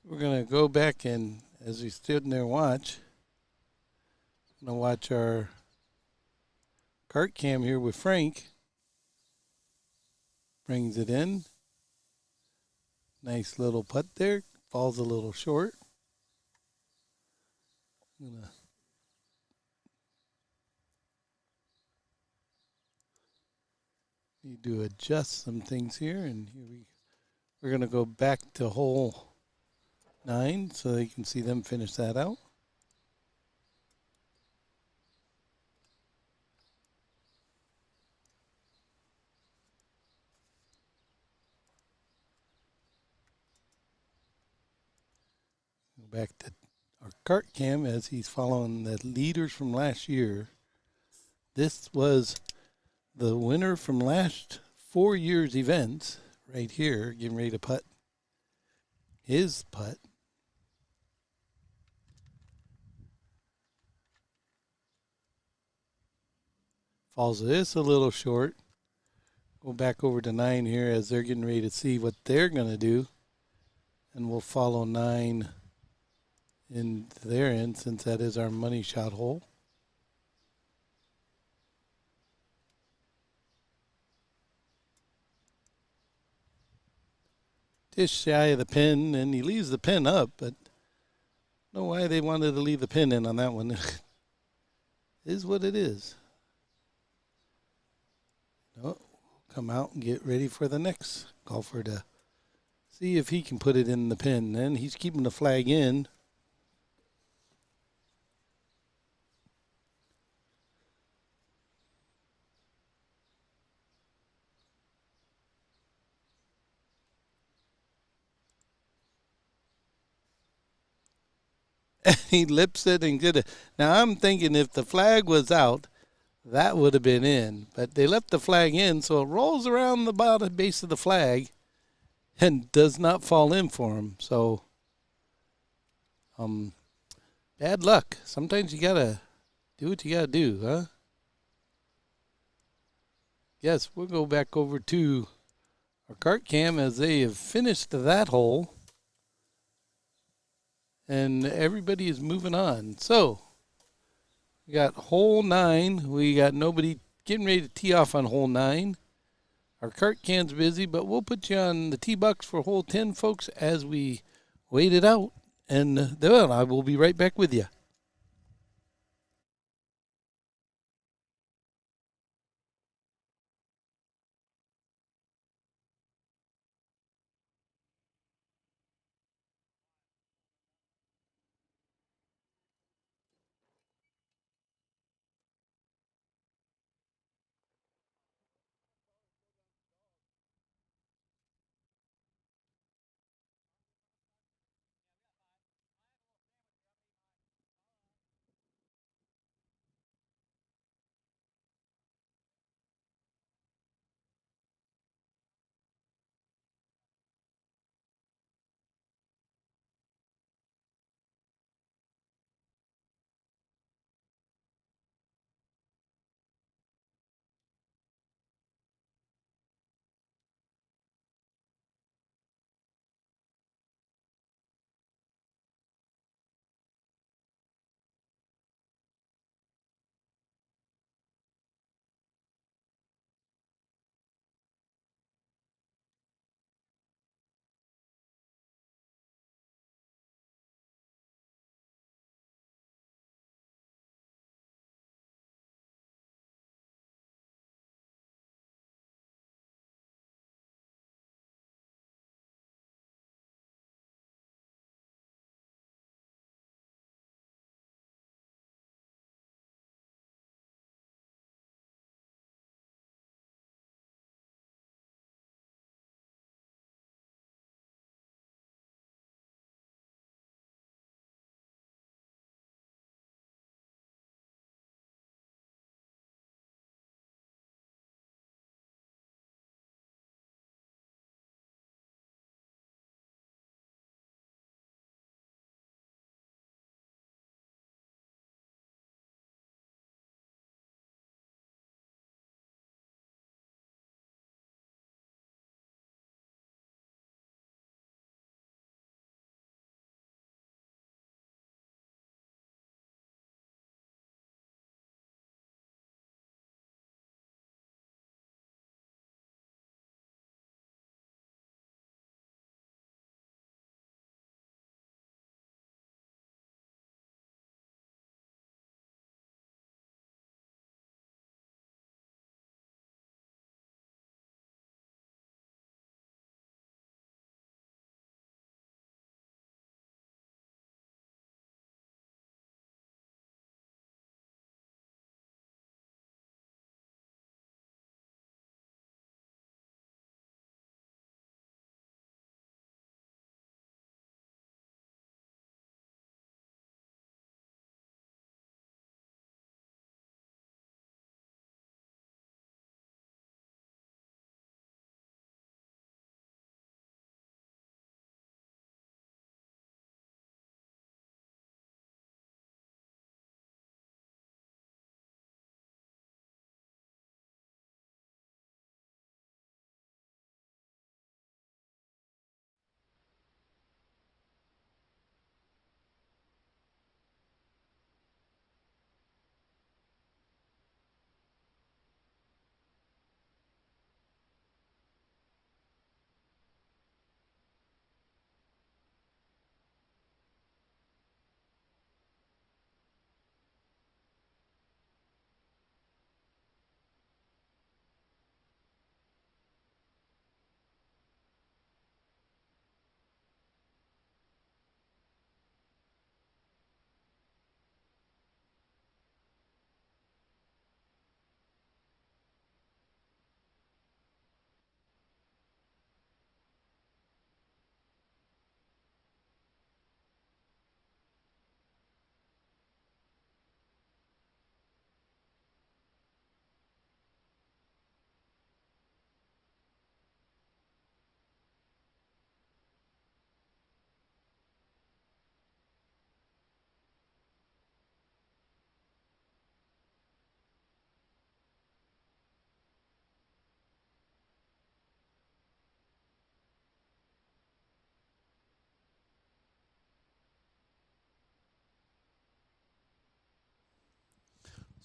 Speaker 2: We're going to go back and, as we stood in there and watch, I'm going to watch our cart cam here with Frank. Brings it in. Nice little putt there. Falls a little short. I'm going to need to adjust some things here, and we're going to go back to hole 9 so you can see them finish that out. Go back to our cart cam as he's following the leaders from last year. This was the winner from last 4 years' events right here, getting ready to putt his putt. Falls this a little short. Go back over to 9 here as they're getting ready to see what they're going to do. And we'll follow 9 in their end since that is our money shot hole. Just shy of the pin, and he leaves the pin up, but I don't know why they wanted to leave the pin in on that one. It is what it is. No, come out and get ready for the next golfer to see if he can put it in the pin. And he's keeping the flag in. And he lips it and did it. Now I'm thinking if the flag was out, that would have been in. But they left the flag in, so it rolls around the bottom base of the flag and does not fall in for him. So, bad luck. Sometimes you gotta do what you gotta do, huh? Yes, we'll go back over to our cart cam as they have finished that hole. And everybody is moving on. So, we got hole 9. We got nobody getting ready to tee off on hole 9. Our cart can's busy, but we'll put you on the tee box for hole 10, folks, as we wait it out. And then I will be right back with you.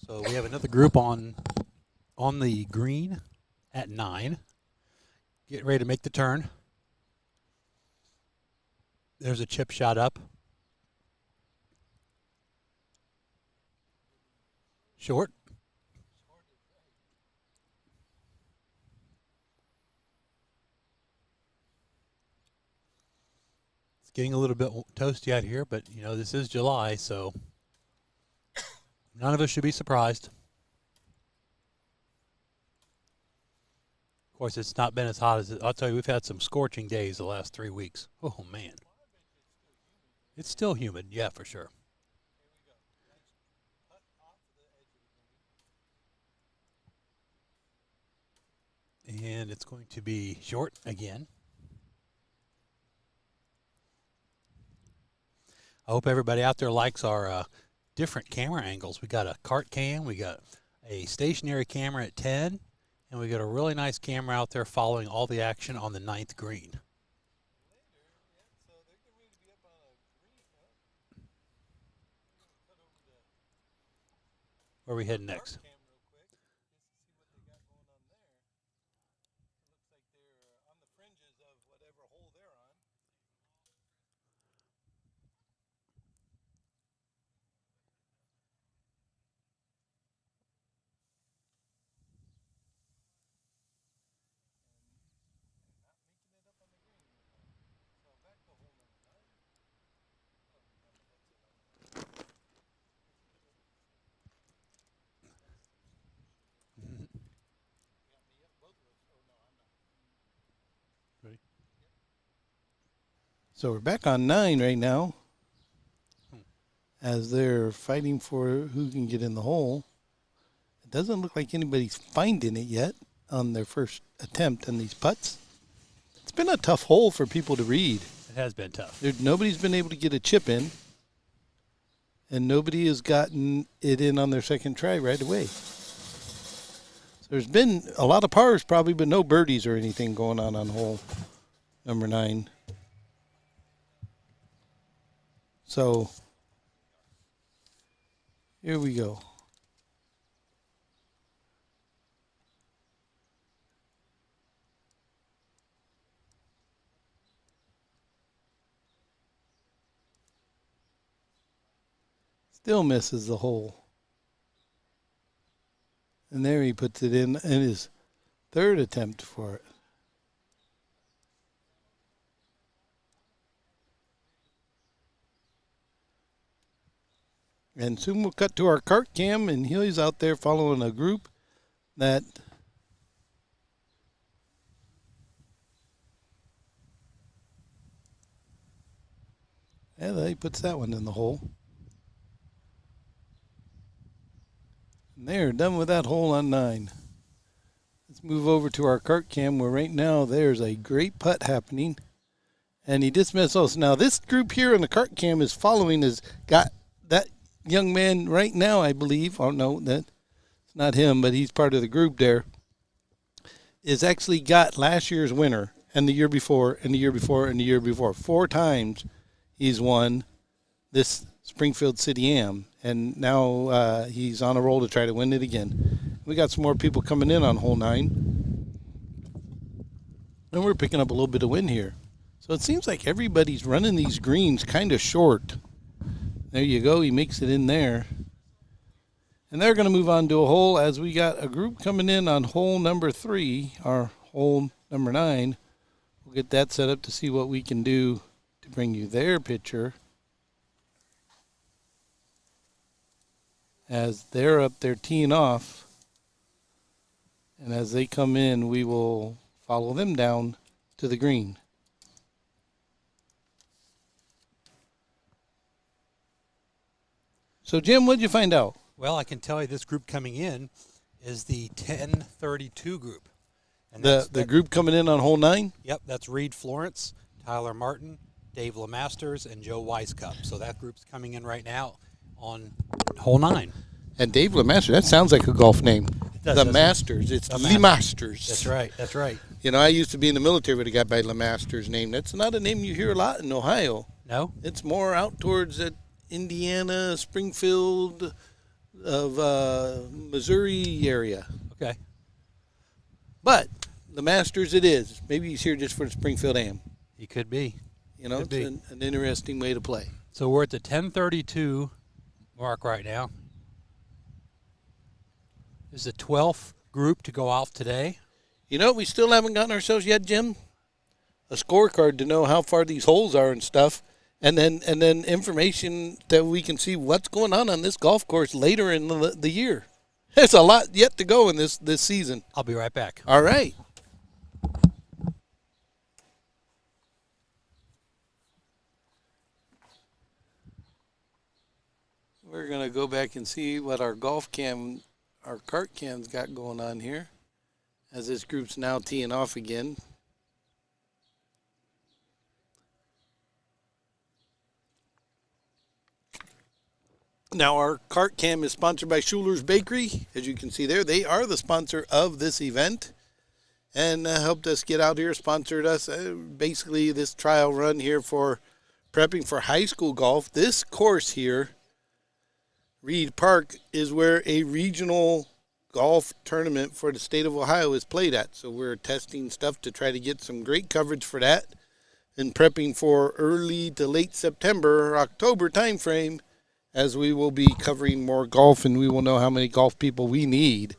Speaker 4: So we have another group on the green at 9. Getting ready to make the turn. There's a chip shot up. Short. It's getting a little bit toasty out here, but you know, this is July, so none of us should be surprised. Of course, it's not been as hot as I'll tell you, we've had some scorching days the last 3 weeks. Oh, man. It's still humid, yeah, for sure. And it's going to be short again. I hope everybody out there likes our different camera angles. We got a cart cam, we got a stationary camera at 10, and we got a really nice camera out there following all the action on the 9th green. Where are we heading next?
Speaker 2: So we're back on 9 right now, as they're fighting for who can get in the hole. It doesn't look like anybody's finding it yet on their first attempt on these putts. It's been a tough hole for people to read.
Speaker 4: It has been tough.
Speaker 2: Nobody's been able to get a chip in, and nobody has gotten it in on their second try right away. So there's been a lot of pars probably, but no birdies or anything going on hole number 9. So here we go. Still misses the hole. And there he puts it in his third attempt for it. And soon we'll cut to our cart cam, and he's out there following a group that he puts that one in the hole. And they're done with that hole on 9. Let's move over to our cart cam, where right now there's a great putt happening. And he dismissed us. Now this group here on the cart cam is following, has got that young man right now, I believe. Oh, no, that's not him, but he's part of the group there. Is actually got last year's winner and the year before and the year before and the year before. 4 times he's won this Springfield City Am, and now he's on a roll to try to win it again. We got some more people coming in on hole 9, and we're picking up a little bit of wind here. So it seems like everybody's running these greens kind of short. There you go. He makes it in there. And they're going to move on to a hole, as we got a group coming in on hole number 3, or hole number 9. We'll get that set up to see what we can do to bring you their picture. As they're up there teeing off. And as they come in, we will follow them down to the green. So, Jim, what did you find out?
Speaker 4: Well, I can tell you this group coming in is the 1032 group. And
Speaker 2: The group coming in on hole 9?
Speaker 4: Yep, that's Reid Florence, Tyler Martin, Dave LeMasters, and Joe Wisecup. So that group's coming in right now on hole 9.
Speaker 2: And Dave LeMasters, that sounds like a golf name.
Speaker 4: It does,
Speaker 2: the
Speaker 4: doesn't
Speaker 2: Masters. It's
Speaker 4: The
Speaker 2: LeMasters.
Speaker 4: That's right, that's right.
Speaker 2: You know, I used to be in the military with a guy by LeMasters name. That's not a name you hear a lot in Ohio.
Speaker 4: No?
Speaker 2: It's more out towards Indiana, Springfield, of Missouri area.
Speaker 4: Okay.
Speaker 2: But the Masters it is. Maybe he's here just for the Springfield Am.
Speaker 4: He could be.
Speaker 2: You know,
Speaker 4: Could
Speaker 2: it's
Speaker 4: be.
Speaker 2: an interesting way to play.
Speaker 4: So we're at the 10:32 mark right now. This is the 12th group to go off today.
Speaker 2: You know, we still haven't gotten ourselves yet, Jim. A scorecard to know how far these holes are and stuff, and then information that we can see what's going on this golf course later in the year. There's a lot yet to go in this season.
Speaker 4: I'll be right back.
Speaker 2: All right. We're going to go back and see what our cart cam's got going on here as this group's now teeing off again. Now, our cart cam is sponsored by Schuler's Bakery. As you can see there, they are the sponsor of this event and helped us get out here, sponsored us. Basically, this trial run here for prepping for high school golf. This course here, Reid Park, is where a regional golf tournament for the state of Ohio is played at. So we're testing stuff to try to get some great coverage for that and prepping for early to late September or October timeframe, as we will be covering more golf and we will know how many golf people we need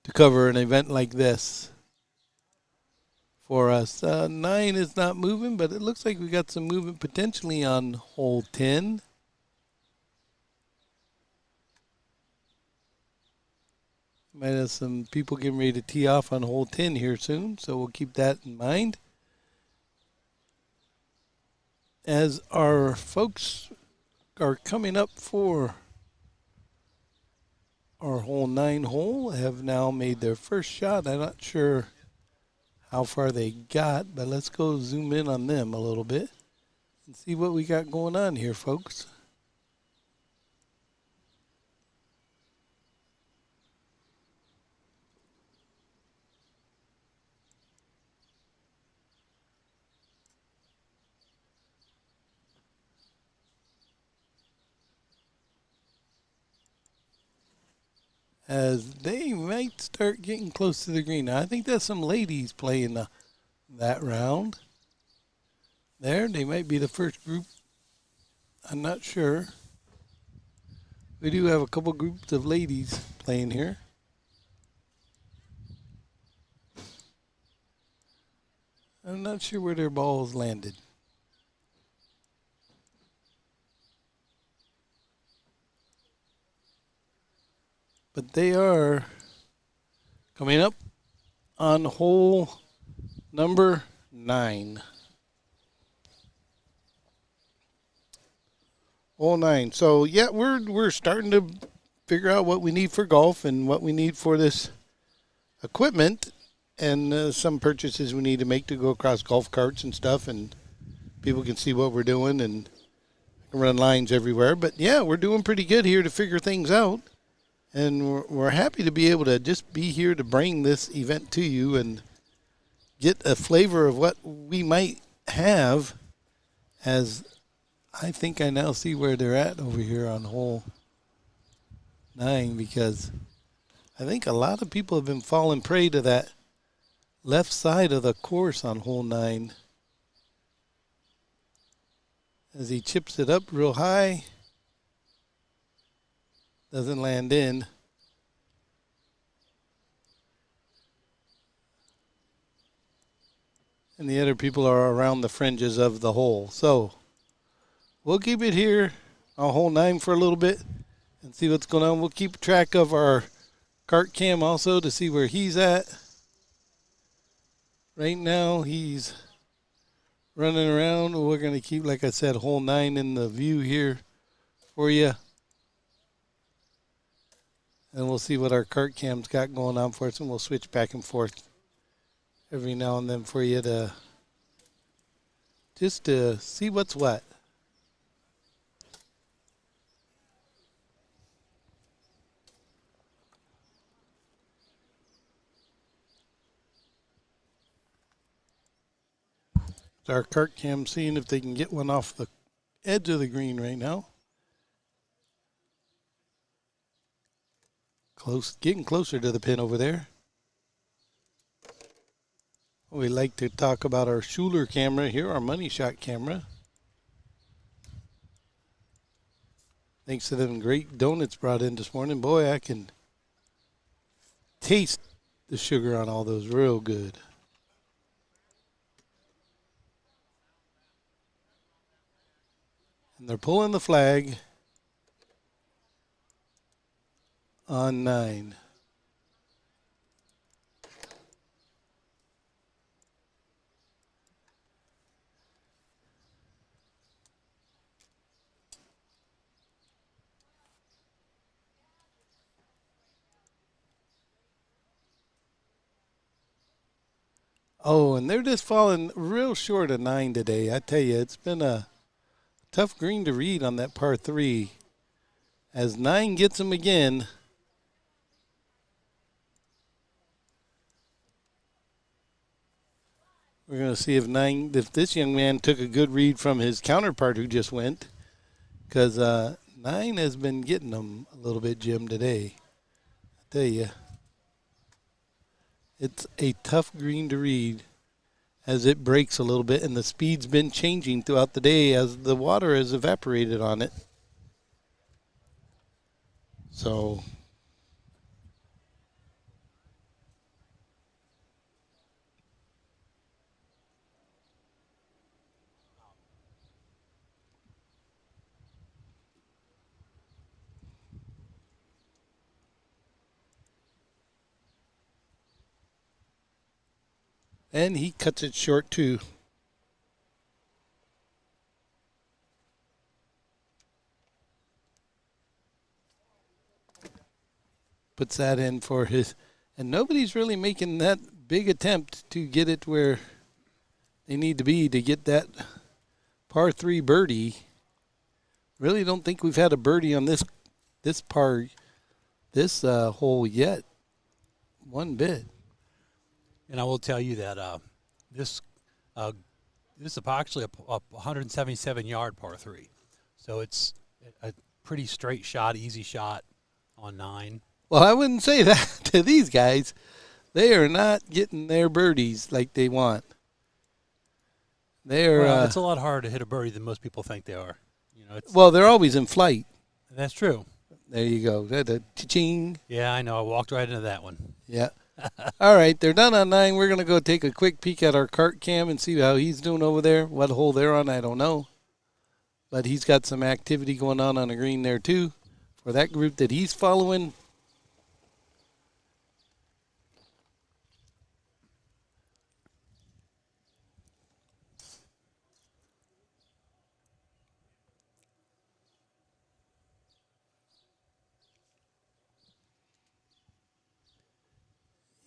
Speaker 2: to cover an event like this for us. 9 is not moving, but it looks like we got some movement potentially on hole 10. Might have some people getting ready to tee off on hole 10 here soon, so we'll keep that in mind. As our folks are coming up for our hole 9 hole, have now made their first shot. I'm not sure how far they got, but let's go zoom in on them a little bit and see what we got going on here, folks. As they might start getting close to the green. Now, I think there's some ladies playing that round. There, they might be the first group. I'm not sure. We do have a couple groups of ladies playing here. I'm not sure where their balls landed. But they are coming up on hole number 9. Hole 9. So yeah, we're starting to figure out what we need for golf and what we need for this equipment, and some purchases we need to make to go across golf carts and stuff, and people can see what we're doing and run lines everywhere. But yeah, we're doing pretty good here to figure things out. And we're happy to be able to just be here to bring this event to you and get a flavor of what we might have, as I think I now see where they're at over here on hole 9, because I think a lot of people have been falling prey to that left side of the course on hole 9. As he chips it up real high. Doesn't land in. And the other people are around the fringes of the hole. So we'll keep it here on hole 9 for a little bit and see what's going on. We'll keep track of our cart cam also to see where he's at. Right now he's running around. We're going to keep, like I said, hole 9 in the view here for you. And we'll see what our cart cam's got going on for us, and we'll switch back and forth every now and then for you to just to see what's what. Our cart cam seeing if they can get one off the edge of the green right now. Getting closer to the pin over there. We like to talk about our Schuler camera here, our money shot camera. Thanks to them great donuts brought in this morning. Boy, I can taste the sugar on all those real good. And they're pulling the flag on 9. Oh, and they're just falling real short of 9 today. I tell you, it's been a tough green to read on that par 3. As 9 gets them again. We're going to see if this young man took a good read from his counterpart who just went. Because 9 has been getting them a little bit, Jim, today. I tell you. It's a tough green to read as it breaks a little bit, and the speed's been changing throughout the day as the water has evaporated on it. So and he cuts it short too. Puts that in for his, and nobody's really making that big attempt to get it where they need to be to get that par 3 birdie. Really don't think we've had a birdie on this hole yet, one bit.
Speaker 4: And I will tell you that this is actually a 177-yard par 3. So it's a pretty straight shot, easy shot on 9.
Speaker 2: Well, I wouldn't say that to these guys. They are not getting their birdies like they want. They're
Speaker 4: it's a lot harder to hit a birdie than most people think they are. You know,
Speaker 2: well, they're always in flight.
Speaker 4: That's true.
Speaker 2: There you go. Cha-ching.
Speaker 4: Yeah, I know. I walked right into that one.
Speaker 2: Yeah. All right, they're done on 9. We're going to go take a quick peek at our cart cam and see how he's doing over there. What hole they're on, I don't know. But he's got some activity going on the green there, too, for that group that he's following.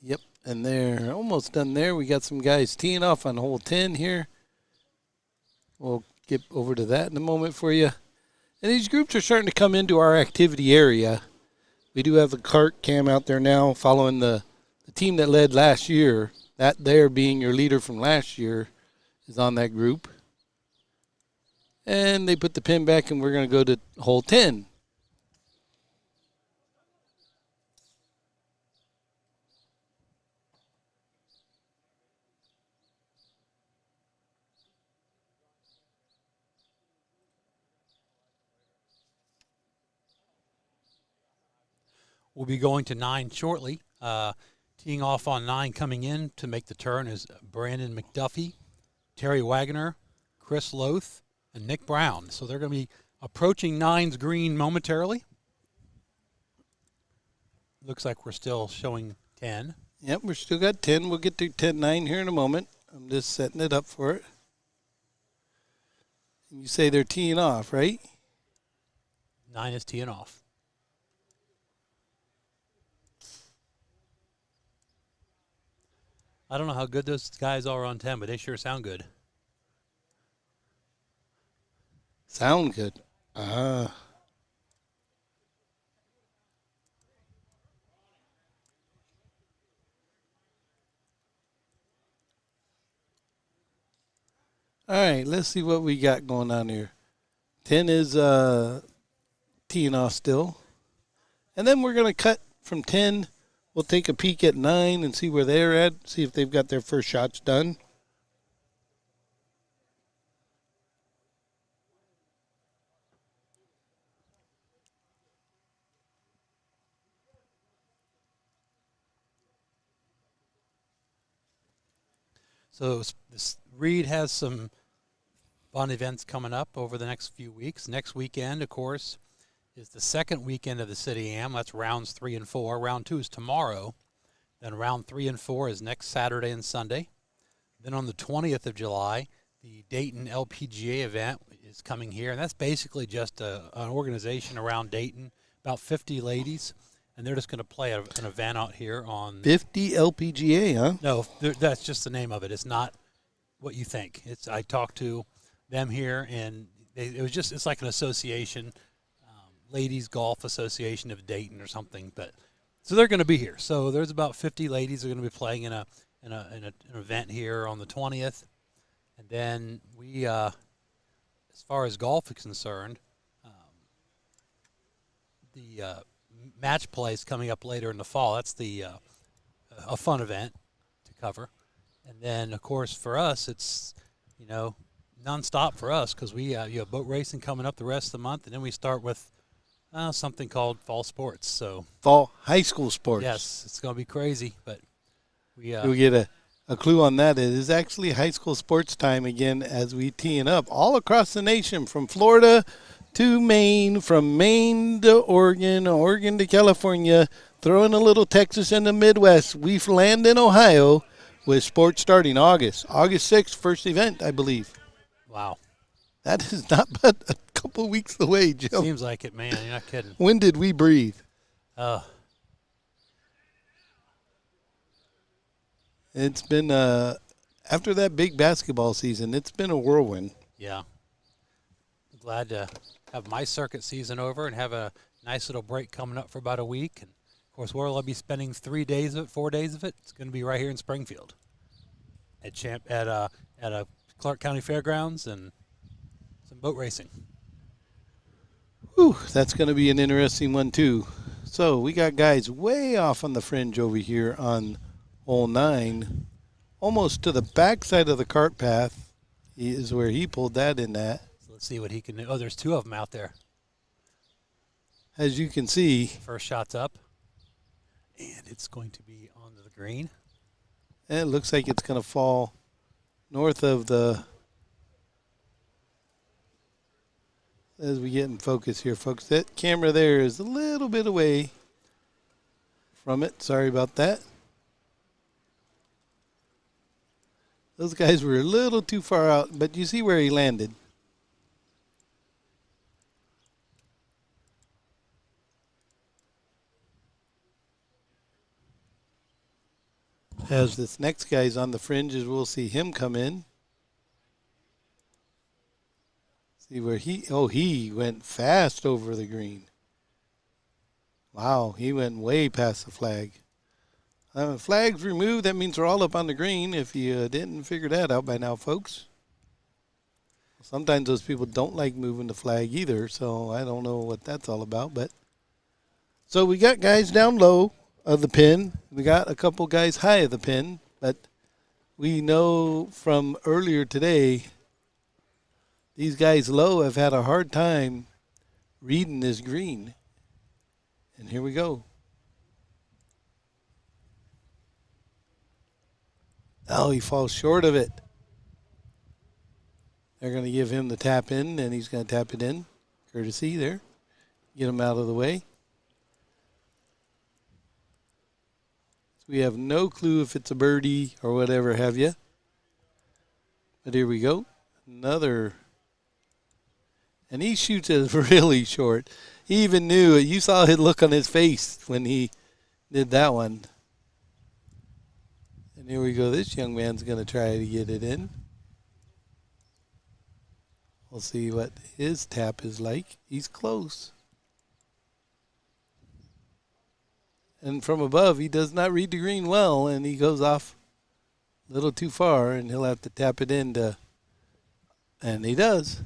Speaker 2: Yep, and they're almost done there. We got some guys teeing off on hole 10 here. We'll get over to that in a moment for you. And these groups are starting to come into our activity area. We do have the cart cam out there now following the team that led last year. That there being your leader from last year is on that group. And they put the pin back, and we're going to go to hole 10.
Speaker 4: We'll be going to 9 shortly. Teeing off on 9 coming in to make the turn is Brandon McDuffie, Terry Wagner, Chris Loth, and Nick Brown. So they're going to be approaching 9's green momentarily. Looks like we're still showing 10.
Speaker 2: Yep, we're still got 10. We'll get to 10-9 here in a moment. I'm just setting it up for it. You say they're teeing off, right?
Speaker 4: 9 is teeing off. I don't know how good those guys are on 10, but they sure sound good.
Speaker 2: Sound good. All right, let's see what we got going on here. 10 is teeing off still. And then we're going to cut from 10. We'll take a peek at 9 and see where they're at, see if they've got their first shots done.
Speaker 4: So Reid has some fun events coming up over the next few weeks. Next weekend, of course, is the second weekend of the City Am. That's rounds 3 and 4. Round 2 is tomorrow. Then round 3 and 4 is next Saturday and Sunday. Then on the 20th of July, the Dayton LPGA event is coming here. And that's basically just an organization around Dayton, about 50 ladies. And they're just going to play an event out here on
Speaker 2: 50 LPGA, huh?
Speaker 4: No, that's just the name of it. It's not what you think. I talked to them here, and it's like an association, Ladies Golf Association of Dayton or something. But so they're going to be here. So there's about 50 ladies that are going to be playing in an event here on the 20th, and then we, as far as golf is concerned, the match play is coming up later in the fall. That's a fun event to cover. And then, of course, for us, it's, nonstop for us because we you have boat racing coming up the rest of the month, and then we start with something called fall sports. So
Speaker 2: fall high school sports.
Speaker 4: Yes, it's going to be crazy, but
Speaker 2: you'll get a clue on that. It is actually high school sports time again as we teeing up all across the nation, from Florida to Maine, from Maine to Oregon, Oregon to California, throwing a little Texas in the Midwest. We land in Ohio with sports starting August 6th, first event, I believe.
Speaker 4: Wow.
Speaker 2: That is not but a couple weeks away, Jim.
Speaker 4: Seems like it, man. You're not kidding.
Speaker 2: When did we breathe? It's been, after that big basketball season, it's been a whirlwind.
Speaker 4: Yeah. Glad to have my circuit season over and have a nice little break coming up for about a week. And, of course, where I'll be spending 4 days of it, it's going to be right here in Springfield at Clark County Fairgrounds and some boat racing.
Speaker 2: Whew, that's going to be an interesting one, too. So we got guys way off on the fringe over here on hole 9, almost to the backside of the cart path is where he pulled that in at.
Speaker 4: So let's see what he can do. Oh, there's 2 of them out there.
Speaker 2: As you can see.
Speaker 4: First shot's up, and it's going to be onto the green.
Speaker 2: And it looks like it's going to fall north of the, as we get in focus here, folks. That camera there is a little bit away from it. Sorry about that. Those guys were a little too far out, but you see where he landed. As this next guy's on the fringes, we'll see him come in. See where he went fast over the green. Wow, he went way past the flag. Flags removed, that means we're all up on the green, if you didn't figure that out by now, folks. Sometimes those people don't like moving the flag either, so I don't know what that's all about. But so we got guys down low of the pin. We got a couple guys high of the pin, but we know from earlier today these guys low have had a hard time reading this green. And here we go. Oh, he falls short of it. They're going to give him the tap in, and he's going to tap it in. Courtesy there. Get him out of the way. We have no clue if it's a birdie or whatever have you. But here we go. Another. And he shoots it really short. He even knew it. You saw his look on his face when he did that one. And here we go. This young man's going to try to get it in. We'll see what his tap is like. He's close. And from above, he does not read the green well, and he goes off a little too far, and he'll have to tap it into, and he does.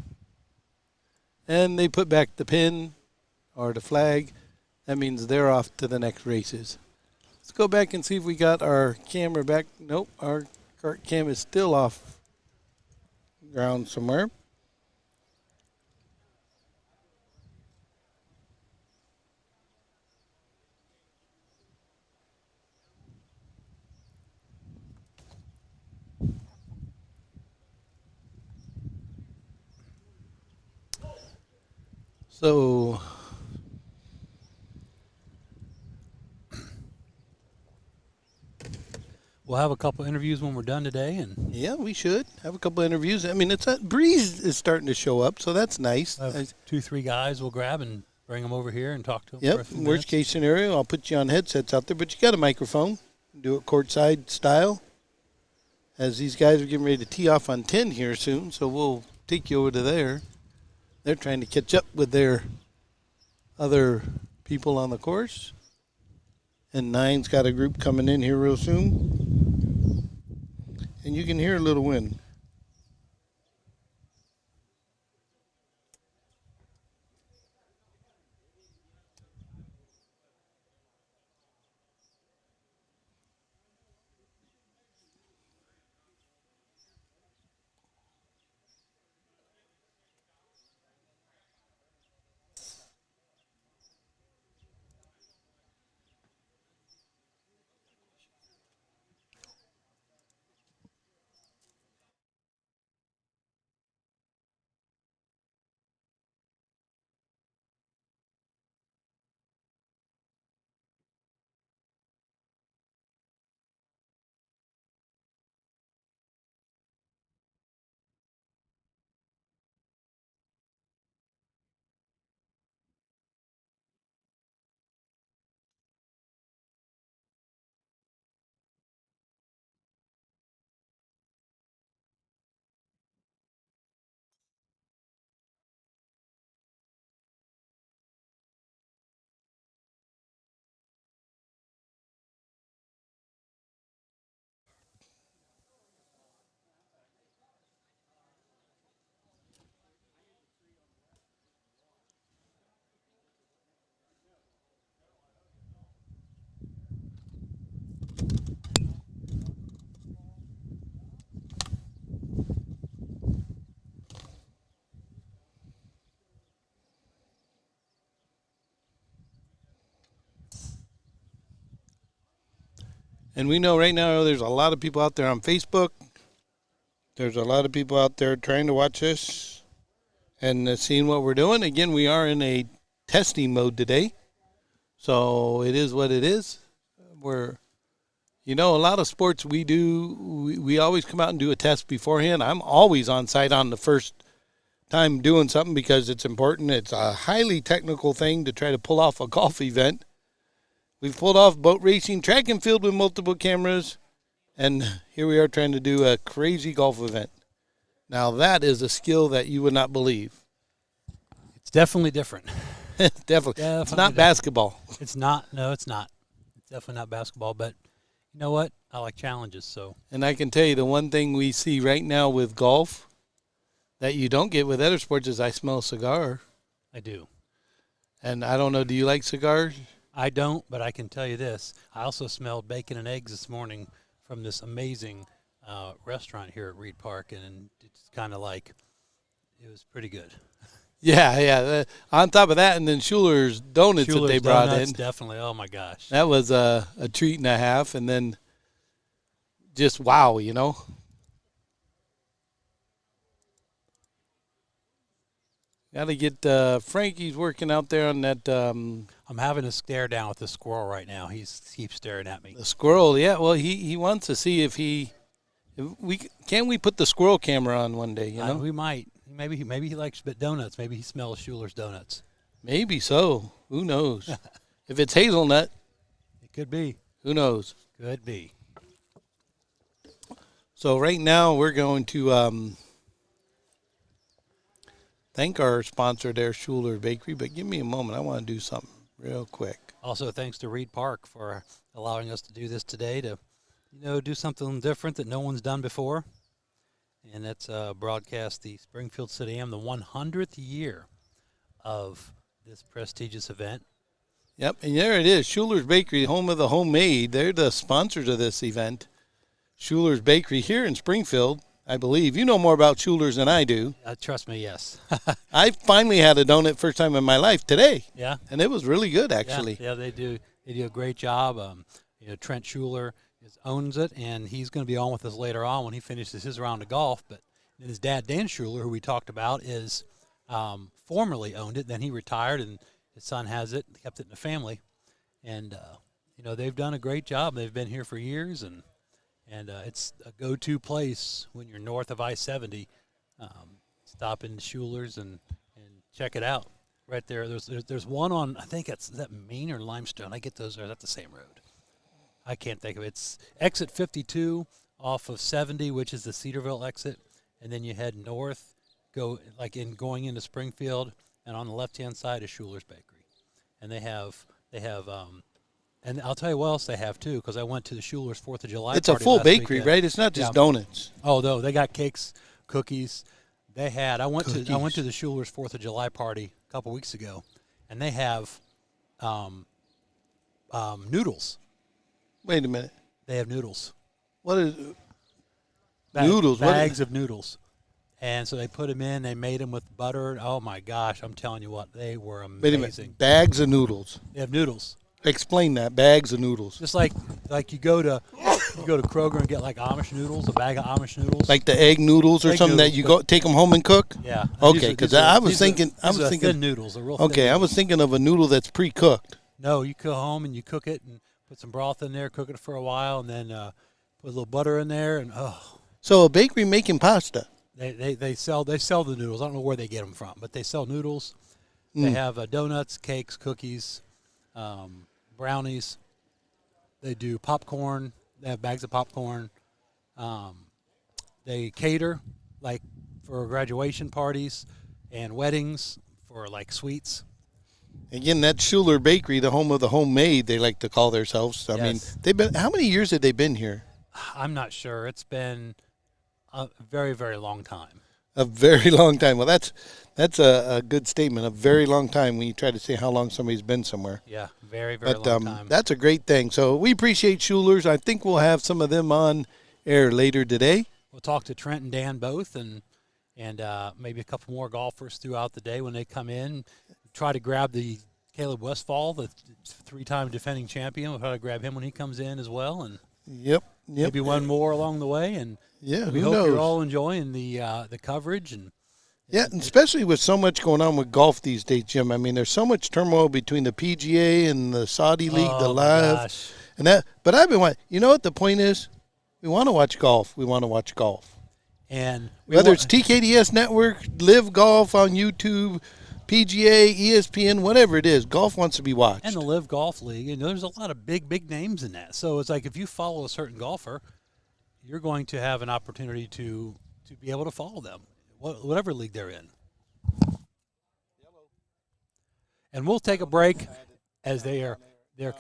Speaker 2: And they put back the pin or the flag. that means they're off to the next races. Let's go back and see if we got our camera back. Nope, our cart cam is still off ground somewhere. So
Speaker 4: We'll have a couple interviews when we're done today, and
Speaker 2: yeah, we should have a couple interviews. I mean, it's a breeze is starting to show up, so that's nice.
Speaker 4: 2-3 guys we'll grab and bring them over here and talk to them.
Speaker 2: Yep.
Speaker 4: For a few
Speaker 2: Worst
Speaker 4: minutes.
Speaker 2: case scenario, I'll put you on headsets out there, but you got a microphone. Do it courtside style. As these guys are getting ready to tee off on 10 here soon, so we'll take you over to there. They're trying to catch up with their other people on the course. And 9's got a group coming in here real soon. And you can hear a little wind. And we know right now there's a lot of people out there on Facebook. There's a lot of people out there trying to watch us and seeing what we're doing. Again, we are in a testing mode today. So it is what it is. We're, a lot of sports we do, we always come out and do a test beforehand. I'm always on site on the first time doing something because it's important. It's a highly technical thing to try to pull off a golf event. We've pulled off boat racing, track and field with multiple cameras, and here we are trying to do a crazy golf event. Now that is a skill that you would not believe.
Speaker 4: It's definitely different.
Speaker 2: Definitely. It's not basketball.
Speaker 4: It's not. No, it's not. It's definitely not basketball, but you know what? I like challenges, so.
Speaker 2: And I can tell you the one thing we see right now with golf that you don't get with other sports is I smell a cigar.
Speaker 4: I do.
Speaker 2: And I don't know, do you like cigars?
Speaker 4: I don't, but I can tell you this. I also smelled bacon and eggs this morning from this amazing restaurant here at Reid Park, and it's kind of like, it was pretty good.
Speaker 2: Yeah. On top of that, and then Schuler's Donuts that they brought in.
Speaker 4: Definitely. Oh, my gosh.
Speaker 2: That was a treat and a half, and then just wow, Got to get Frankie's working out there on that.
Speaker 4: I'm having a stare down with the squirrel right now. He keeps staring at me.
Speaker 2: The squirrel, yeah. Well, he wants to see if we put the squirrel camera on one day,
Speaker 4: We might. Maybe he likes donuts. Maybe he smells Schuler's donuts.
Speaker 2: Maybe so. Who knows? If it's hazelnut,
Speaker 4: it could be.
Speaker 2: Who knows?
Speaker 4: Could be.
Speaker 2: So right now we're going to thank our sponsor there, Schuler Bakery. But give me a moment. I want to do something real quick.
Speaker 4: Also, thanks to Reid Park for allowing us to do this today to, do something different that no one's done before. And that's broadcast the Springfield City Am, the 100th year of this prestigious event.
Speaker 2: Yep, and there it is, Schuler's Bakery, home of the homemade. They're the sponsors of this event. Schuler's Bakery here in Springfield, I believe. You know more about Schuler's than I do.
Speaker 4: Trust me, yes.
Speaker 2: I finally had a donut first time in my life today.
Speaker 4: Yeah.
Speaker 2: And it was really good, actually.
Speaker 4: Yeah, they do. They do a great job. Trent Schuler owns it, and he's going to be on with us later on when he finishes his round of golf. But his dad, Dan Schuler, who we talked about, is formerly owned it. Then he retired, and his son has it, kept it in the family. And, they've done a great job. They've been here for years, and it's a go-to place when you're north of I-70. Stop in Schuler's and check it out. Right there. There's one on, I think is that Main or Limestone? I get those, or is that the same road? I can't think of it. It's exit 52 off of 70, which is the Cedarville exit, and then you head north, going into Springfield, and on the left-hand side is Schuler's Bakery. And they have and I'll tell you what else they have too, because I went to the Schuler's 4th of July.
Speaker 2: It's a full bakery,
Speaker 4: weekend.
Speaker 2: right? It's not just donuts.
Speaker 4: Oh no, they got cakes, cookies. I went to the Schuler's 4th of July party a couple weeks ago, and they have noodles.
Speaker 2: Wait a minute.
Speaker 4: They have noodles.
Speaker 2: What is noodles?
Speaker 4: Bags of noodles. And so they put them in. They made them with butter. Oh my gosh! I'm telling you what, they were amazing.
Speaker 2: Wait a minute. Bags of noodles.
Speaker 4: They have noodles.
Speaker 2: Explain that. Bags of noodles.
Speaker 4: Just like you go to Kroger and get like Amish noodles, a bag of Amish noodles.
Speaker 2: Like the egg noodles or something that you go take them home and cook.
Speaker 4: Yeah.
Speaker 2: Okay, because I was thinking
Speaker 4: thin noodles. They're real thin
Speaker 2: okay, I was thinking of a noodle that's pre-cooked.
Speaker 4: No, you go home and you cook it and put some broth in there, cook it for a while, and then put a little butter in there, and
Speaker 2: So a bakery making pasta.
Speaker 4: They sell the noodles. I don't know where they get them from, but they sell noodles. They have donuts, cakes, cookies, brownies. They do popcorn. They have bags of popcorn. They cater like for graduation parties and weddings for like sweets.
Speaker 2: Again, that's Schuler Bakery, the home of the homemade. They like to call themselves. I mean, they've been. How many years have they been here?
Speaker 4: I'm not sure. It's been a very, very long time.
Speaker 2: A very long time. Well, that's a good statement. A very long time when you try to say how long somebody's been somewhere.
Speaker 4: Yeah, very, very long time.
Speaker 2: That's a great thing. So we appreciate Schuler's. I think we'll have some of them on air later today.
Speaker 4: We'll talk to Trent and Dan both, and maybe a couple more golfers throughout the day when they come in. Try to grab the Caleb Westfall, the 3-time defending champion. We'll try to grab him when he comes in as well, and
Speaker 2: yep.
Speaker 4: maybe one more along the way. And we hope you're all enjoying the coverage and
Speaker 2: especially with so much going on with golf these days, Jim. I mean, there's so much turmoil between the PGA and the Saudi League, the Live, and that. But I've been watching. You know what the point is? We want to watch golf. We want to watch golf,
Speaker 4: and
Speaker 2: whether it's TKDS Network, Live Golf on YouTube, PGA, ESPN, whatever it is, golf wants to be watched.
Speaker 4: And the Live Golf League, there's a lot of big names in that. So it's like if you follow a certain golfer, you're going to have an opportunity to be able to follow them, whatever league they're in. And we'll take a break as they're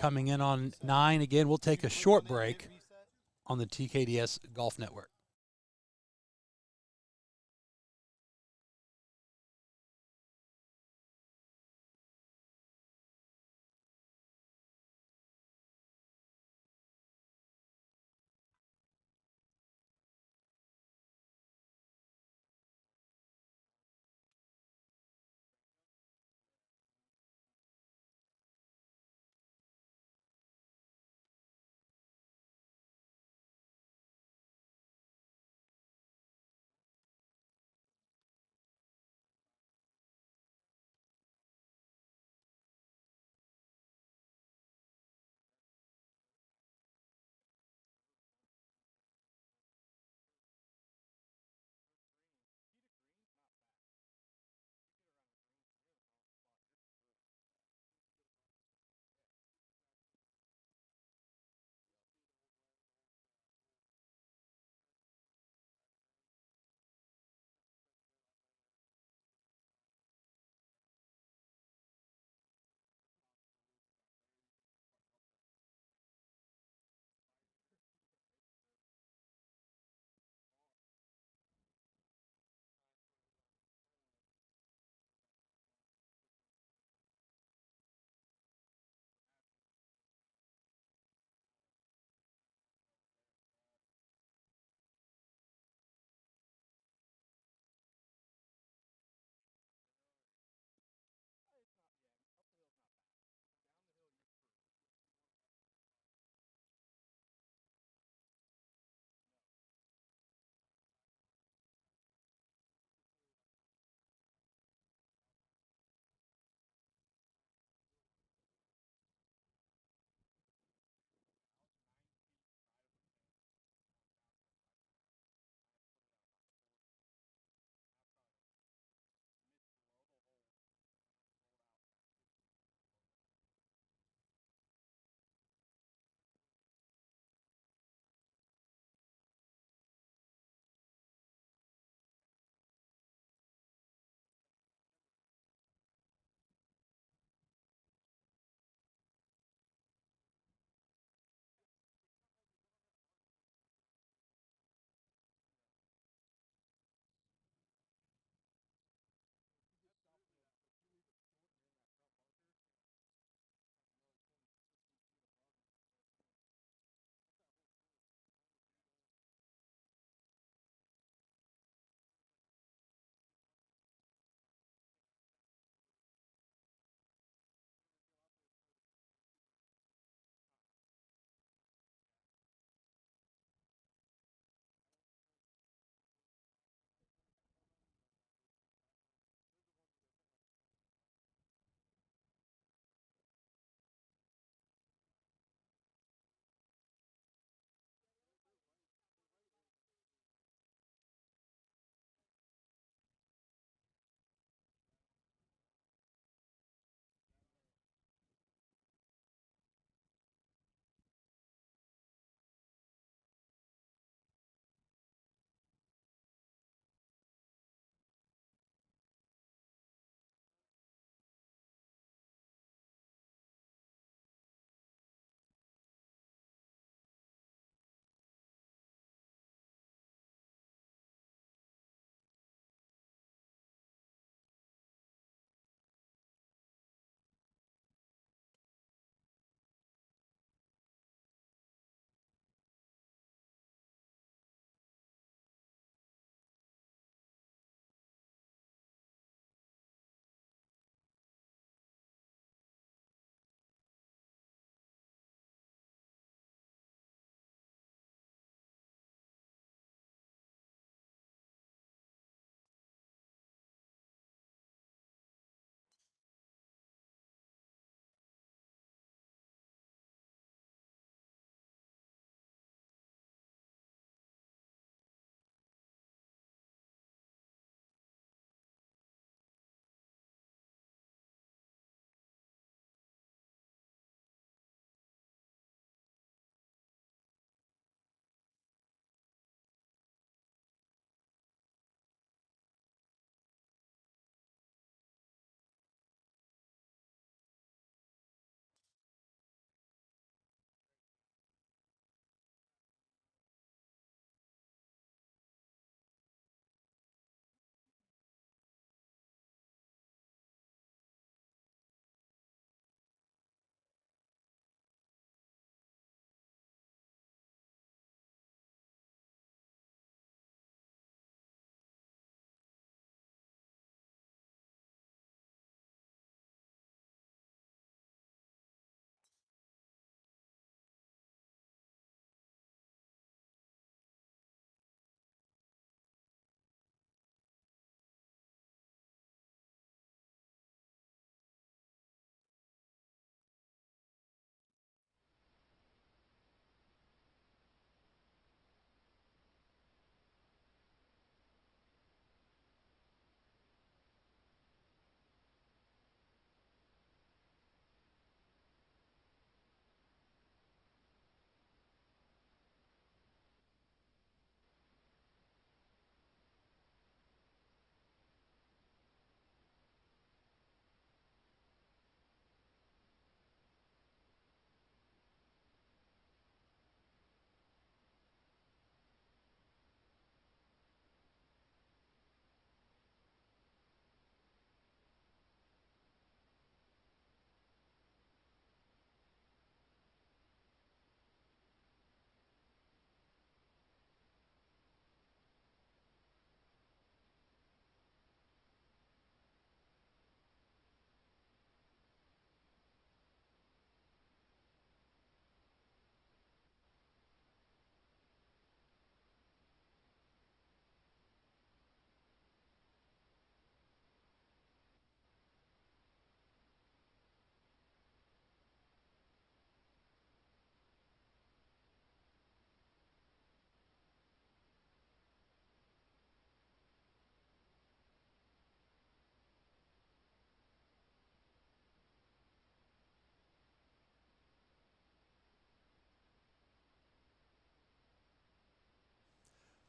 Speaker 4: coming in on 9. Again, we'll take a short break on the TKDS Golf Network.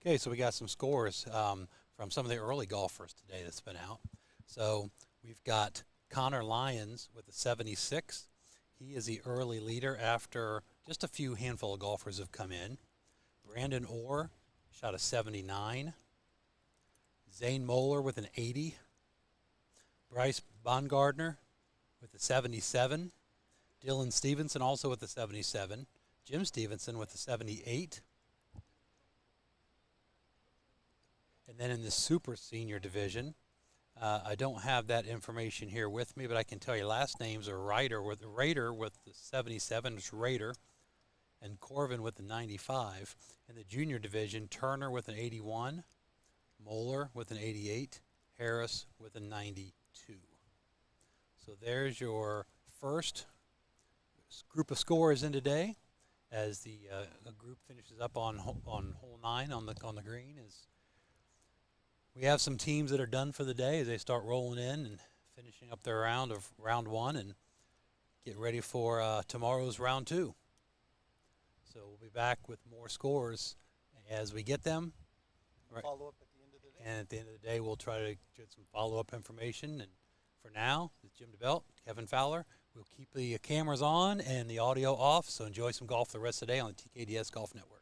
Speaker 4: Okay, so we got some scores from some of the early golfers today that's been out. So we've got Connor Lyons with a 76. He is the early leader after just a few handful of golfers have come in. Brandon Orr shot a 79. Zane Moeller with an 80. Bryce Baumgardner with a 77. Dylan Stevenson also with a 77. Jim Stevenson with a 78. And then in the super senior division, I don't have that information here with me, but I can tell you last names are Raider with the 77, it's Raider, and Corvin with the 95. In the junior division, Turner with an 81, Moeller with an 88, Harris with a 92. So there's your first group of scores in today, as the group finishes up on hole 9 on the green. Is we have some teams that are done for the day as they start rolling in and finishing up their round of round 1 and get ready for tomorrow's round 2. So we'll be back with more scores as we get them. Right.
Speaker 2: Follow up at the end of the day.
Speaker 4: And at the end of the day, we'll try to get some follow-up information. And for now, it's Jim DeBelt, Kevin Fowler. We'll keep the cameras on and the audio off, so enjoy some golf the rest of the day on the TKDS Golf Network.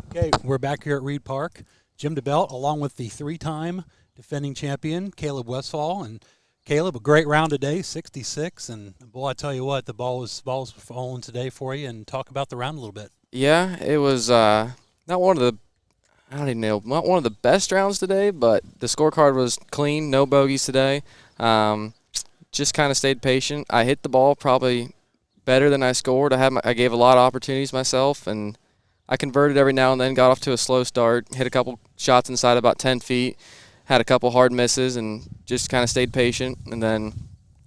Speaker 4: Okay, we're back here at Reid Park. Jim DeBelt, along with the three-time defending champion, Caleb Westfall. And Caleb, a great round today, 66. And, boy, I tell you what, the balls falling today for you. And talk about the round a little bit.
Speaker 5: Yeah, it was not one of the I don't even know, not one of the best rounds today, but the scorecard was clean, no bogeys today. Just kind of stayed patient. I hit the ball probably better than I scored. I gave a lot of opportunities myself, and I converted every now and then, got off to a slow start, hit a couple shots inside about 10 feet, had a couple hard misses, and just kind of stayed patient. And then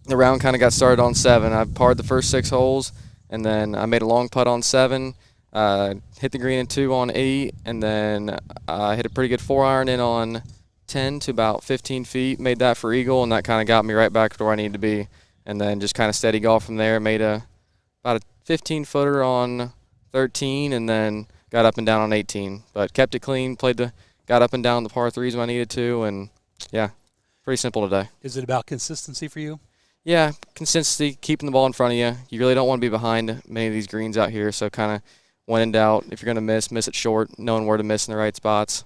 Speaker 5: the round kind of got started on 7. I parred the first 6 holes, and then I made a long putt on 7. Hit the green in 2 on 8, and then I hit a pretty good 4-iron in on 10 to about 15 feet, made that for eagle, and that kind of got me right back to where I needed to be. And then just kind of steady golf from there, made about a 15-footer on 13, and then got up and down on 18. But kept it clean, got up and down the par 3s when I needed to, and yeah, pretty simple today.
Speaker 4: Is it about consistency for you?
Speaker 5: Yeah, consistency, keeping the ball in front of you. You really don't want to be behind many of these greens out here, so kind of when in doubt, if you're going to miss it short, knowing where to miss in the right spots.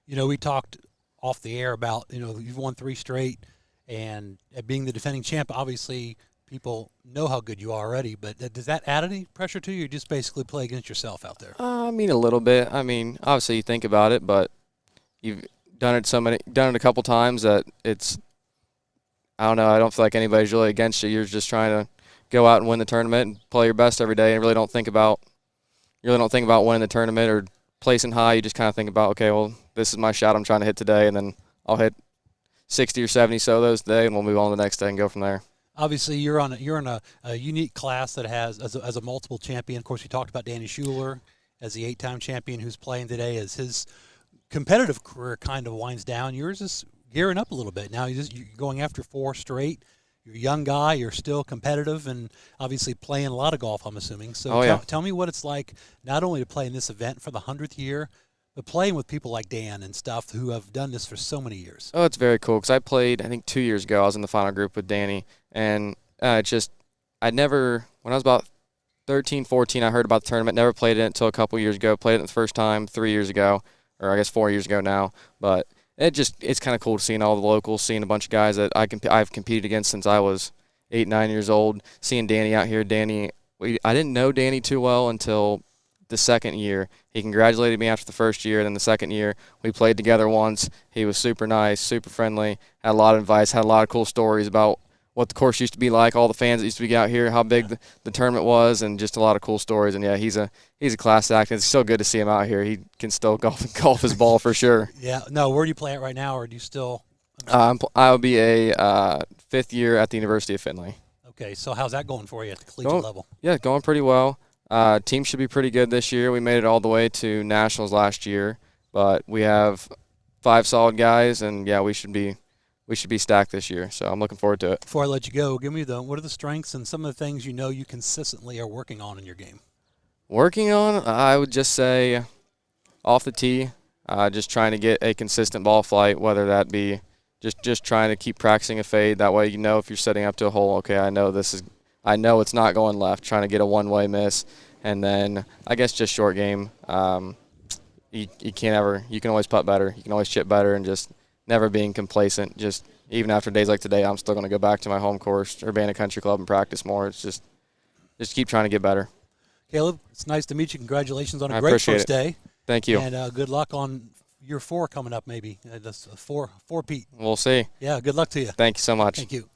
Speaker 4: You know, we talked off the air about, you've won 3 straight, and being the defending champ, obviously people know how good you are already, but does that add any pressure to you, or just basically play against yourself out there?
Speaker 5: I mean, a little bit. I mean, obviously you think about it, but you've done it a couple times that it's, I don't know, I don't feel like anybody's really against you. You're just trying to go out and win the tournament and play your best every day, and really don't think about winning the tournament or placing high. You just kind of think about, okay, well, this is my shot I'm trying to hit today, and then I'll hit 60 or 70 solos today, and we'll move on to the next day and go from there.
Speaker 4: Obviously, you're in a unique class that has as a multiple champion. Of course, we talked about Danny Schuler as the 8-time champion who's playing today. As his competitive career kind of winds down, yours is gearing up a little bit now. You're going after 4 straight. You're a young guy. You're still competitive and obviously playing a lot of golf, I'm assuming. So tell me what it's like not only to play in this event for the 100th year, but playing with people like Dan and stuff who have done this for so many years.
Speaker 5: Oh, it's very cool because I played, I think 2 years ago, I was in the final group with Danny. And when I was about 13, 14, I heard about the tournament, never played in it until a couple years ago. Played it the first time 3 years ago, or I guess 4 years ago now. But it's kind of cool seeing all the locals, seeing a bunch of guys that I've competed against since I was 8, 9 years old. Seeing Danny out here, I didn't know Danny too well until the second year. He congratulated me after the first year, and then the second year we played together once. He was super nice, super friendly, had a lot of advice, had a lot of cool stories about what the course used to be like, all the fans that used to be out here, how big the tournament was, and just a lot of cool stories. And yeah, he's a class act. It's so good to see him out here. He can still golf his ball for sure.
Speaker 4: Yeah. No, where do you play at right now, or do you still?
Speaker 5: I'll be a 5th year at the University of Findlay.
Speaker 4: Okay, so how's that going for you at the collegiate level?
Speaker 5: Yeah, going pretty well. Team should be pretty good this year. We made it all the way to nationals last year, but we have 5 solid guys, and yeah, we should be stacked this year, so I'm looking forward to it.
Speaker 4: Before I let you go, give me what are the strengths and some of the things you consistently are working on in your game?
Speaker 5: Working on, I would just say off the tee, just trying to get a consistent ball flight, whether that be just trying to keep practicing a fade. That way, if you're setting up to a hole, okay, I know it's not going left, trying to get a one-way miss. And then I guess just short game, you can always putt better. You can always chip better, and just never being complacent. Just even after days like today, I'm still going to go back to my home course, Urbana Country Club, and practice more. It's just keep trying to get better.
Speaker 4: Caleb, it's nice to meet you. Congratulations on a great first day.
Speaker 5: Thank you.
Speaker 4: And good luck on year 4 coming up, maybe. That's 4 Pete.
Speaker 5: We'll see.
Speaker 4: Yeah, good luck to you.
Speaker 5: Thank you so much.
Speaker 4: Thank you.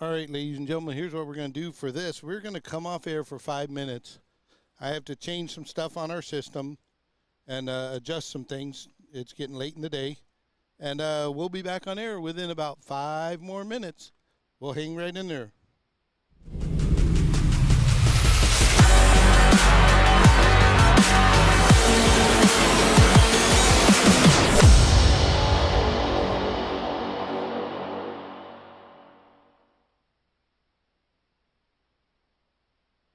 Speaker 2: All right, ladies and gentlemen, here's what we're going to do for this. We're going to come off air for 5 minutes. I have to change some stuff on our system and adjust some things. It's getting late in the day. And we'll be back on air within about 5 more minutes. We'll hang right in there.